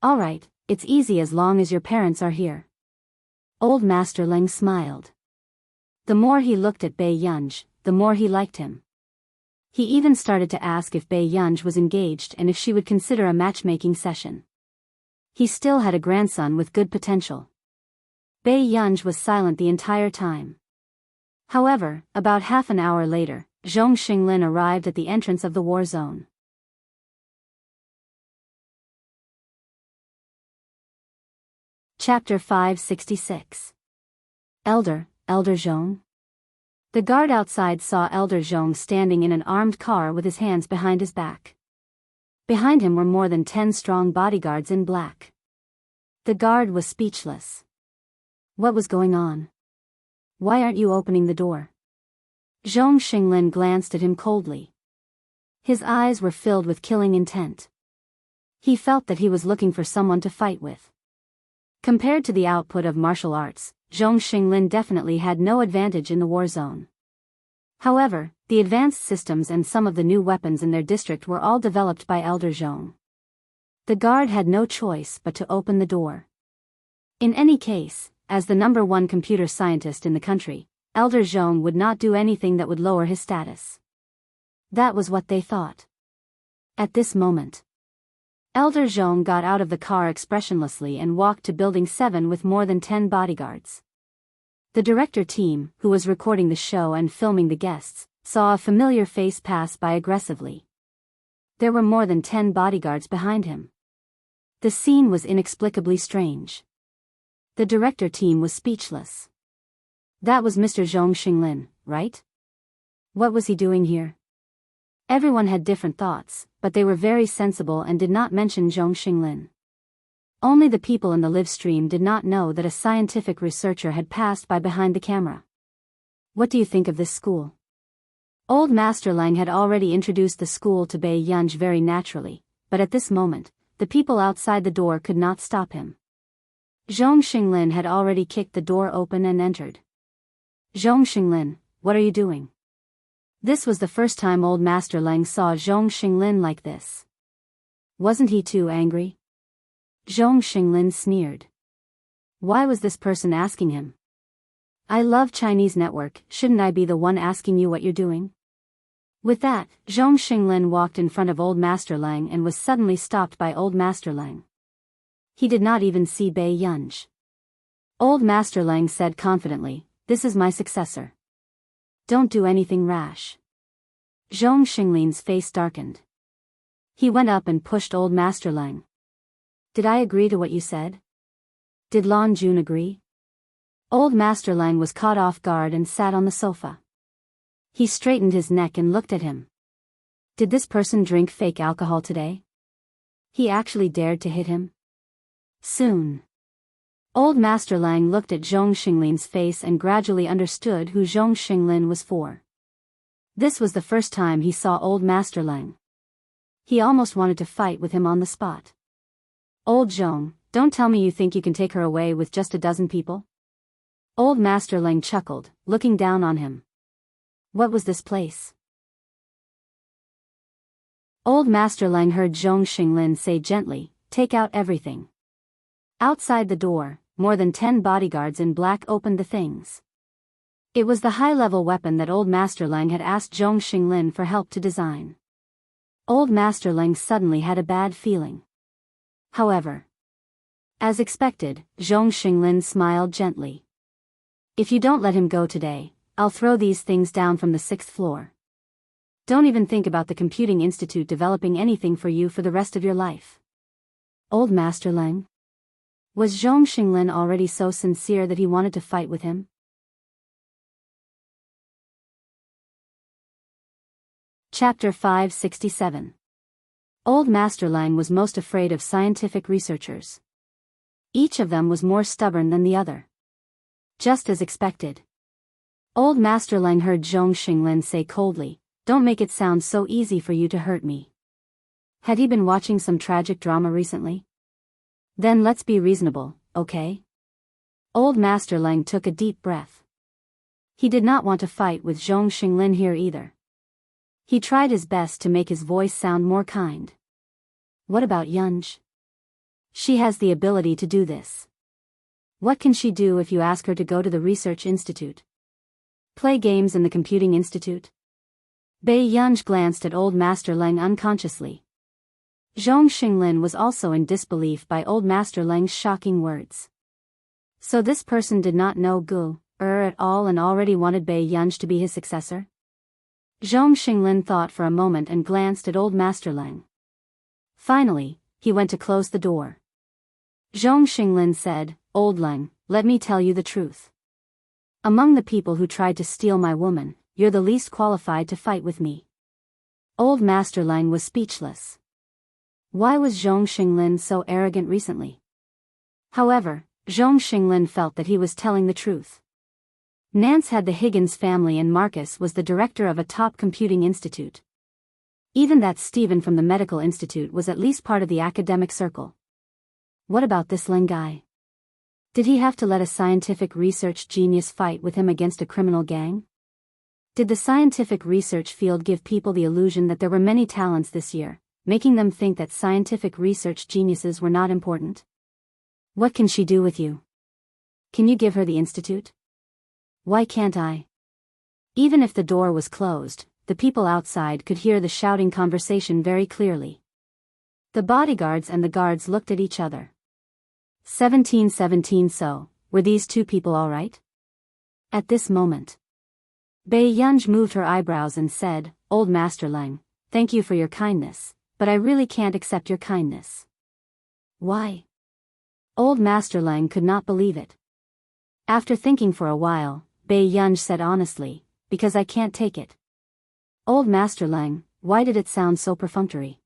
All right, it's easy as long as your parents are here. Old Master Leng smiled. The more he looked at Bai Yunj, the more he liked him. He even started to ask if Bai Yunj was engaged and if she would consider a matchmaking session. He still had a grandson with good potential. Bai Yunj was silent the entire time. However, about half an hour later, Zhong Xinglin arrived at the entrance of the war zone. Chapter 566. Elder Zhong. The guard outside saw Elder Zhong standing in an armed car with his hands behind his back. Behind him were more than 10 strong bodyguards in black. The guard was speechless. What was going on? Why aren't you opening the door? Zhong Xinglin glanced at him coldly. His eyes were filled with killing intent. He felt that he was looking for someone to fight with. Compared to the output of martial arts, Zhong Xinglin definitely had no advantage in the war zone. However, the advanced systems and some of the new weapons in their district were all developed by Elder Zhong. The guard had no choice but to open the door. In any case, as the #1 computer scientist in the country, Elder Zhong would not do anything that would lower his status. That was what they thought. At this moment, Elder Zhong got out of the car expressionlessly and walked to Building 7 with more than 10 bodyguards. The director team, who was recording the show and filming the guests, saw a familiar face pass by aggressively. There were more than 10 bodyguards behind him. The scene was inexplicably strange. The director team was speechless. That was Mr. Zhong Xinglin, right? What was he doing here? Everyone had different thoughts, but they were very sensible and did not mention Zhong Xinglin. Only the people in the live stream did not know that a scientific researcher had passed by behind the camera. What do you think of this school? Old Master Lang had already introduced the school to Bai Yunj very naturally, but at this moment, the people outside the door could not stop him. Zhong Xinglin had already kicked the door open and entered. Zhong Xinglin, what are you doing? This was the first time Old Master Lang saw Zhong Xinglin like this. Wasn't he too angry? Zhong Xinglin sneered. Why was this person asking him? I love Chinese network, shouldn't I be the one asking you what you're doing? With that, Zhong Xinglin walked in front of Old Master Lang and was suddenly stopped by Old Master Lang. He did not even see Bai Yunj. Old Master Lang said confidently, "This is my successor. Don't do anything rash." Zhong Xinglin's face darkened. He went up and pushed Old Master Lang. Did I agree to what you said? Did Lan Jun agree? Old Master Lang was caught off guard and sat on the sofa. He straightened his neck and looked at him. Did this person drink fake alcohol today? He actually dared to hit him? Soon. Old Master Lang looked at Zhong Xinglin's face and gradually understood who Zhong Xinglin was for. This was the first time he saw Old Master Lang. He almost wanted to fight with him on the spot. Old Zhong, don't tell me you think you can take her away with just a dozen people? Old Master Lang chuckled, looking down on him. What was this place? Old Master Lang heard Zhong Xinglin say gently, take out everything. Outside the door, more than 10 bodyguards in black opened the things. It was the high-level weapon that Old Master Lang had asked Zhong Xinglin for help to design. Old Master Lang suddenly had a bad feeling. However, as expected, Zhong Xinglin smiled gently. If you don't let him go today, I'll throw these things down from the 6th floor. Don't even think about the Computing Institute developing anything for you for the rest of your life. Old Master Lang? Was Zhong Xinglin already so sincere that he wanted to fight with him? Chapter 567. Old Master Lang was most afraid of scientific researchers. Each of them was more stubborn than the other. Just as expected. Old Master Lang heard Zhong Xinglin say coldly, don't make it sound so easy for you to hurt me. Had he been watching some tragic drama recently? Then let's be reasonable, okay? Old Master Lang took a deep breath. He did not want to fight with Zhong Xinglin here either. He tried his best to make his voice sound more kind. What about Yunj? She has the ability to do this. What can she do if you ask her to go to the research institute? Play games in the computing institute? Bei Yunj glanced at old Master Leng unconsciously. Zhong Xinglin was also in disbelief by old Master Leng's shocking words. So this person did not know Gu at all and already wanted Bei Yunj to be his successor? Zhong Xinglin thought for a moment and glanced at old Master Leng. Finally, he went to close the door. Zhong Xinglin said, Old Leng, let me tell you the truth. Among the people who tried to steal my woman, you're the least qualified to fight with me. Old Master Leng was speechless. Why was Zhong Xinglin so arrogant recently? However, Zhong Xinglin felt that he was telling the truth. Nance had the Higgins family and Marcus was the director of a top computing institute. Even that Stephen from the medical institute was at least part of the academic circle. What about this Leng guy? Did he have to let a scientific research genius fight with him against a criminal gang? Did the scientific research field give people the illusion that there were many talents this year, making them think that scientific research geniuses were not important? What can she do with you? Can you give her the institute? Why can't I? Even if the door was closed, the people outside could hear the shouting conversation very clearly. The bodyguards and the guards looked at each other. 1717. So, were these two people all right? At this moment, Bei Yunj moved her eyebrows and said, Old Master Leng, thank you for your kindness, but I really can't accept your kindness. Why? Old Master Leng could not believe it. After thinking for a while, Bei Yunj said honestly, because I can't take it. Old Master Leng, why did it sound so perfunctory?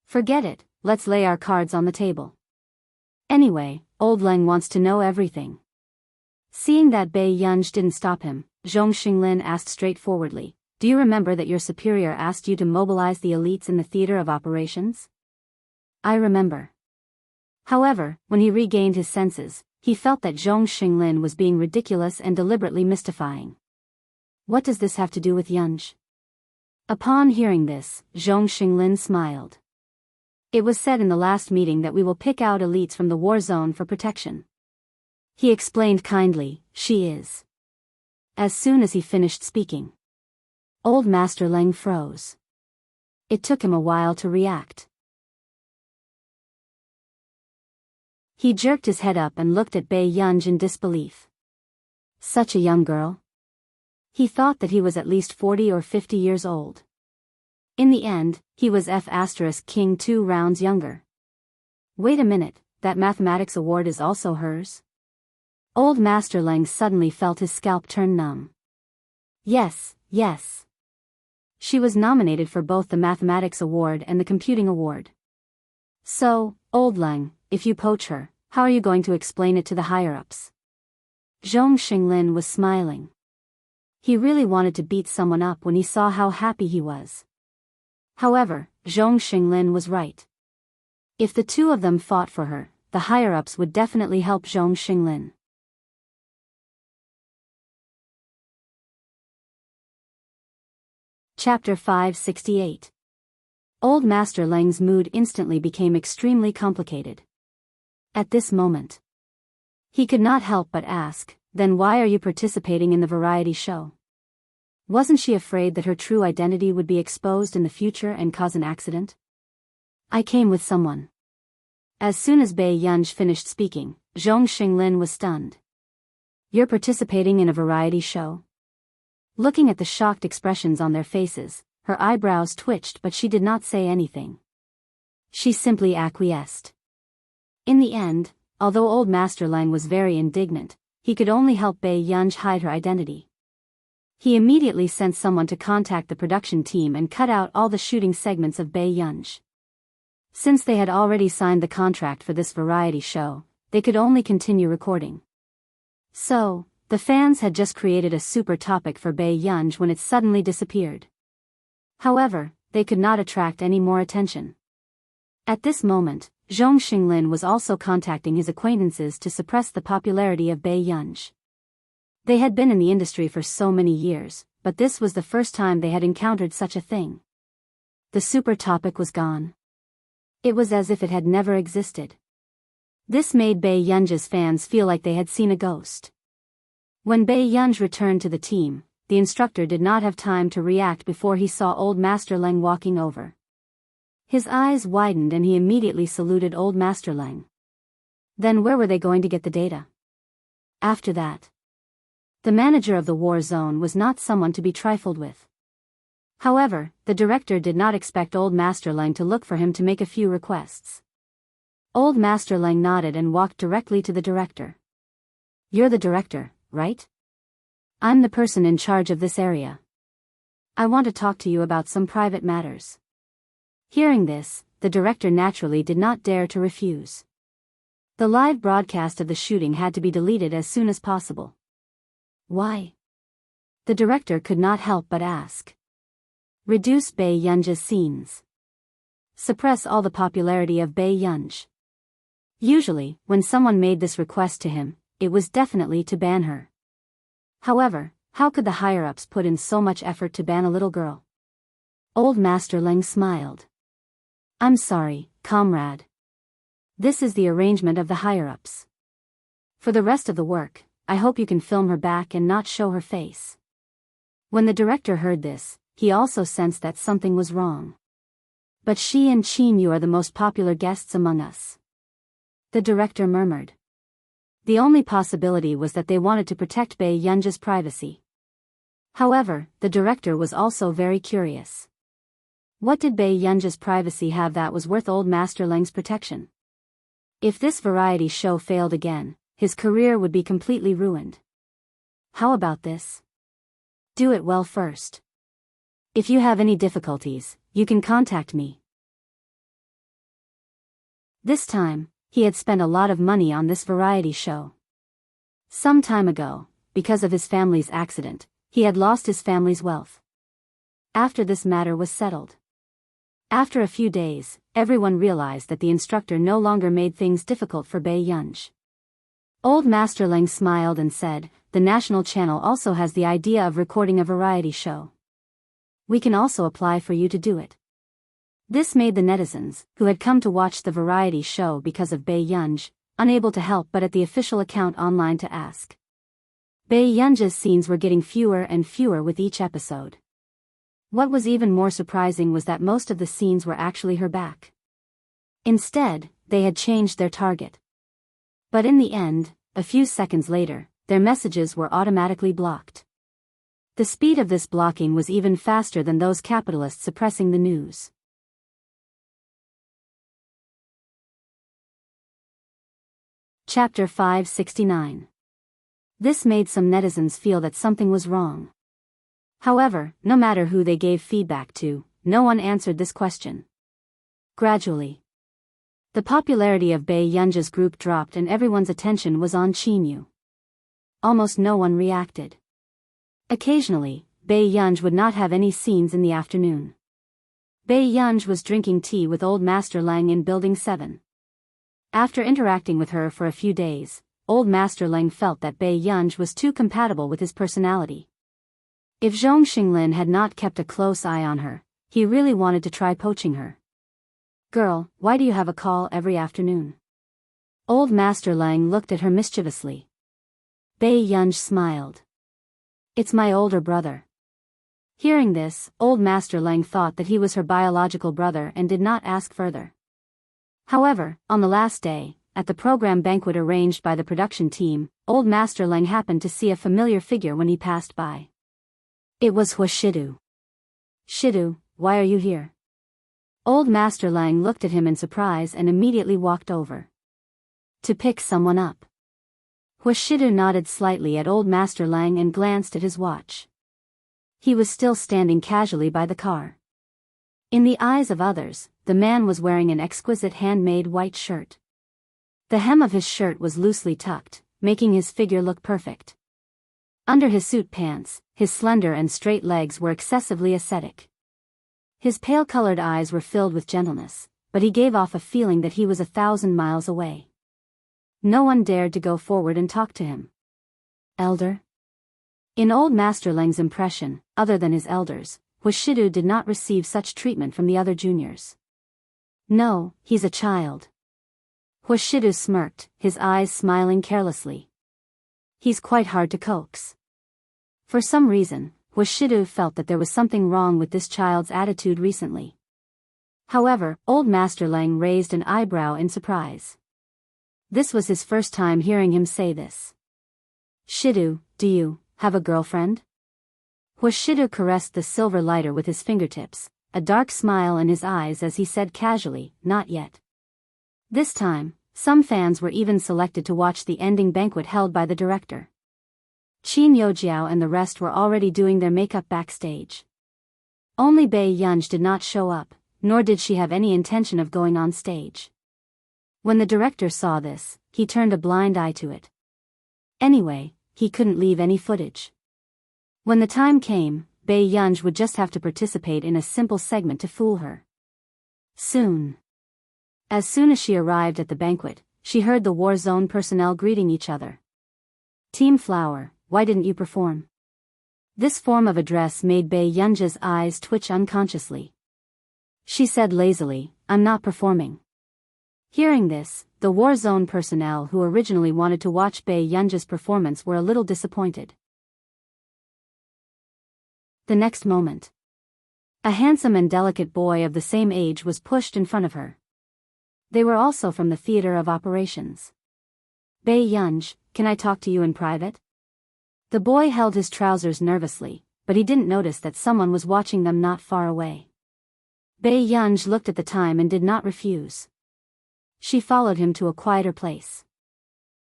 Forget it, let's lay our cards on the table. Anyway, Old Leng wants to know everything. Seeing that Bei Yunj didn't stop him, Zhong Xinglin asked straightforwardly, do you remember that your superior asked you to mobilize the elites in the theater of operations? I remember. However, when he regained his senses, he felt that Zhong Xinglin was being ridiculous and deliberately mystifying. What does this have to do with Yunj? Upon hearing this, Zhong Xinglin smiled. It was said in the last meeting that we will pick out elites from the war zone for protection. He explained kindly, she is. As soon as he finished speaking, Old Master Leng froze. It took him a while to react. He jerked his head up and looked at Bei Yunj in disbelief. Such a young girl. He thought that he was at least 40 or 50 years old. In the end, he was King 2 rounds younger. Wait a minute, that mathematics award is also hers? Old Master Leng suddenly felt his scalp turn numb. Yes. She was nominated for both the mathematics award and the computing award. So, Old Leng, if you poach her, how are you going to explain it to the higher-ups? Zhong Xinglin was smiling. He really wanted to beat someone up when he saw how happy he was. However, Zhong Xinglin was right. If the two of them fought for her, the higher-ups would definitely help Zhong Xinglin. Chapter 568. Old Master Leng's mood instantly became extremely complicated. At this moment, he could not help but ask, then why are you participating in the variety show? Wasn't she afraid that her true identity would be exposed in the future and cause an accident? I came with someone. As soon as Bei Yunj finished speaking, Zhong Xinglin was stunned. You're participating in a variety show? Looking at the shocked expressions on their faces, her eyebrows twitched but she did not say anything. She simply acquiesced. In the end, although Old Master Leng was very indignant, he could only help Bei Yunj hide her identity. He immediately sent someone to contact the production team and cut out all the shooting segments of Bei Yunj. Since they had already signed the contract for this variety show, they could only continue recording. So, the fans had just created a super topic for Bei Yunj when it suddenly disappeared. However, they could not attract any more attention. At this moment, Zhong Xinglin was also contacting his acquaintances to suppress the popularity of Bei Yunj. They had been in the industry for so many years, but this was the first time they had encountered such a thing. The super topic was gone. It was as if it had never existed. This made Bae Yunja's fans feel like they had seen a ghost. When Bae Yunj returned to the team, the instructor did not have time to react before he saw Old Master Leng walking over. His eyes widened and he immediately saluted Old Master Leng. Then where were they going to get the data? After that, the manager of the war zone was not someone to be trifled with. However, the director did not expect Old Master Leng to look for him to make a few requests. Old Master Leng nodded and walked directly to the director. "You're the director, right? I'm the person in charge of this area. I want to talk to you about some private matters." Hearing this, the director naturally did not dare to refuse. The live broadcast of the shooting had to be deleted as soon as possible. Why? The director could not help but ask. Reduce Bae Yunja's scenes. Suppress all the popularity of Bae Yunj. Usually, when someone made this request to him, it was definitely to ban her. However, how could the higher-ups put in so much effort to ban a little girl? Old Master Leng smiled. "I'm sorry, comrade. This is the arrangement of the higher-ups. For the rest of the work, I hope you can film her back and not show her face." When the director heard this, he also sensed that something was wrong. "But she and Chin Yu are the most popular guests among us," the director murmured. The only possibility was that they wanted to protect Bae Yunja's privacy. However, the director was also very curious. What did Bae Yunja's privacy have that was worth Old Master Leng's protection? If this variety show failed again, his career would be completely ruined. How about this? Do it well first. If you have any difficulties, you can contact me. This time, he had spent a lot of money on this variety show. Some time ago, because of his family's accident, he had lost his family's wealth. After this matter was settled, after a few days, everyone realized that the instructor no longer made things difficult for Bae Yunj. Old Master Leng smiled and said, "The national channel also has the idea of recording a variety show. We can also apply for you to do it." This made the netizens, who had come to watch the variety show because of Bae Yunj, unable to help but at the official account online to ask. Bae Yunja's scenes were getting fewer and fewer with each episode. What was even more surprising was that most of the scenes were actually her back. Instead, they had changed their target. But in the end, a few seconds later, their messages were automatically blocked. The speed of this blocking was even faster than those capitalists suppressing the news. Chapter 569. This made some netizens feel that something was wrong. However, no matter who they gave feedback to, no one answered this question. Gradually, the popularity of Bae Yunja's group dropped and everyone's attention was on Chin Yu. Almost no one reacted. Occasionally, Bae Yunj would not have any scenes in the afternoon. Bae Yunj was drinking tea with Old Master Leng in Building 7. After interacting with her for a few days, Old Master Leng felt that Bae Yunj was too compatible with his personality. If Zhong Xinglin had not kept a close eye on her, he really wanted to try poaching her. "Girl, why do you have a call every afternoon?" Old Master Leng looked at her mischievously. Bae Yunj smiled. "It's my older brother." Hearing this, Old Master Leng thought that he was her biological brother and did not ask further. However, on the last day, at the program banquet arranged by the production team, Old Master Leng happened to see a familiar figure when he passed by. It was Hua Shidu. "Shidu, why are you here?" Old Master Leng looked at him in surprise and immediately walked over. "To pick someone up." Hua Shidu nodded slightly at Old Master Leng and glanced at his watch. He was still standing casually by the car. In the eyes of others, the man was wearing an exquisite handmade white shirt. The hem of his shirt was loosely tucked, making his figure look perfect. Under his suit pants, his slender and straight legs were excessively ascetic. His pale-colored eyes were filled with gentleness, but he gave off a feeling that he was 1,000 miles away. No one dared to go forward and talk to him. "Elder?" In old Master Lang's impression, other than his elders, Hwashidu did not receive such treatment from the other juniors. No, he's a child. Hwashidu smirked, his eyes smiling carelessly. He's quite hard to coax. For some reason, Hwashidu felt that there was something wrong with this child's attitude recently. However, old Master Lang raised an eyebrow in surprise. This was his first time hearing him say this. Shidu, do you have a girlfriend? Hwashidu caressed the silver lighter with his fingertips, a dark smile in his eyes as he said casually, not yet. This time, some fans were even selected to watch the ending banquet held by the director. Qin Yojiao and the rest were already doing their makeup backstage. Only Bei Yunj did not show up, nor did she have any intention of going on stage. When the director saw this, he turned a blind eye to it. Anyway, he couldn't leave any footage. When the time came, Bei Yunj would just have to participate in a simple segment to fool her. As soon as she arrived at the banquet, she heard the war zone personnel greeting each other. Team Flower, why didn't you perform? This form of address made Bei Yunj's eyes twitch unconsciously. She said lazily, I'm not performing. Hearing this, the war zone personnel who originally wanted to watch Bei Yunj's performance were a little disappointed. The next moment, a handsome and delicate boy of the same age was pushed in front of her. They were also from the theater of operations. Bei Yunj, can I talk to you in private? The boy held his trousers nervously, but he didn't notice that someone was watching them not far away. Bei Yunj looked at the time and did not refuse. She followed him to a quieter place.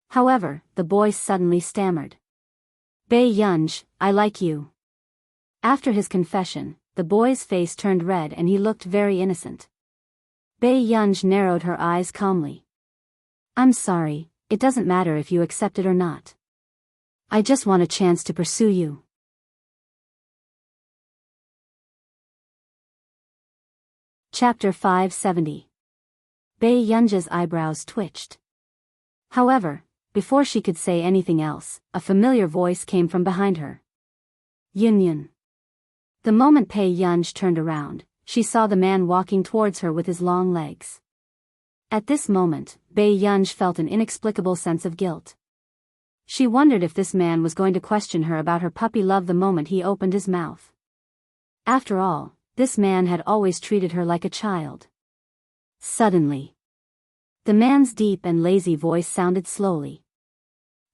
However, the boy suddenly stammered. Bei Yunj, I like you. After his confession, the boy's face turned red and he looked very innocent. Bei Yunj narrowed her eyes calmly. I'm sorry, it doesn't matter if you accept it or not. I just want a chance to pursue you. Chapter 570. Bei Yunj's eyebrows twitched. However, before she could say anything else, a familiar voice came from behind her. Yun. The moment Bei Yunj turned around, she saw the man walking towards her with his long legs. At this moment, Bei Yunj felt an inexplicable sense of guilt. She wondered if this man was going to question her about her puppy love the moment he opened his mouth. After all, this man had always treated her like a child. Suddenly, the man's deep and lazy voice sounded slowly.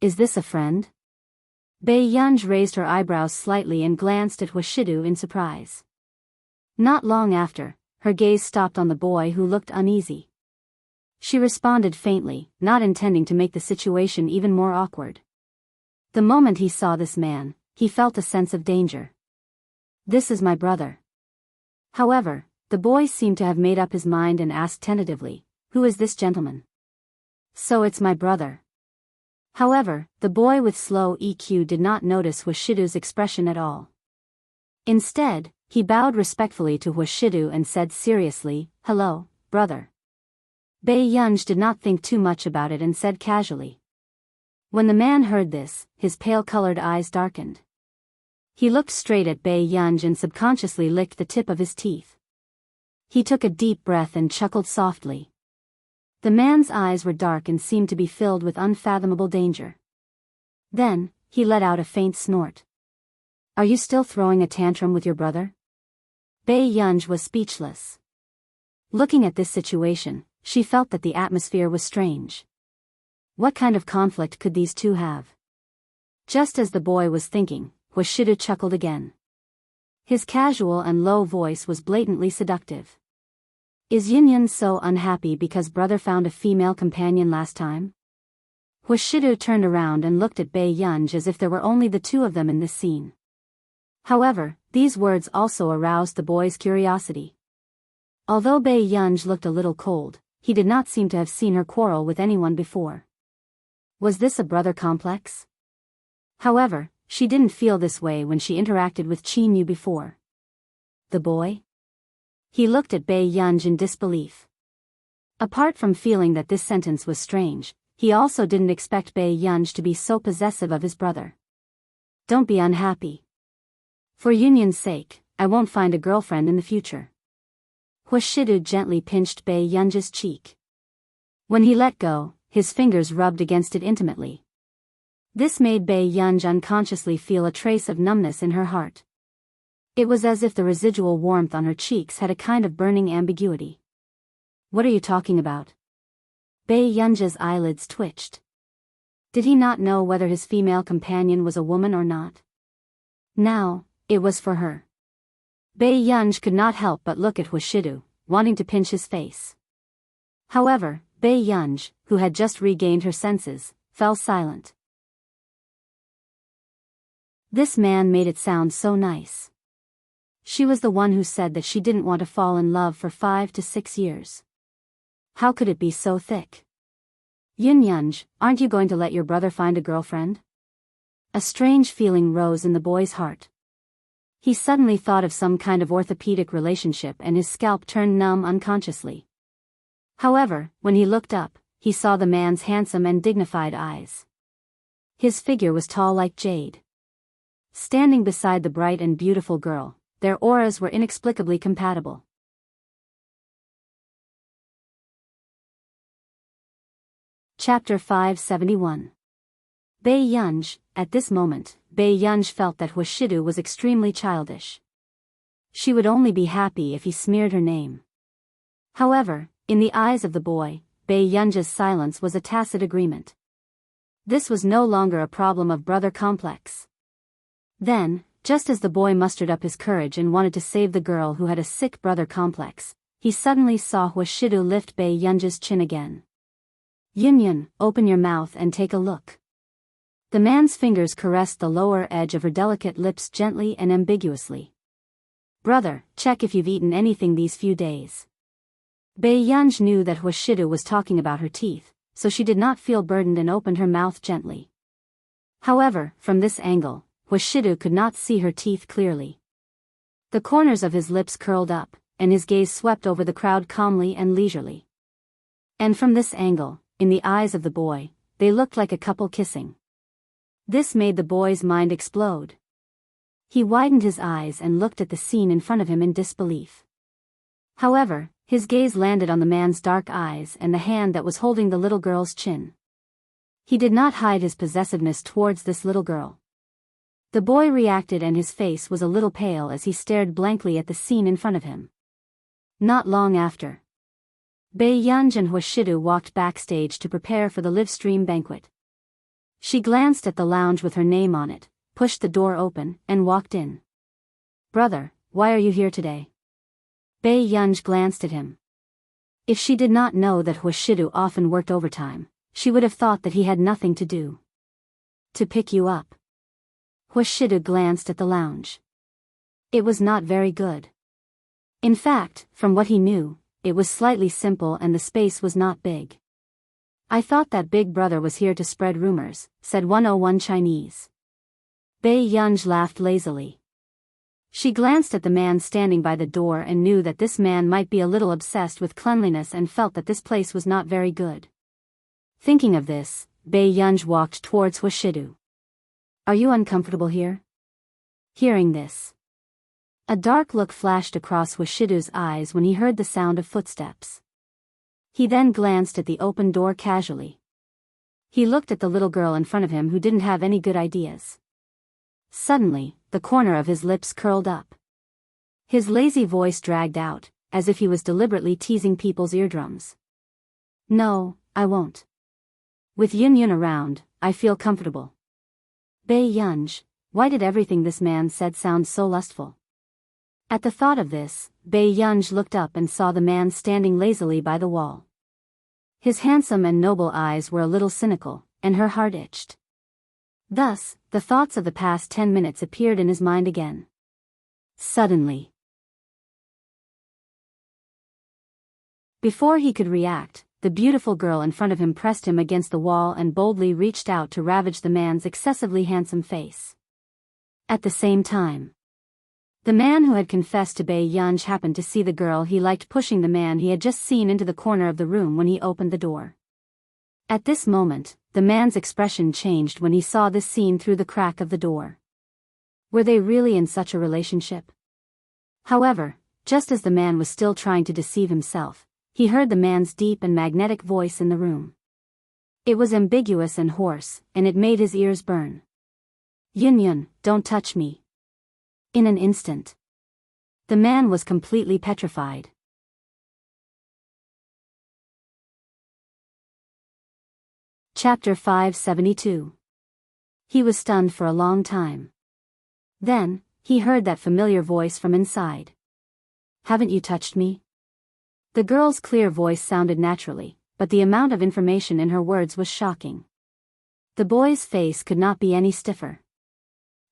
Is this a friend? Bei Yunj raised her eyebrows slightly and glanced at Hwashidu in surprise. Not long after, her gaze stopped on the boy who looked uneasy. She responded faintly, not intending to make the situation even more awkward. The moment he saw this man, he felt a sense of danger. This is my brother. However, the boy seemed to have made up his mind and asked tentatively, who is this gentleman? So it's my brother. However, the boy with slow EQ did not notice Hwashidu's expression at all. Instead, he bowed respectfully to Hwashidu and said seriously, hello, brother. Bei Yunj did not think too much about it and said casually. When the man heard this, his pale-colored eyes darkened. He looked straight at Bei Yunj and subconsciously licked the tip of his teeth. He took a deep breath and chuckled softly. The man's eyes were dark and seemed to be filled with unfathomable danger. Then, he let out a faint snort. Are you still throwing a tantrum with your brother? Bei Yunj was speechless. Looking at this situation, she felt that the atmosphere was strange. What kind of conflict could these two have? Just as the boy was thinking, Hwashidu chuckled again. His casual and low voice was blatantly seductive. Is Yun so unhappy because brother found a female companion last time? Hwashidu turned around and looked at Bei Yunj as if there were only the two of them in this scene. However, these words also aroused the boy's curiosity. Although Bei Yunj looked a little cold, he did not seem to have seen her quarrel with anyone before. Was this a brother complex? However, she didn't feel this way when she interacted with Qin Yu before. The boy? He looked at Bei Yunj in disbelief. Apart from feeling that this sentence was strange, he also didn't expect Bei Yunj to be so possessive of his brother. Don't be unhappy. For Yunyun's sake, I won't find a girlfriend in the future. Huashidu gently pinched Bei Yunja's cheek. When he let go, his fingers rubbed against it intimately. This made Bei Yunj unconsciously feel a trace of numbness in her heart. It was as if the residual warmth on her cheeks had a kind of burning ambiguity. What are you talking about? Bei Yunja's eyelids twitched. Did he not know whether his female companion was a woman or not? Now, it was for her. Bei Yunj could not help but look at Huashidu, wanting to pinch his face. However, Bei Yunj, who had just regained her senses, fell silent. This man made it sound so nice. She was the one who said that she didn't want to fall in love for 5 to 6 years. How could it be so thick? Yunyunj, aren't you going to let your brother find a girlfriend? A strange feeling rose in the boy's heart. He suddenly thought of some kind of orthopedic relationship and his scalp turned numb unconsciously. However, when he looked up, he saw the man's handsome and dignified eyes. His figure was tall like jade. Standing beside the bright and beautiful girl, their auras were inexplicably compatible. Chapter 571. Bei Yunj. At this moment, Bei Yunj felt that Huashidu was extremely childish. She would only be happy if he smeared her name. However, in the eyes of the boy, Bei Yunja's silence was a tacit agreement. This was no longer a problem of brother complex. Then, just as the boy mustered up his courage and wanted to save the girl who had a sick brother complex, he suddenly saw Huashidu lift Bei Yunja's chin again. Yunyun, open your mouth and take a look. The man's fingers caressed the lower edge of her delicate lips gently and ambiguously. Brother, check if you've eaten anything these few days. Bei Yunj knew that Huashidu was talking about her teeth, so she did not feel burdened and opened her mouth gently. However, from this angle, Huashidu could not see her teeth clearly. The corners of his lips curled up, and his gaze swept over the crowd calmly and leisurely. And from this angle, in the eyes of the boy, they looked like a couple kissing. This made the boy's mind explode. He widened his eyes and looked at the scene in front of him in disbelief. However, his gaze landed on the man's dark eyes and the hand that was holding the little girl's chin. He did not hide his possessiveness towards this little girl. The boy reacted and his face was a little pale as he stared blankly at the scene in front of him. Not long after, Bei Yunj and Huashidu walked backstage to prepare for the live stream banquet. She glanced at the lounge with her name on it, pushed the door open, and walked in. Brother, why are you here today? Bei Yunj glanced at him. If she did not know that Huashidu often worked overtime, she would have thought that he had nothing to do. To pick you up. Huashidu glanced at the lounge. It was not very good. In fact, from what he knew, it was slightly simple and the space was not big. I thought that Big Brother was here to spread rumors, said 101 Chinese. Bei Yunj laughed lazily. She glanced at the man standing by the door and knew that this man might be a little obsessed with cleanliness and felt that this place was not very good. Thinking of this, Bei Yunj walked towards Huashidu. Are you uncomfortable here? Hearing this, a dark look flashed across Huashidu's eyes when he heard the sound of footsteps. He then glanced at the open door casually. He looked at the little girl in front of him who didn't have any good ideas. Suddenly, the corner of his lips curled up. His lazy voice dragged out, as if he was deliberately teasing people's eardrums. No, I won't. With Yunyun around, I feel comfortable. Bei Yunj, why did everything this man said sound so lustful? At the thought of this, Bei Yunj looked up and saw the man standing lazily by the wall. His handsome and noble eyes were a little cynical, and her heart itched. Thus, the thoughts of the past 10 minutes appeared in his mind again. Suddenly, before he could react, the beautiful girl in front of him pressed him against the wall and boldly reached out to ravage the man's excessively handsome face. At the same time, the man who had confessed to Bei Yunj happened to see the girl he liked pushing the man he had just seen into the corner of the room when he opened the door. At this moment, the man's expression changed when he saw this scene through the crack of the door. Were they really in such a relationship? However, just as the man was still trying to deceive himself, he heard the man's deep and magnetic voice in the room. It was ambiguous and hoarse, and it made his ears burn. "Yun, don't touch me." In an instant, the man was completely petrified. Chapter 572. He was stunned for a long time. Then, he heard that familiar voice from inside. "Haven't you touched me?" The girl's clear voice sounded naturally, but the amount of information in her words was shocking. The boy's face could not be any stiffer.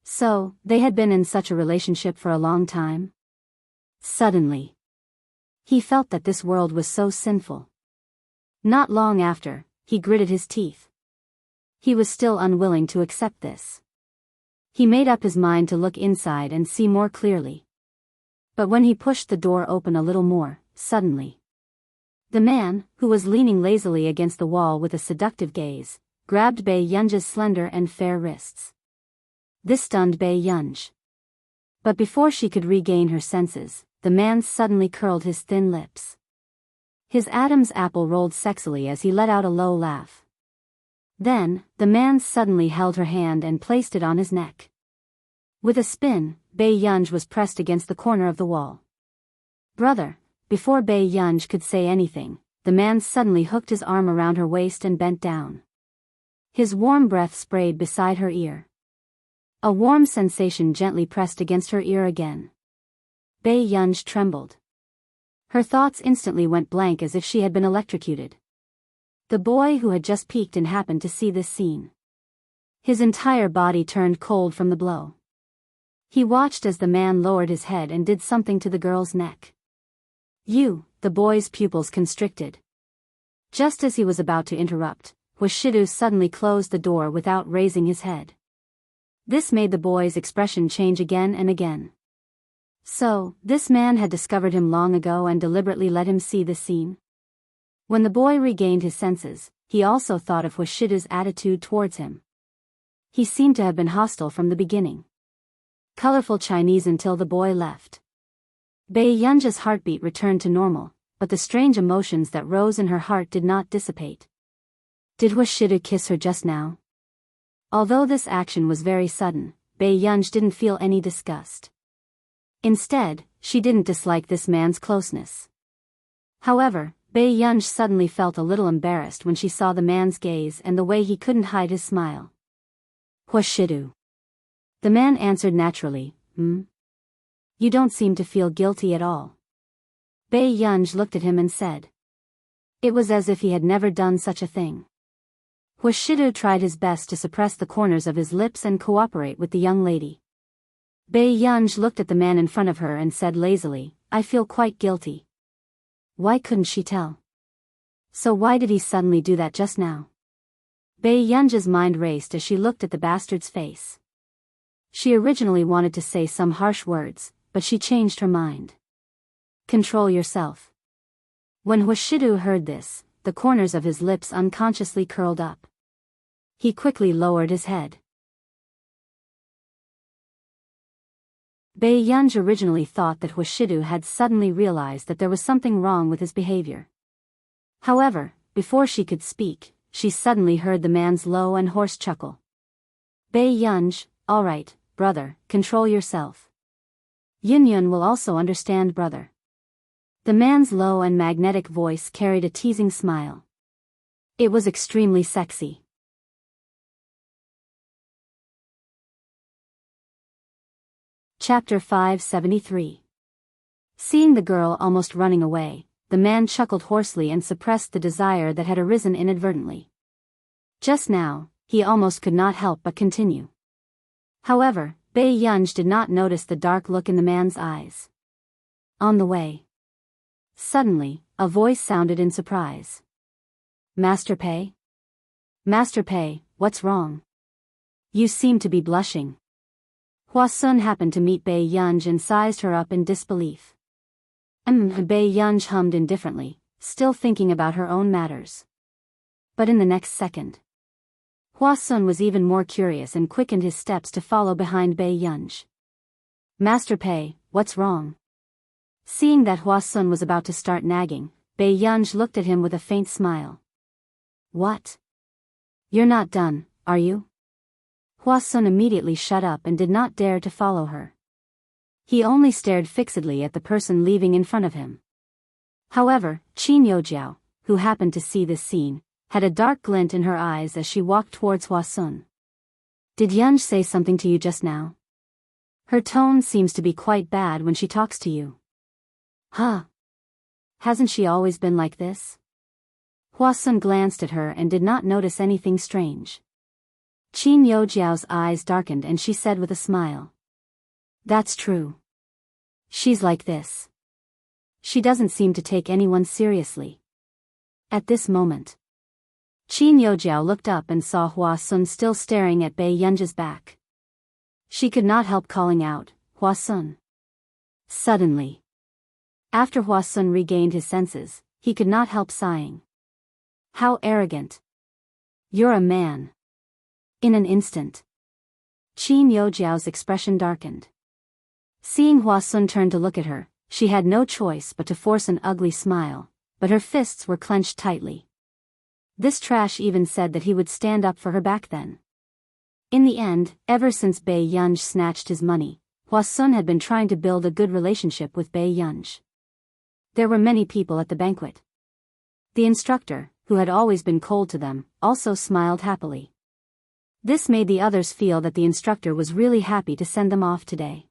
So, they had been in such a relationship for a long time? Suddenly, he felt that this world was so sinful. Not long after, he gritted his teeth. He was still unwilling to accept this. He made up his mind to look inside and see more clearly. But when he pushed the door open a little more, suddenly, the man, who was leaning lazily against the wall with a seductive gaze, grabbed Bei Yun's slender and fair wrists. This stunned Bei Yun. But before she could regain her senses, the man suddenly curled his thin lips. His Adam's apple rolled sexily as he let out a low laugh. Then, the man suddenly held her hand and placed it on his neck. With a spin, Bei Yun was pressed against the corner of the wall. "Brother." Before Bei Yun could say anything, the man suddenly hooked his arm around her waist and bent down. His warm breath sprayed beside her ear. A warm sensation gently pressed against her ear again. Bei Yun trembled. Her thoughts instantly went blank as if she had been electrocuted. The boy who had just peeked and happened to see this scene. His entire body turned cold from the blow. He watched as the man lowered his head and did something to the girl's neck. The boy's pupils constricted. Just as he was about to interrupt, Hoshidu suddenly closed the door without raising his head. This made the boy's expression change again and again. So, this man had discovered him long ago and deliberately let him see the scene? When the boy regained his senses, he also thought of Hoshidu's attitude towards him. He seemed to have been hostile from the beginning. Colorful Chinese until the boy left. Bei Yun's heartbeat returned to normal, but the strange emotions that rose in her heart did not dissipate. Did Hoshidu kiss her just now? Although this action was very sudden, Bei Yun didn't feel any disgust. Instead, she didn't dislike this man's closeness. However, Bei Yun suddenly felt a little embarrassed when she saw the man's gaze and the way he couldn't hide his smile. "Hoshidu." The man answered naturally, "You don't seem to feel guilty at all." Bei Yun looked at him and said. It was as if he had never done such a thing. Hoshidu tried his best to suppress the corners of his lips and cooperate with the young lady. Bei Yun looked at the man in front of her and said lazily, "I feel quite guilty." Why couldn't she tell? So why did he suddenly do that just now? Bei Yun's mind raced as she looked at the bastard's face. She originally wanted to say some harsh words, but she changed her mind. "Control yourself." When Hoshidu heard this, the corners of his lips unconsciously curled up. He quickly lowered his head. Bei Yun originally thought that Hoshidu had suddenly realized that there was something wrong with his behavior. However, before she could speak, she suddenly heard the man's low and hoarse chuckle. "Bei Yun, all right, brother, control yourself. Yun will also understand, brother." The man's low and magnetic voice carried a teasing smile. It was extremely sexy. Chapter 573. Seeing the girl almost running away, the man chuckled hoarsely and suppressed the desire that had arisen inadvertently. Just now, he almost could not help but continue. However, Bei Yun did not notice the dark look in the man's eyes. On the way. Suddenly, a voice sounded in surprise. "Master Pei? Master Pei, what's wrong? You seem to be blushing." Hua Sun happened to meet Bei Yun and sized her up in disbelief. Bei Yun hummed indifferently, still thinking about her own matters. But in the next second, Hua Sun was even more curious and quickened his steps to follow behind Bei Yunj. Master Pei, what's wrong? Seeing that Hua Sun was about to start nagging, Bei Yunj looked at him with a faint smile. What? You're not done, are you? Hua Sun immediately shut up and did not dare to follow her. He only stared fixedly at the person leaving in front of him. However, Qin Youjiao, who happened to see this scene, had a dark glint in her eyes as she walked towards Hua Sun. Did Yunj say something to you just now? Her tone seems to be quite bad when she talks to you. Huh? Hasn't she always been like this? Hua Sun glanced at her and did not notice anything strange. Qin Youjiao's eyes darkened and she said with a smile. That's true. She's like this. She doesn't seem to take anyone seriously. At this moment, Qin Youjiao looked up and saw Hua Sun still staring at Bei Yunj's back. She could not help calling out, Hua Sun. Suddenly, after Hua Sun regained his senses, he could not help sighing. How arrogant. You're a man. In an instant, Qin Youjiao's expression darkened. Seeing Hua Sun turn to look at her, she had no choice but to force an ugly smile, but her fists were clenched tightly. This trash even said that he would stand up for her back then. In the end, ever since Bei Yunj snatched his money, Hua Sun had been trying to build a good relationship with Bei Yunj. There were many people at the banquet. The instructor, who had always been cold to them, also smiled happily. This made the others feel that the instructor was really happy to send them off today.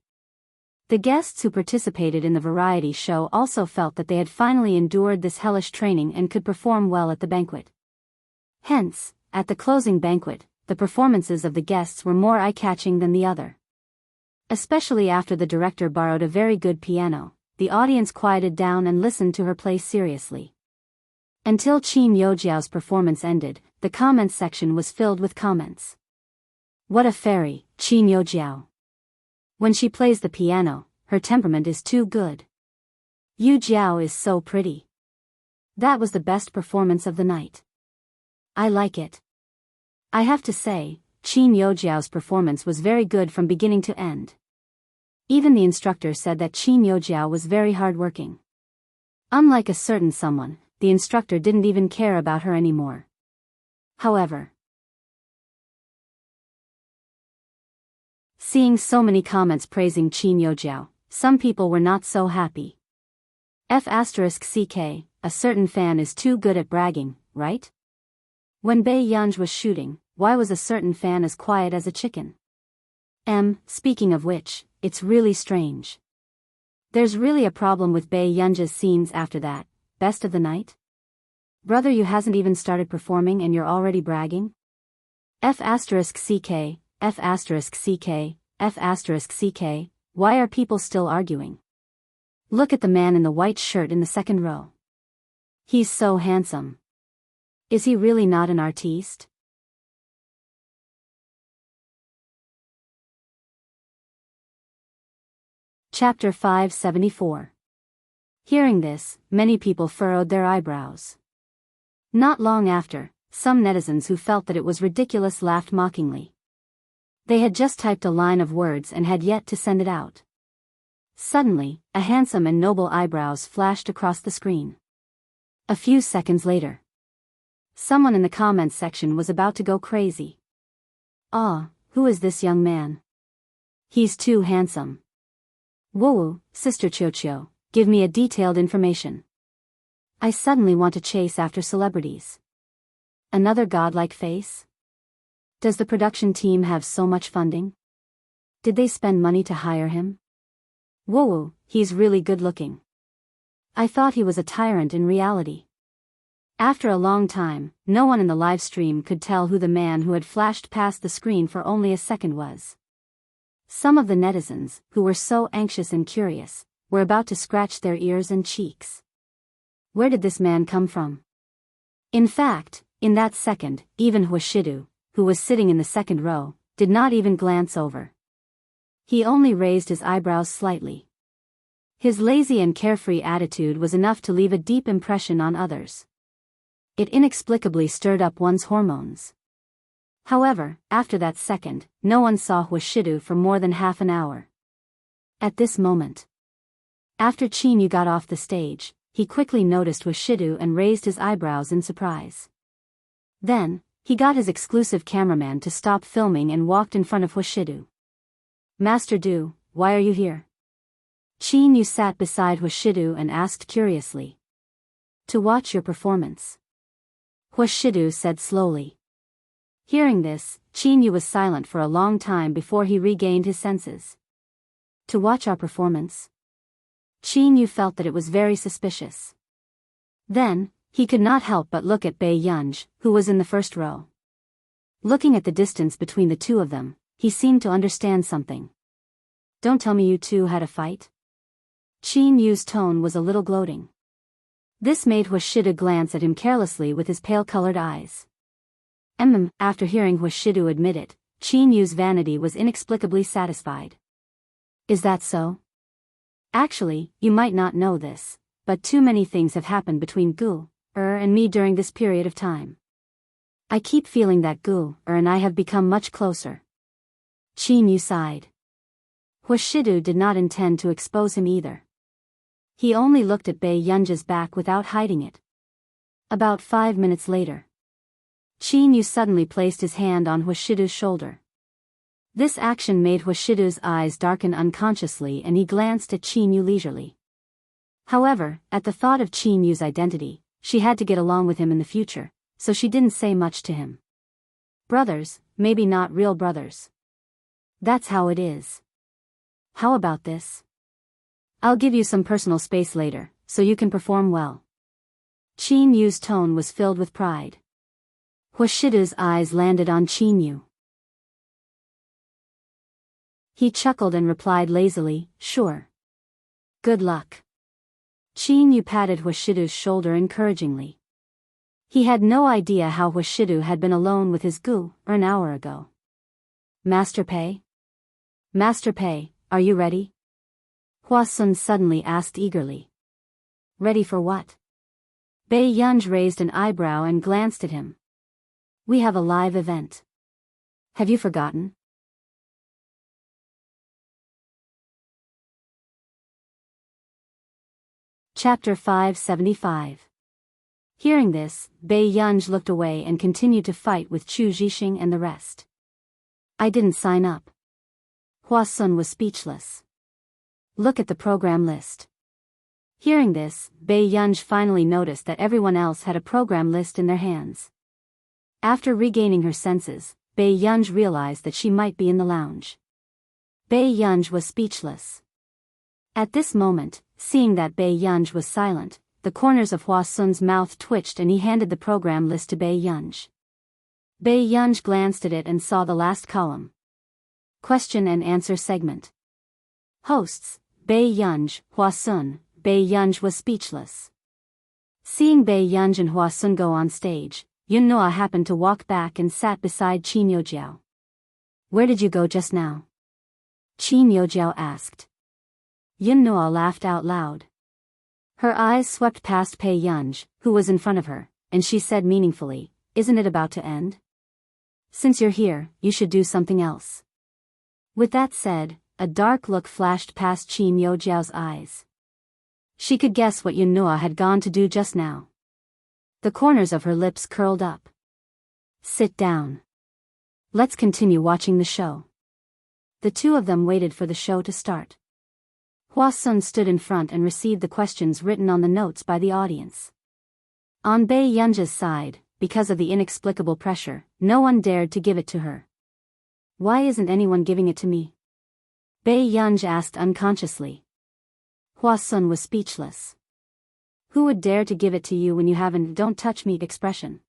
The guests who participated in the variety show also felt that they had finally endured this hellish training and could perform well at the banquet. Hence, at the closing banquet, the performances of the guests were more eye-catching than the other. Especially after the director borrowed a very good piano, the audience quieted down and listened to her play seriously. Until Qin Youjiao's performance ended, the comments section was filled with comments. What a fairy, Qin Youjiao. When she plays the piano, her temperament is too good. Yu Jiao is so pretty. That was the best performance of the night. I like it. I have to say, Qin Youjiao's performance was very good from beginning to end. Even the instructor said that Qin Youjiao was very hardworking. Unlike a certain someone, the instructor didn't even care about her anymore. However, seeing so many comments praising Qin Youjiao, some people were not so happy. F*ck, a certain fan is too good at bragging, right? When Bei Yunj was shooting, why was a certain fan as quiet as a chicken? Speaking of which, it's really strange. There's really a problem with Bei Yunj's scenes after that, best of the night? Brother, you hasn't even started performing and you're already bragging? F*ck, why are people still arguing? Look at the man in the white shirt in the second row. He's so handsome. Is he really not an artiste? Chapter 574. Hearing this, many people furrowed their eyebrows. Not long after, some netizens who felt that it was ridiculous laughed mockingly. They had just typed a line of words and had yet to send it out. Suddenly, a handsome and noble eyebrows flashed across the screen. A few seconds later, someone in the comments section was about to go crazy. Ah, who is this young man? He's too handsome. Whoa, Sister Chiochio, give me a detailed information. I suddenly want to chase after celebrities. Another godlike face? Does the production team have so much funding? Did they spend money to hire him? Whoa, he's really good looking. I thought he was a tyrant in reality. After a long time, no one in the live stream could tell who the man who had flashed past the screen for only a second was. Some of the netizens, who were so anxious and curious, were about to scratch their ears and cheeks. Where did this man come from? In fact, in that second, even Huashidu, who was sitting in the second row, did not even glance over. He only raised his eyebrows slightly. His lazy and carefree attitude was enough to leave a deep impression on others. It inexplicably stirred up one's hormones. However, after that second, no one saw Hwashidu for more than half an hour. At this moment, after Chinyu got off the stage, he quickly noticed Hwashidu and raised his eyebrows in surprise. Then, he got his exclusive cameraman to stop filming and walked in front of Hwashidu. "Master Du, why are you here?" Chinyu sat beside Hwashidu and asked curiously. "To watch your performance," Hwashidu said slowly. Hearing this, Chinyu was silent for a long time before he regained his senses. "To watch our performance?" Chinyu felt that it was very suspicious. Then, he could not help but look at Bei Yunj, who was in the first row. Looking at the distance between the two of them, he seemed to understand something. "Don't tell me you two had a fight?" Chinyu's tone was a little gloating. This made Hwashidu glance at him carelessly with his pale-colored eyes. After hearing Hwashidu admit it, Chinyu's vanity was inexplicably satisfied. "Is that so? Actually, you might not know this, but too many things have happened between and me during this period of time. I keep feeling that and I have become much closer." Chinyu sighed. Hwashidu did not intend to expose him either. He only looked at Bei Yunja's back without hiding it. About 5 minutes later, Chinyu suddenly placed his hand on Hwashidu's shoulder. This action made Hwashidu's eyes darken unconsciously and he glanced at Chinyu leisurely. However, at the thought of Chinyu's identity, she had to get along with him in the future, so she didn't say much to him. Brothers, maybe not real brothers. That's how it is. How about this? I'll give you some personal space later, so you can perform well. Chinyu's tone was filled with pride. Hwashidu's eyes landed on Chinyu. He chuckled and replied lazily, "Sure. Good luck." Chinyu patted Hwashidu's shoulder encouragingly. He had no idea how Hwashidu had been alone with his an hour ago. Master Pei? Master Pei, are you ready?" Hwasun suddenly asked eagerly. "Ready for what?" Bei Yunj raised an eyebrow and glanced at him. "We have a live event. Have you forgotten?" Chapter 575. Hearing this, Bei Yunj looked away and continued to fight with Chu Zhixing and the rest. "I didn't sign up." Hwasun was speechless. "Look at the program list." Hearing this, Bei Yunj finally noticed that everyone else had a program list in their hands. After regaining her senses, Bei Yunj realized that she might be in the lounge. Bei Yunj was speechless. At this moment, seeing that Bei Yunj was silent, the corners of Hwasun's mouth twitched and he handed the program list to Bei Yunj. Bei Yunj glanced at it and saw the last column. Question and answer segment. Hosts, Bei Yunj, Hwasun. Bei Yunj was speechless. Seeing Bei Yunj and Hwasun go on stage, Yunnoa happened to walk back and sat beside Chinyojiao. "Where did you go just now?" Chinyojiao asked. Yunnoa laughed out loud. Her eyes swept past Bei Yunj, who was in front of her, and she said meaningfully, "Isn't it about to end? Since you're here, you should do something else." With that said, a dark look flashed past Chinyojiao's eyes. She could guess what Yunnoa had gone to do just now. The corners of her lips curled up. "Sit down. Let's continue watching the show." The two of them waited for the show to start. Hwasun stood in front and received the questions written on the notes by the audience. On Bei Yunja's side, because of the inexplicable pressure, no one dared to give it to her. "Why isn't anyone giving it to me?" Bei Yunj asked unconsciously. Hwasun was speechless. Who would dare to give it to you when you haven't "don't touch me" expression?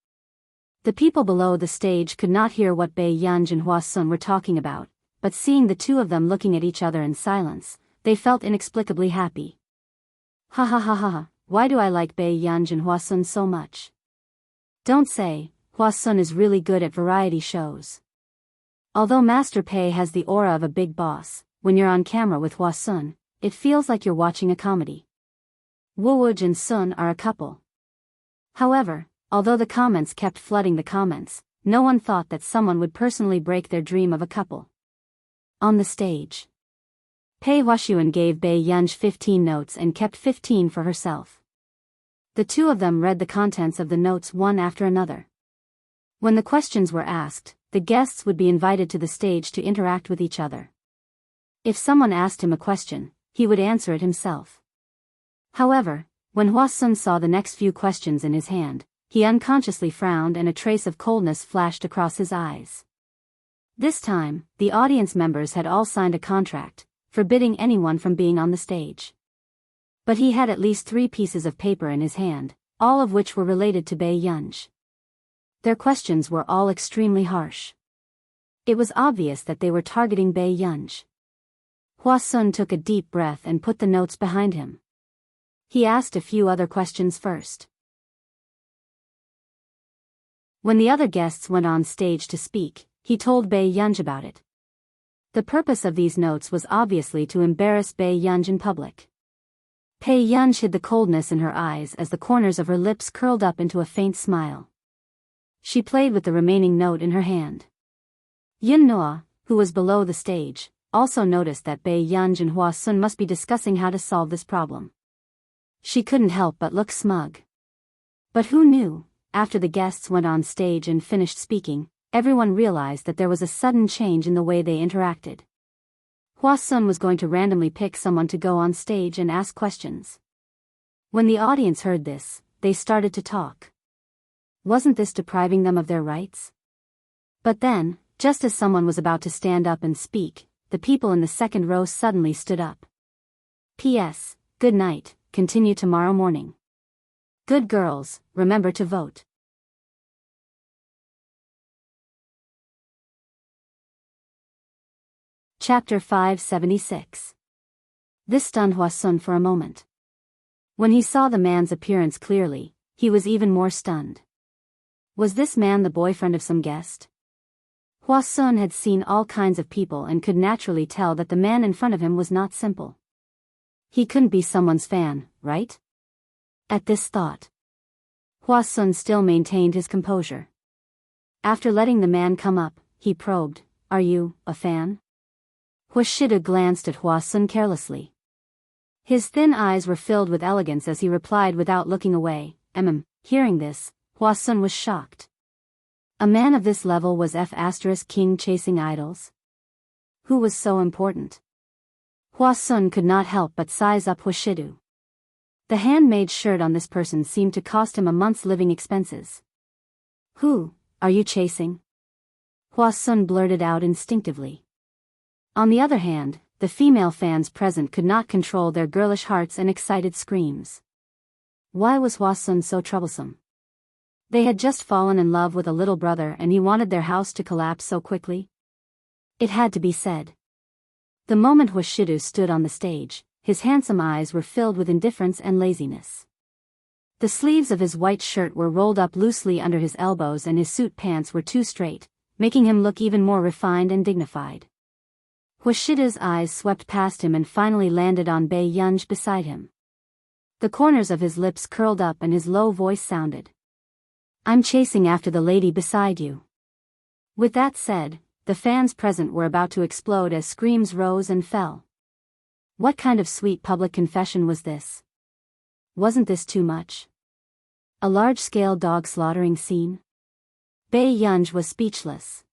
The people below the stage could not hear what Bei Yunj and Hwasun were talking about, but seeing the two of them looking at each other in silence, they felt inexplicably happy. Ha ha ha ha, why do I like Bei Yunj and Hwasun so much? Don't say, Hwasun is really good at variety shows. Although Master Pei has the aura of a big boss, when you're on camera with Hwasun, it feels like you're watching a comedy. Woowooj and Sun are a couple. However, although the comments kept flooding the comments, no one thought that someone would personally break their dream of a couple. On the stage, Pei Huashuan gave Bei Yunj 15 notes and kept 15 for herself. The two of them read the contents of the notes one after another. When the questions were asked, the guests would be invited to the stage to interact with each other. If someone asked him a question, he would answer it himself. However, when Hua-sun saw the next few questions in his hand, he unconsciously frowned and a trace of coldness flashed across his eyes. This time, the audience members had all signed a contract, forbidding anyone from being on the stage. But he had at least 3 pieces of paper in his hand, all of which were related to Bei Yunj. Their questions were all extremely harsh. It was obvious that they were targeting Bei Yunj. Hua-sun took a deep breath and put the notes behind him. He asked a few other questions first. When the other guests went on stage to speak, he told Bei Yunj about it. The purpose of these notes was obviously to embarrass Bei Yunj in public. Bei Yunj hid the coldness in her eyes as the corners of her lips curled up into a faint smile. She played with the remaining note in her hand. Yun Noa, who was below the stage, also noticed that Bei Yunj and Hua-sun must be discussing how to solve this problem. She couldn't help but look smug. But who knew, after the guests went on stage and finished speaking, everyone realized that there was a sudden change in the way they interacted. Hua-sun was going to randomly pick someone to go on stage and ask questions. When the audience heard this, they started to talk. Wasn't this depriving them of their rights? But then, just as someone was about to stand up and speak, the people in the second row suddenly stood up. P.S. Good night, continue tomorrow morning. Good girls, remember to vote. Chapter 576. This stunned Hua-sun for a moment. When he saw the man's appearance clearly, he was even more stunned. Was this man the boyfriend of some guest? Hua-sun had seen all kinds of people and could naturally tell that the man in front of him was not simple. He couldn't be someone's fan, right? At this thought, Hua-sun still maintained his composure. After letting the man come up, he probed, "Are you a fan?" Huashida glanced at Hua-sun carelessly. His thin eyes were filled with elegance as he replied without looking away, Hearing this, Hua-sun was shocked. A man of this level was King chasing idols? Who was so important? Hua-sun could not help but size up Huashidu. The handmade shirt on this person seemed to cost him a month's living expenses. Who are you chasing? Hua-sun blurted out instinctively. On the other hand, the female fans present could not control their girlish hearts and excited screams. Why was Hua-sun so troublesome? They had just fallen in love with a little brother and he wanted their house to collapse so quickly? It had to be said. The moment Huashidu stood on the stage, his handsome eyes were filled with indifference and laziness. The sleeves of his white shirt were rolled up loosely under his elbows and his suit pants were too straight, making him look even more refined and dignified. Huashida's eyes swept past him and finally landed on Bei Yunj beside him. The corners of his lips curled up and his low voice sounded. I'm chasing after the lady beside you. With that said, the fans present were about to explode as screams rose and fell. What kind of sweet public confession was this? Wasn't this too much? A large-scale dog slaughtering scene? Bei Yunj was speechless.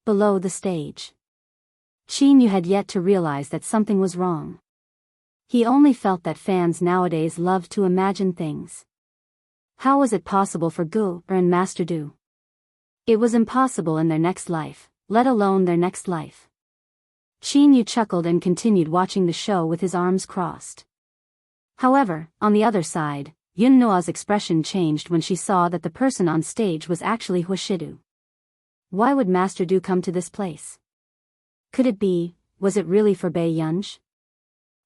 Below the stage, Qin Yu had yet to realize that something was wrong. He only felt that fans nowadays loved to imagine things. How was it possible for Gu and Master Du? It was impossible in their next life, let alone their next life. Qin Yu chuckled and continued watching the show with his arms crossed. However, on the other side, Yun Noa's expression changed when she saw that the person on stage was actually Huashidu. Why would Master Du come to this place? Could it be, was it really for Bei Yunj?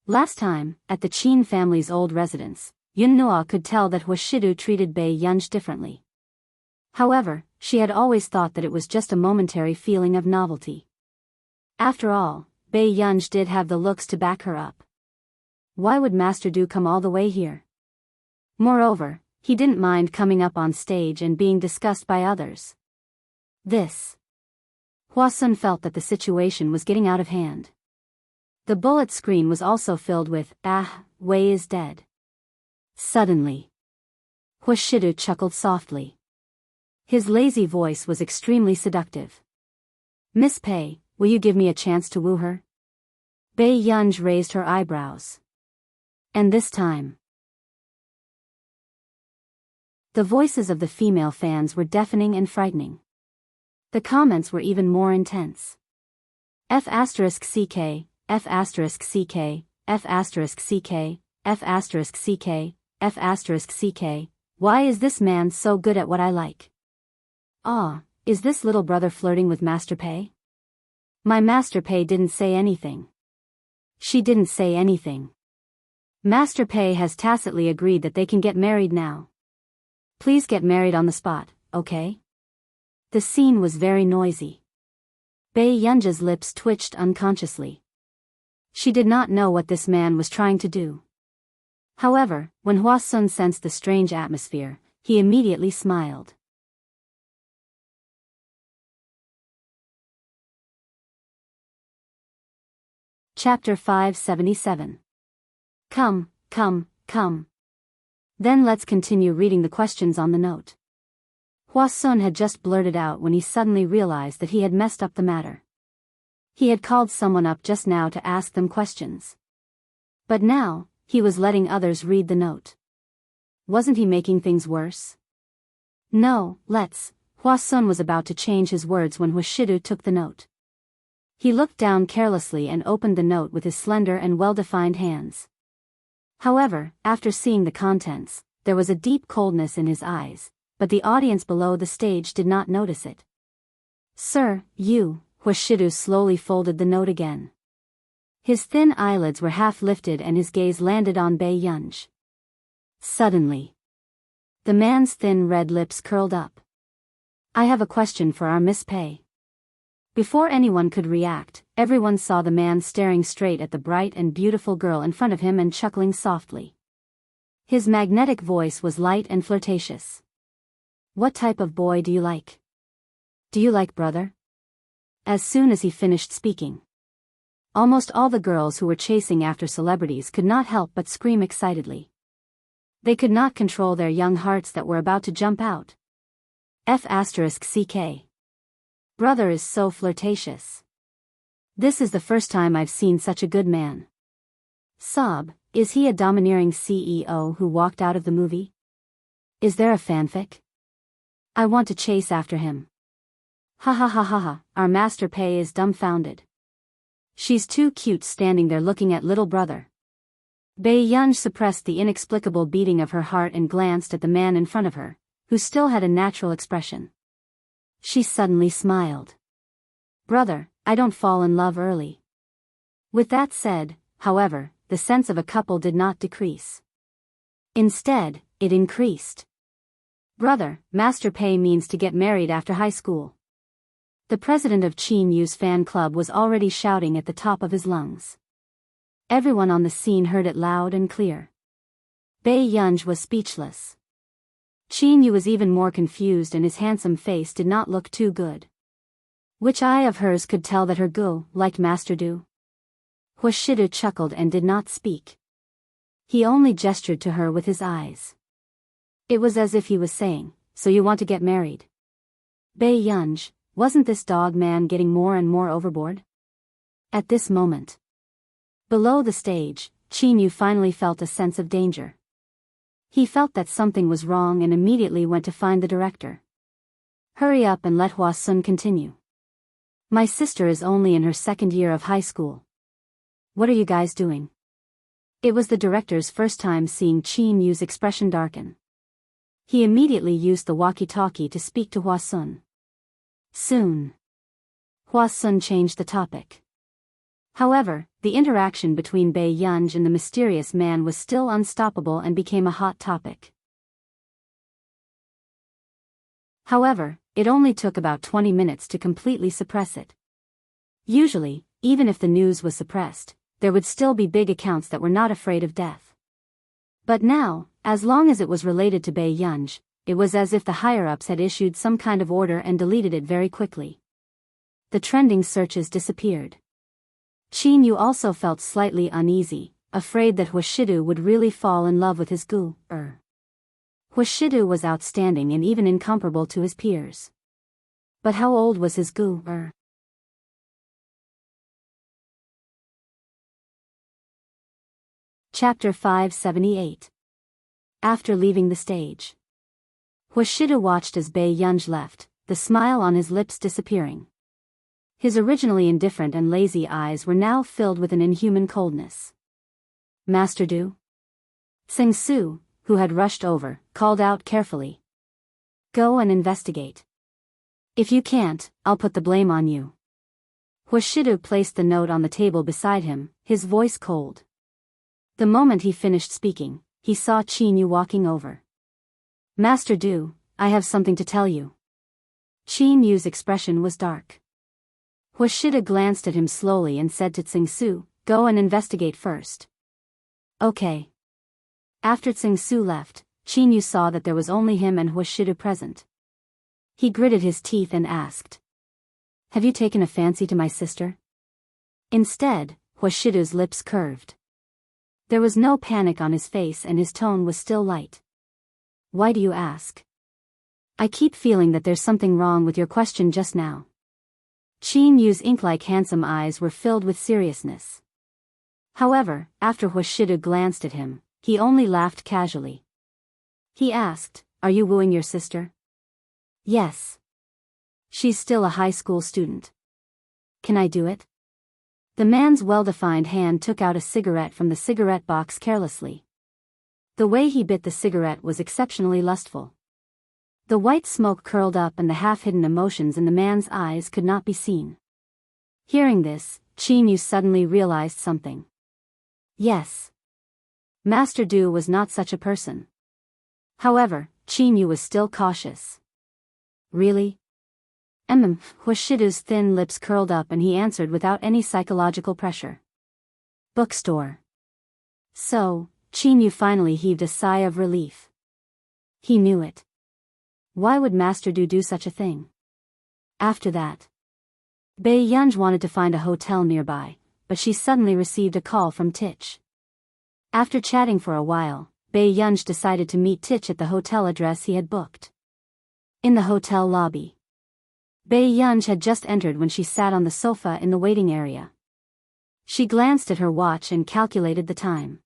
Last time, at the Qin family's old residence, Yun Noa could tell that Huashidu treated Bei Yunj differently. However, she had always thought that it was just a momentary feeling of novelty. After all, Bei Yunj did have the looks to back her up. Why would Master Du come all the way here? Moreover, he didn't mind coming up on stage and being discussed by others. This. Hwa-sun felt that the situation was getting out of hand. The bullet screen was also filled with, Wei is dead. Suddenly. Hwa-shidu chuckled softly. His lazy voice was extremely seductive. Miss Pei, will you give me a chance to woo her? Bei Yunj raised her eyebrows. And this time. The voices of the female fans were deafening and frightening. The comments were even more intense. F***ck, F***ck, F***ck, F***ck, F***ck, why is this man so good at what I like? Is this little brother flirting with Master Pei? My Master Pei didn't say anything. She didn't say anything. Master Pei has tacitly agreed that they can get married now. Please get married on the spot, okay? The scene was very noisy. Bei Yunja's lips twitched unconsciously. She did not know what this man was trying to do. However, when Hwa-sun sensed the strange atmosphere, he immediately smiled. Chapter 577. Come. Then let's continue reading the questions on the note. Hwa-sun had just blurted out when he suddenly realized that he had messed up the matter. He had called someone up just now to ask them questions. But now, he was letting others read the note. Wasn't he making things worse? No, let's. Hwa-sun was about to change his words when Hwa-shidu took the note. He looked down carelessly and opened the note with his slender and well-defined hands. However, after seeing the contents, there was a deep coldness in his eyes, but the audience below the stage did not notice it. Sir, you, Hwa-shidu slowly folded the note again. His thin eyelids were half lifted and his gaze landed on Bei Yunj. Suddenly, the man's thin red lips curled up. I have a question for our Miss Pei. Before anyone could react, everyone saw the man staring straight at the bright and beautiful girl in front of him and chuckling softly. His magnetic voice was light and flirtatious. What type of boy do you like? Do you like brother? As soon as he finished speaking, almost all the girls who were chasing after celebrities could not help but scream excitedly. They could not control their young hearts that were about to jump out. F***ck. Brother is so flirtatious. This is the first time I've seen such a good man. Sob, is he a domineering CEO who walked out of the movie? Is there a fanfic? I want to chase after him. Ha ha ha ha ha, our Master Pei is dumbfounded. She's too cute standing there looking at little brother. Bei Yunj suppressed the inexplicable beating of her heart and glanced at the man in front of her, who still had a natural expression. She suddenly smiled. Brother, I don't fall in love early. With that said, however, the sense of a couple did not decrease. Instead, it increased. Brother, Master Pei means to get married after high school. The president of Qin Yu's fan club was already shouting at the top of his lungs. Everyone on the scene heard it loud and clear. Bei Yunj was speechless. Qin Yu was even more confused and his handsome face did not look too good. Which eye of hers could tell that her gu liked Master Du? Hwa-shidu chuckled and did not speak. He only gestured to her with his eyes. It was as if he was saying, so you want to get married? Bei Yunj, wasn't this dog man getting more and more overboard? At this moment, below the stage, Qin Yu finally felt a sense of danger. He felt that something was wrong and immediately went to find the director. Hurry up and let Hwa-sun continue. My sister is only in her second year of high school. What are you guys doing? It was the director's first time seeing Qin Yu's expression darken. He immediately used the walkie-talkie to speak to Hwa-sun. Soon, Hwa-sun changed the topic. However, the interaction between Bei Yunj and the mysterious man was still unstoppable and became a hot topic. However, it only took about 20 minutes to completely suppress it. Usually, even if the news was suppressed, there would still be big accounts that were not afraid of death. But now, as long as it was related to Bei Yunj, it was as if the higher-ups had issued some kind of order and deleted it very quickly. The trending searches disappeared. Chin-yu also felt slightly uneasy, afraid that Hwashidu would really fall in love with his gu-er. Hwashidu was outstanding and even incomparable to his peers. But how old was his gu-er? Chapter 578. After leaving the stage, Hwashidu watched as Bae Yunj left, the smile on his lips disappearing. His originally indifferent and lazy eyes were now filled with an inhuman coldness. Master Du? Sing-su, who had rushed over, called out carefully. Go and investigate. If you can't, I'll put the blame on you. Hwashidu placed the note on the table beside him, his voice cold. The moment he finished speaking, he saw Chin-yu walking over. Master Du, I have something to tell you. Chin-yu's expression was dark. Hwashidu glanced at him slowly and said to Sing-su, go and investigate first. Okay. After Sing-su left, Chin-yu saw that there was only him and Hwashidu present. He gritted his teeth and asked. Have you taken a fancy to my sister? Instead, Hwashidu's lips curved. There was no panic on his face and his tone was still light. Why do you ask? I keep feeling that there's something wrong with your question just now. Chin-yu's ink-like handsome eyes were filled with seriousness. However, after Hwashidu glanced at him, he only laughed casually. He asked, are you wooing your sister? Yes. She's still a high school student. Can I do it? The man's well-defined hand took out a cigarette from the cigarette box carelessly. The way he bit the cigarette was exceptionally lustful. The white smoke curled up and the half-hidden emotions in the man's eyes could not be seen. Hearing this, Chin-yu suddenly realized something. Yes. Master Du was not such a person. However, Chin-yu was still cautious. Really? Hwashidu's thin lips curled up and he answered without any psychological pressure. Bookstore. So, Chin-yu finally heaved a sigh of relief. He knew it. Why would Master Du do such a thing? After that, Bae Yunj wanted to find a hotel nearby, but she suddenly received a call from Tich. After chatting for a while, Bae Yunj decided to meet Tich at the hotel address he had booked. In the hotel lobby, Bae Yunj had just entered when she sat on the sofa in the waiting area. She glanced at her watch and calculated the time.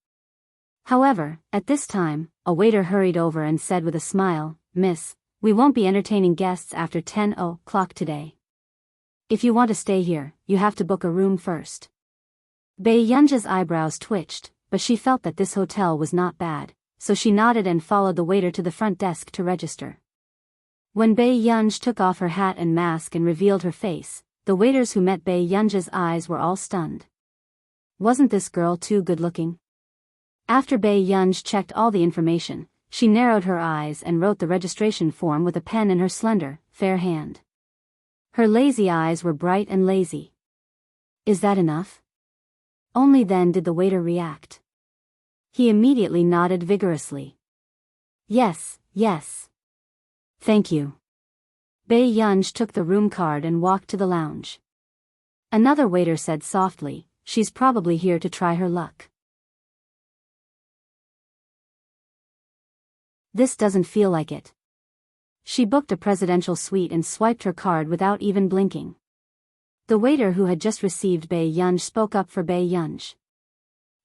However, at this time, a waiter hurried over and said with a smile, Miss, we won't be entertaining guests after 10 o'clock today. If you want to stay here, you have to book a room first. Bae Yunj's eyebrows twitched, but she felt that this hotel was not bad, so she nodded and followed the waiter to the front desk to register. When Bae Yunj took off her hat and mask and revealed her face, the waiters who met Bae Yunj's eyes were all stunned. Wasn't this girl too good-looking? After Bae Yunj checked all the information, she narrowed her eyes and wrote the registration form with a pen in her slender, fair hand. Her lazy eyes were bright and lazy. Is that enough? Only then did the waiter react. He immediately nodded vigorously. Yes, yes. Thank you. Bae Yunj took the room card and walked to the lounge. Another waiter said softly, she's probably here to try her luck. This doesn't feel like it. She booked a presidential suite and swiped her card without even blinking. The waiter who had just received Bae Yunj spoke up for Bae Yunj.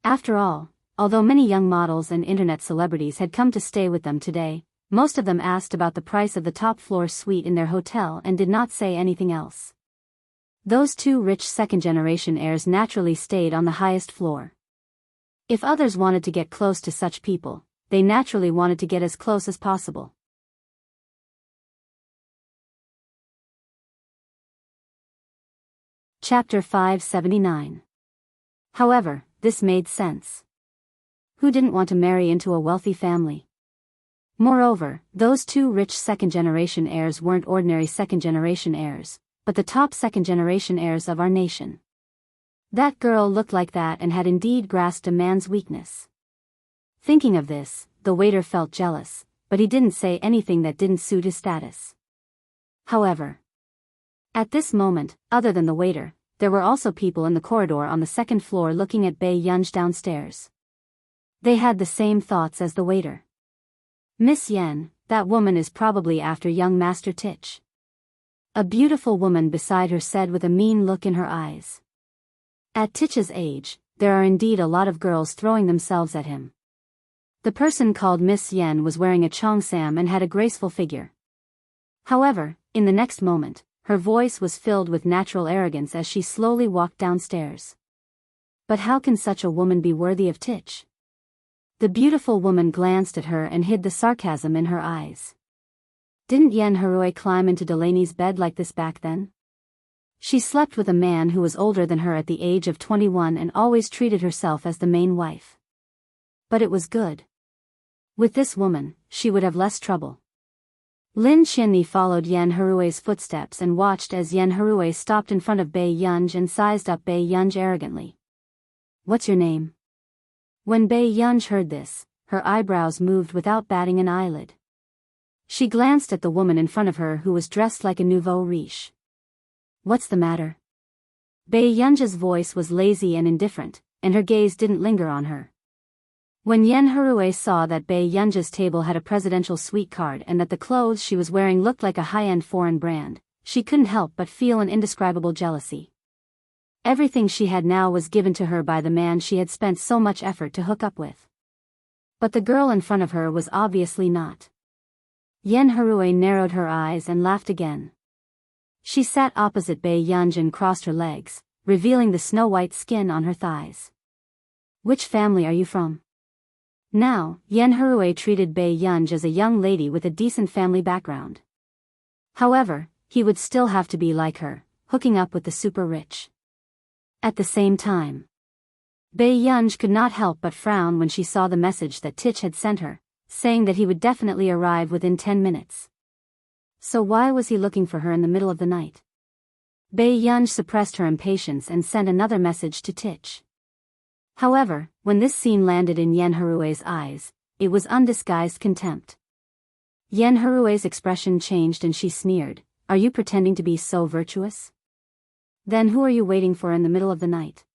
After all, although many young models and internet celebrities had come to stay with them today, most of them asked about the price of the top-floor suite in their hotel and did not say anything else. Those two rich second-generation heirs naturally stayed on the highest floor. If others wanted to get close to such people, they naturally wanted to get as close as possible. Chapter 579. However, this made sense. Who didn't want to marry into a wealthy family? Moreover, those two rich second-generation heirs weren't ordinary second-generation heirs, but the top second-generation heirs of our nation. That girl looked like that and had indeed grasped a man's weakness. Thinking of this, the waiter felt jealous, but he didn't say anything that didn't suit his status. However, at this moment, other than the waiter, there were also people in the corridor on the second floor looking at Bei Yunj downstairs. They had the same thoughts as the waiter. Miss Yen, that woman is probably after young Master Tich. A beautiful woman beside her said with a mean look in her eyes. At Tich's age, there are indeed a lot of girls throwing themselves at him. The person called Miss Yen was wearing a cheongsam and had a graceful figure. However, in the next moment, her voice was filled with natural arrogance as she slowly walked downstairs. But how can such a woman be worthy of Tich? The beautiful woman glanced at her and hid the sarcasm in her eyes. Didn't Yen Harue climb into Delaney's bed like this back then? She slept with a man who was older than her at the age of 21 and always treated herself as the main wife. But it was good. With this woman, she would have less trouble. Lin Chinni followed Yen Harue's footsteps and watched as Yen Harue stopped in front of Bei Yunj and sized up Bei Yunj arrogantly. "What's your name?" When Bei Yunj heard this, her eyebrows moved without batting an eyelid. She glanced at the woman in front of her who was dressed like a nouveau riche. "What's the matter?" Bei Yunj's voice was lazy and indifferent, and her gaze didn't linger on her. When Yen Harue saw that Bei Yunj's table had a presidential suite card and that the clothes she was wearing looked like a high-end foreign brand, she couldn't help but feel an indescribable jealousy. Everything she had now was given to her by the man she had spent so much effort to hook up with. But the girl in front of her was obviously not. Yen Harue narrowed her eyes and laughed again. She sat opposite Bei Yunj and crossed her legs, revealing the snow-white skin on her thighs. "Which family are you from?" Now, Yen Harue treated Bei Yunj as a young lady with a decent family background. However, he would still have to be like her, hooking up with the super rich. At the same time, Bei Yunj could not help but frown when she saw the message that Tich had sent her, saying that he would definitely arrive within 10 minutes. So why was he looking for her in the middle of the night? Bei Yunj suppressed her impatience and sent another message to Tich. However, when this scene landed in Yen Harue's eyes, it was undisguised contempt. Yen Harue's expression changed and she sneered, "Are you pretending to be so virtuous? Then who are you waiting for in the middle of the night?"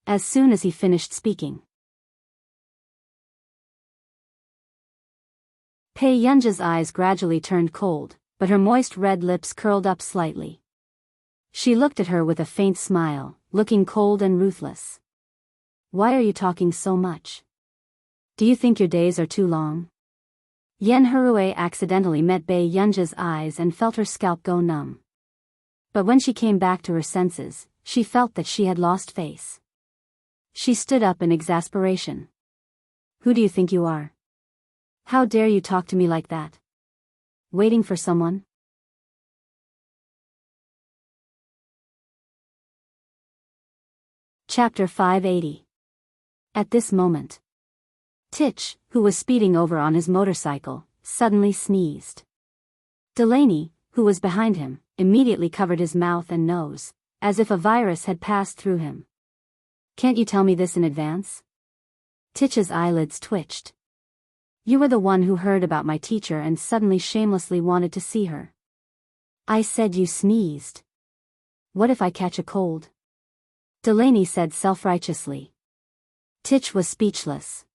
As soon as he finished speaking, Bei Yunj's eyes gradually turned cold, but her moist red lips curled up slightly. She looked at her with a faint smile, looking cold and ruthless. "Why are you talking so much? Do you think your days are too long?" Yen Harue accidentally met Bei Yunj's eyes and felt her scalp go numb. But when she came back to her senses, she felt that she had lost face. She stood up in exasperation. "Who do you think you are? How dare you talk to me like that? Waiting for someone?" Chapter 580. At this moment, Tich, who was speeding over on his motorcycle, suddenly sneezed. Delaney, who was behind him, immediately covered his mouth and nose, as if a virus had passed through him. "Can't you tell me this in advance?" Tich's eyelids twitched. "You were the one who heard about my teacher and suddenly shamelessly wanted to see her." "I said you sneezed. What if I catch a cold?" Delaney said self-righteously. Tich was speechless.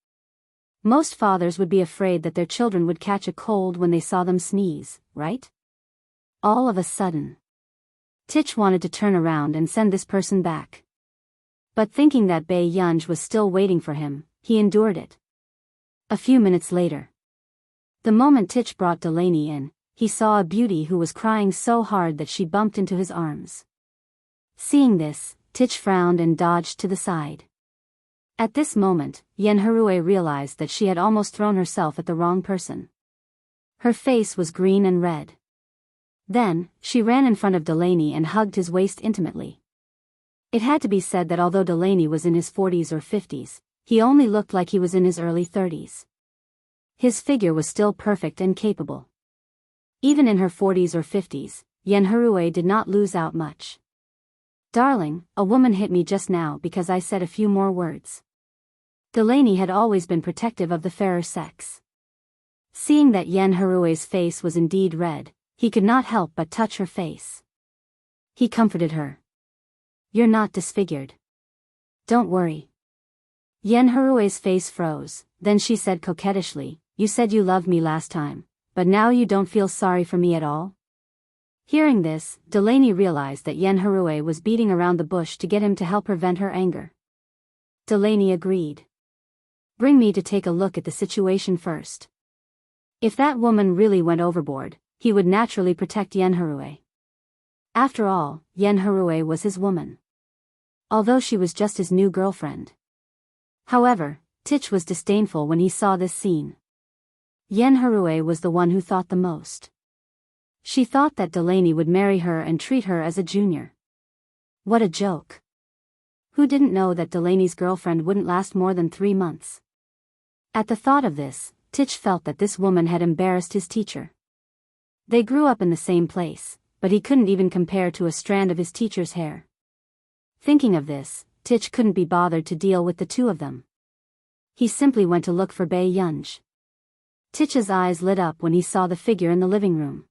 Most fathers would be afraid that their children would catch a cold when they saw them sneeze, right? All of a sudden, Tich wanted to turn around and send this person back. But thinking that Bei Yunj was still waiting for him, he endured it. A few minutes later, the moment Tich brought Delaney in, he saw a beauty who was crying so hard that she bumped into his arms. Seeing this, Tich frowned and dodged to the side. At this moment, Yen Harue realized that she had almost thrown herself at the wrong person. Her face was green and red. Then, she ran in front of Delaney and hugged his waist intimately. It had to be said that although Delaney was in his 40s or 50s, he only looked like he was in his early 30s. His figure was still perfect and capable. Even in her 40s or 50s, Yen Harue did not lose out much. "Darling, a woman hit me just now because I said a few more words." Delaney had always been protective of the fairer sex. Seeing that Yen Harue's face was indeed red, he could not help but touch her face. He comforted her. "You're not disfigured. Don't worry." Yen Harue's face froze, then she said coquettishly, "You said you loved me last time, but now you don't feel sorry for me at all?" Hearing this, Delaney realized that Yen Harue was beating around the bush to get him to help her vent her anger. Delaney agreed. "Bring me to take a look at the situation first." If that woman really went overboard, he would naturally protect Yen Harue. After all, Yen Harue was his woman, although she was just his new girlfriend. However, Tich was disdainful when he saw this scene. Yen Harue was the one who thought the most. She thought that Delaney would marry her and treat her as a junior. What a joke. Who didn't know that Delaney's girlfriend wouldn't last more than 3 months? At the thought of this, Tich felt that this woman had embarrassed his teacher. They grew up in the same place, but he couldn't even compare to a strand of his teacher's hair. Thinking of this, Tich couldn't be bothered to deal with the two of them. He simply went to look for Bei Yunj. Tich's eyes lit up when he saw the figure in the living room.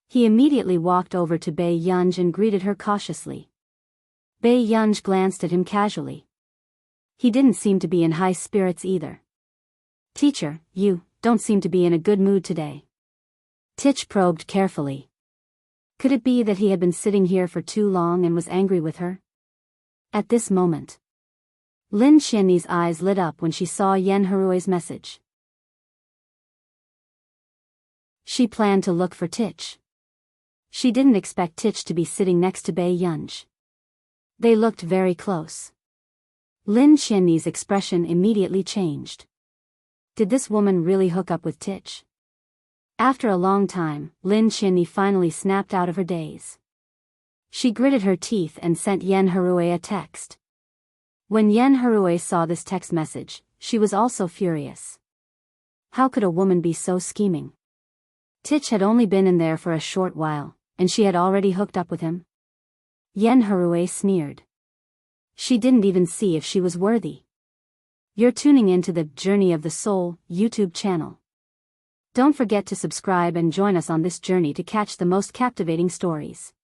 He immediately walked over to Bei Yunj and greeted her cautiously. Bei Yunj glanced at him casually. He didn't seem to be in high spirits either. "Teacher, you don't seem to be in a good mood today." Tich probed carefully. Could it be that he had been sitting here for too long and was angry with her? At this moment, Lin Qianni's eyes lit up when she saw Yen Harue's message. She planned to look for Tich. She didn't expect Tich to be sitting next to Bei Yunj. They looked very close. Lin Qianni's expression immediately changed. Did this woman really hook up with Tich? After a long time, Lin Qianni finally snapped out of her daze. She gritted her teeth and sent Yen Harue a text. When Yen Harue saw this text message, she was also furious. How could a woman be so scheming? Tich had only been in there for a short while, and she had already hooked up with him. Yen Harue sneered. She didn't even see if she was worthy. You're tuning into the Journey of the Soul YouTube channel. Don't forget to subscribe and join us on this journey to catch the most captivating stories.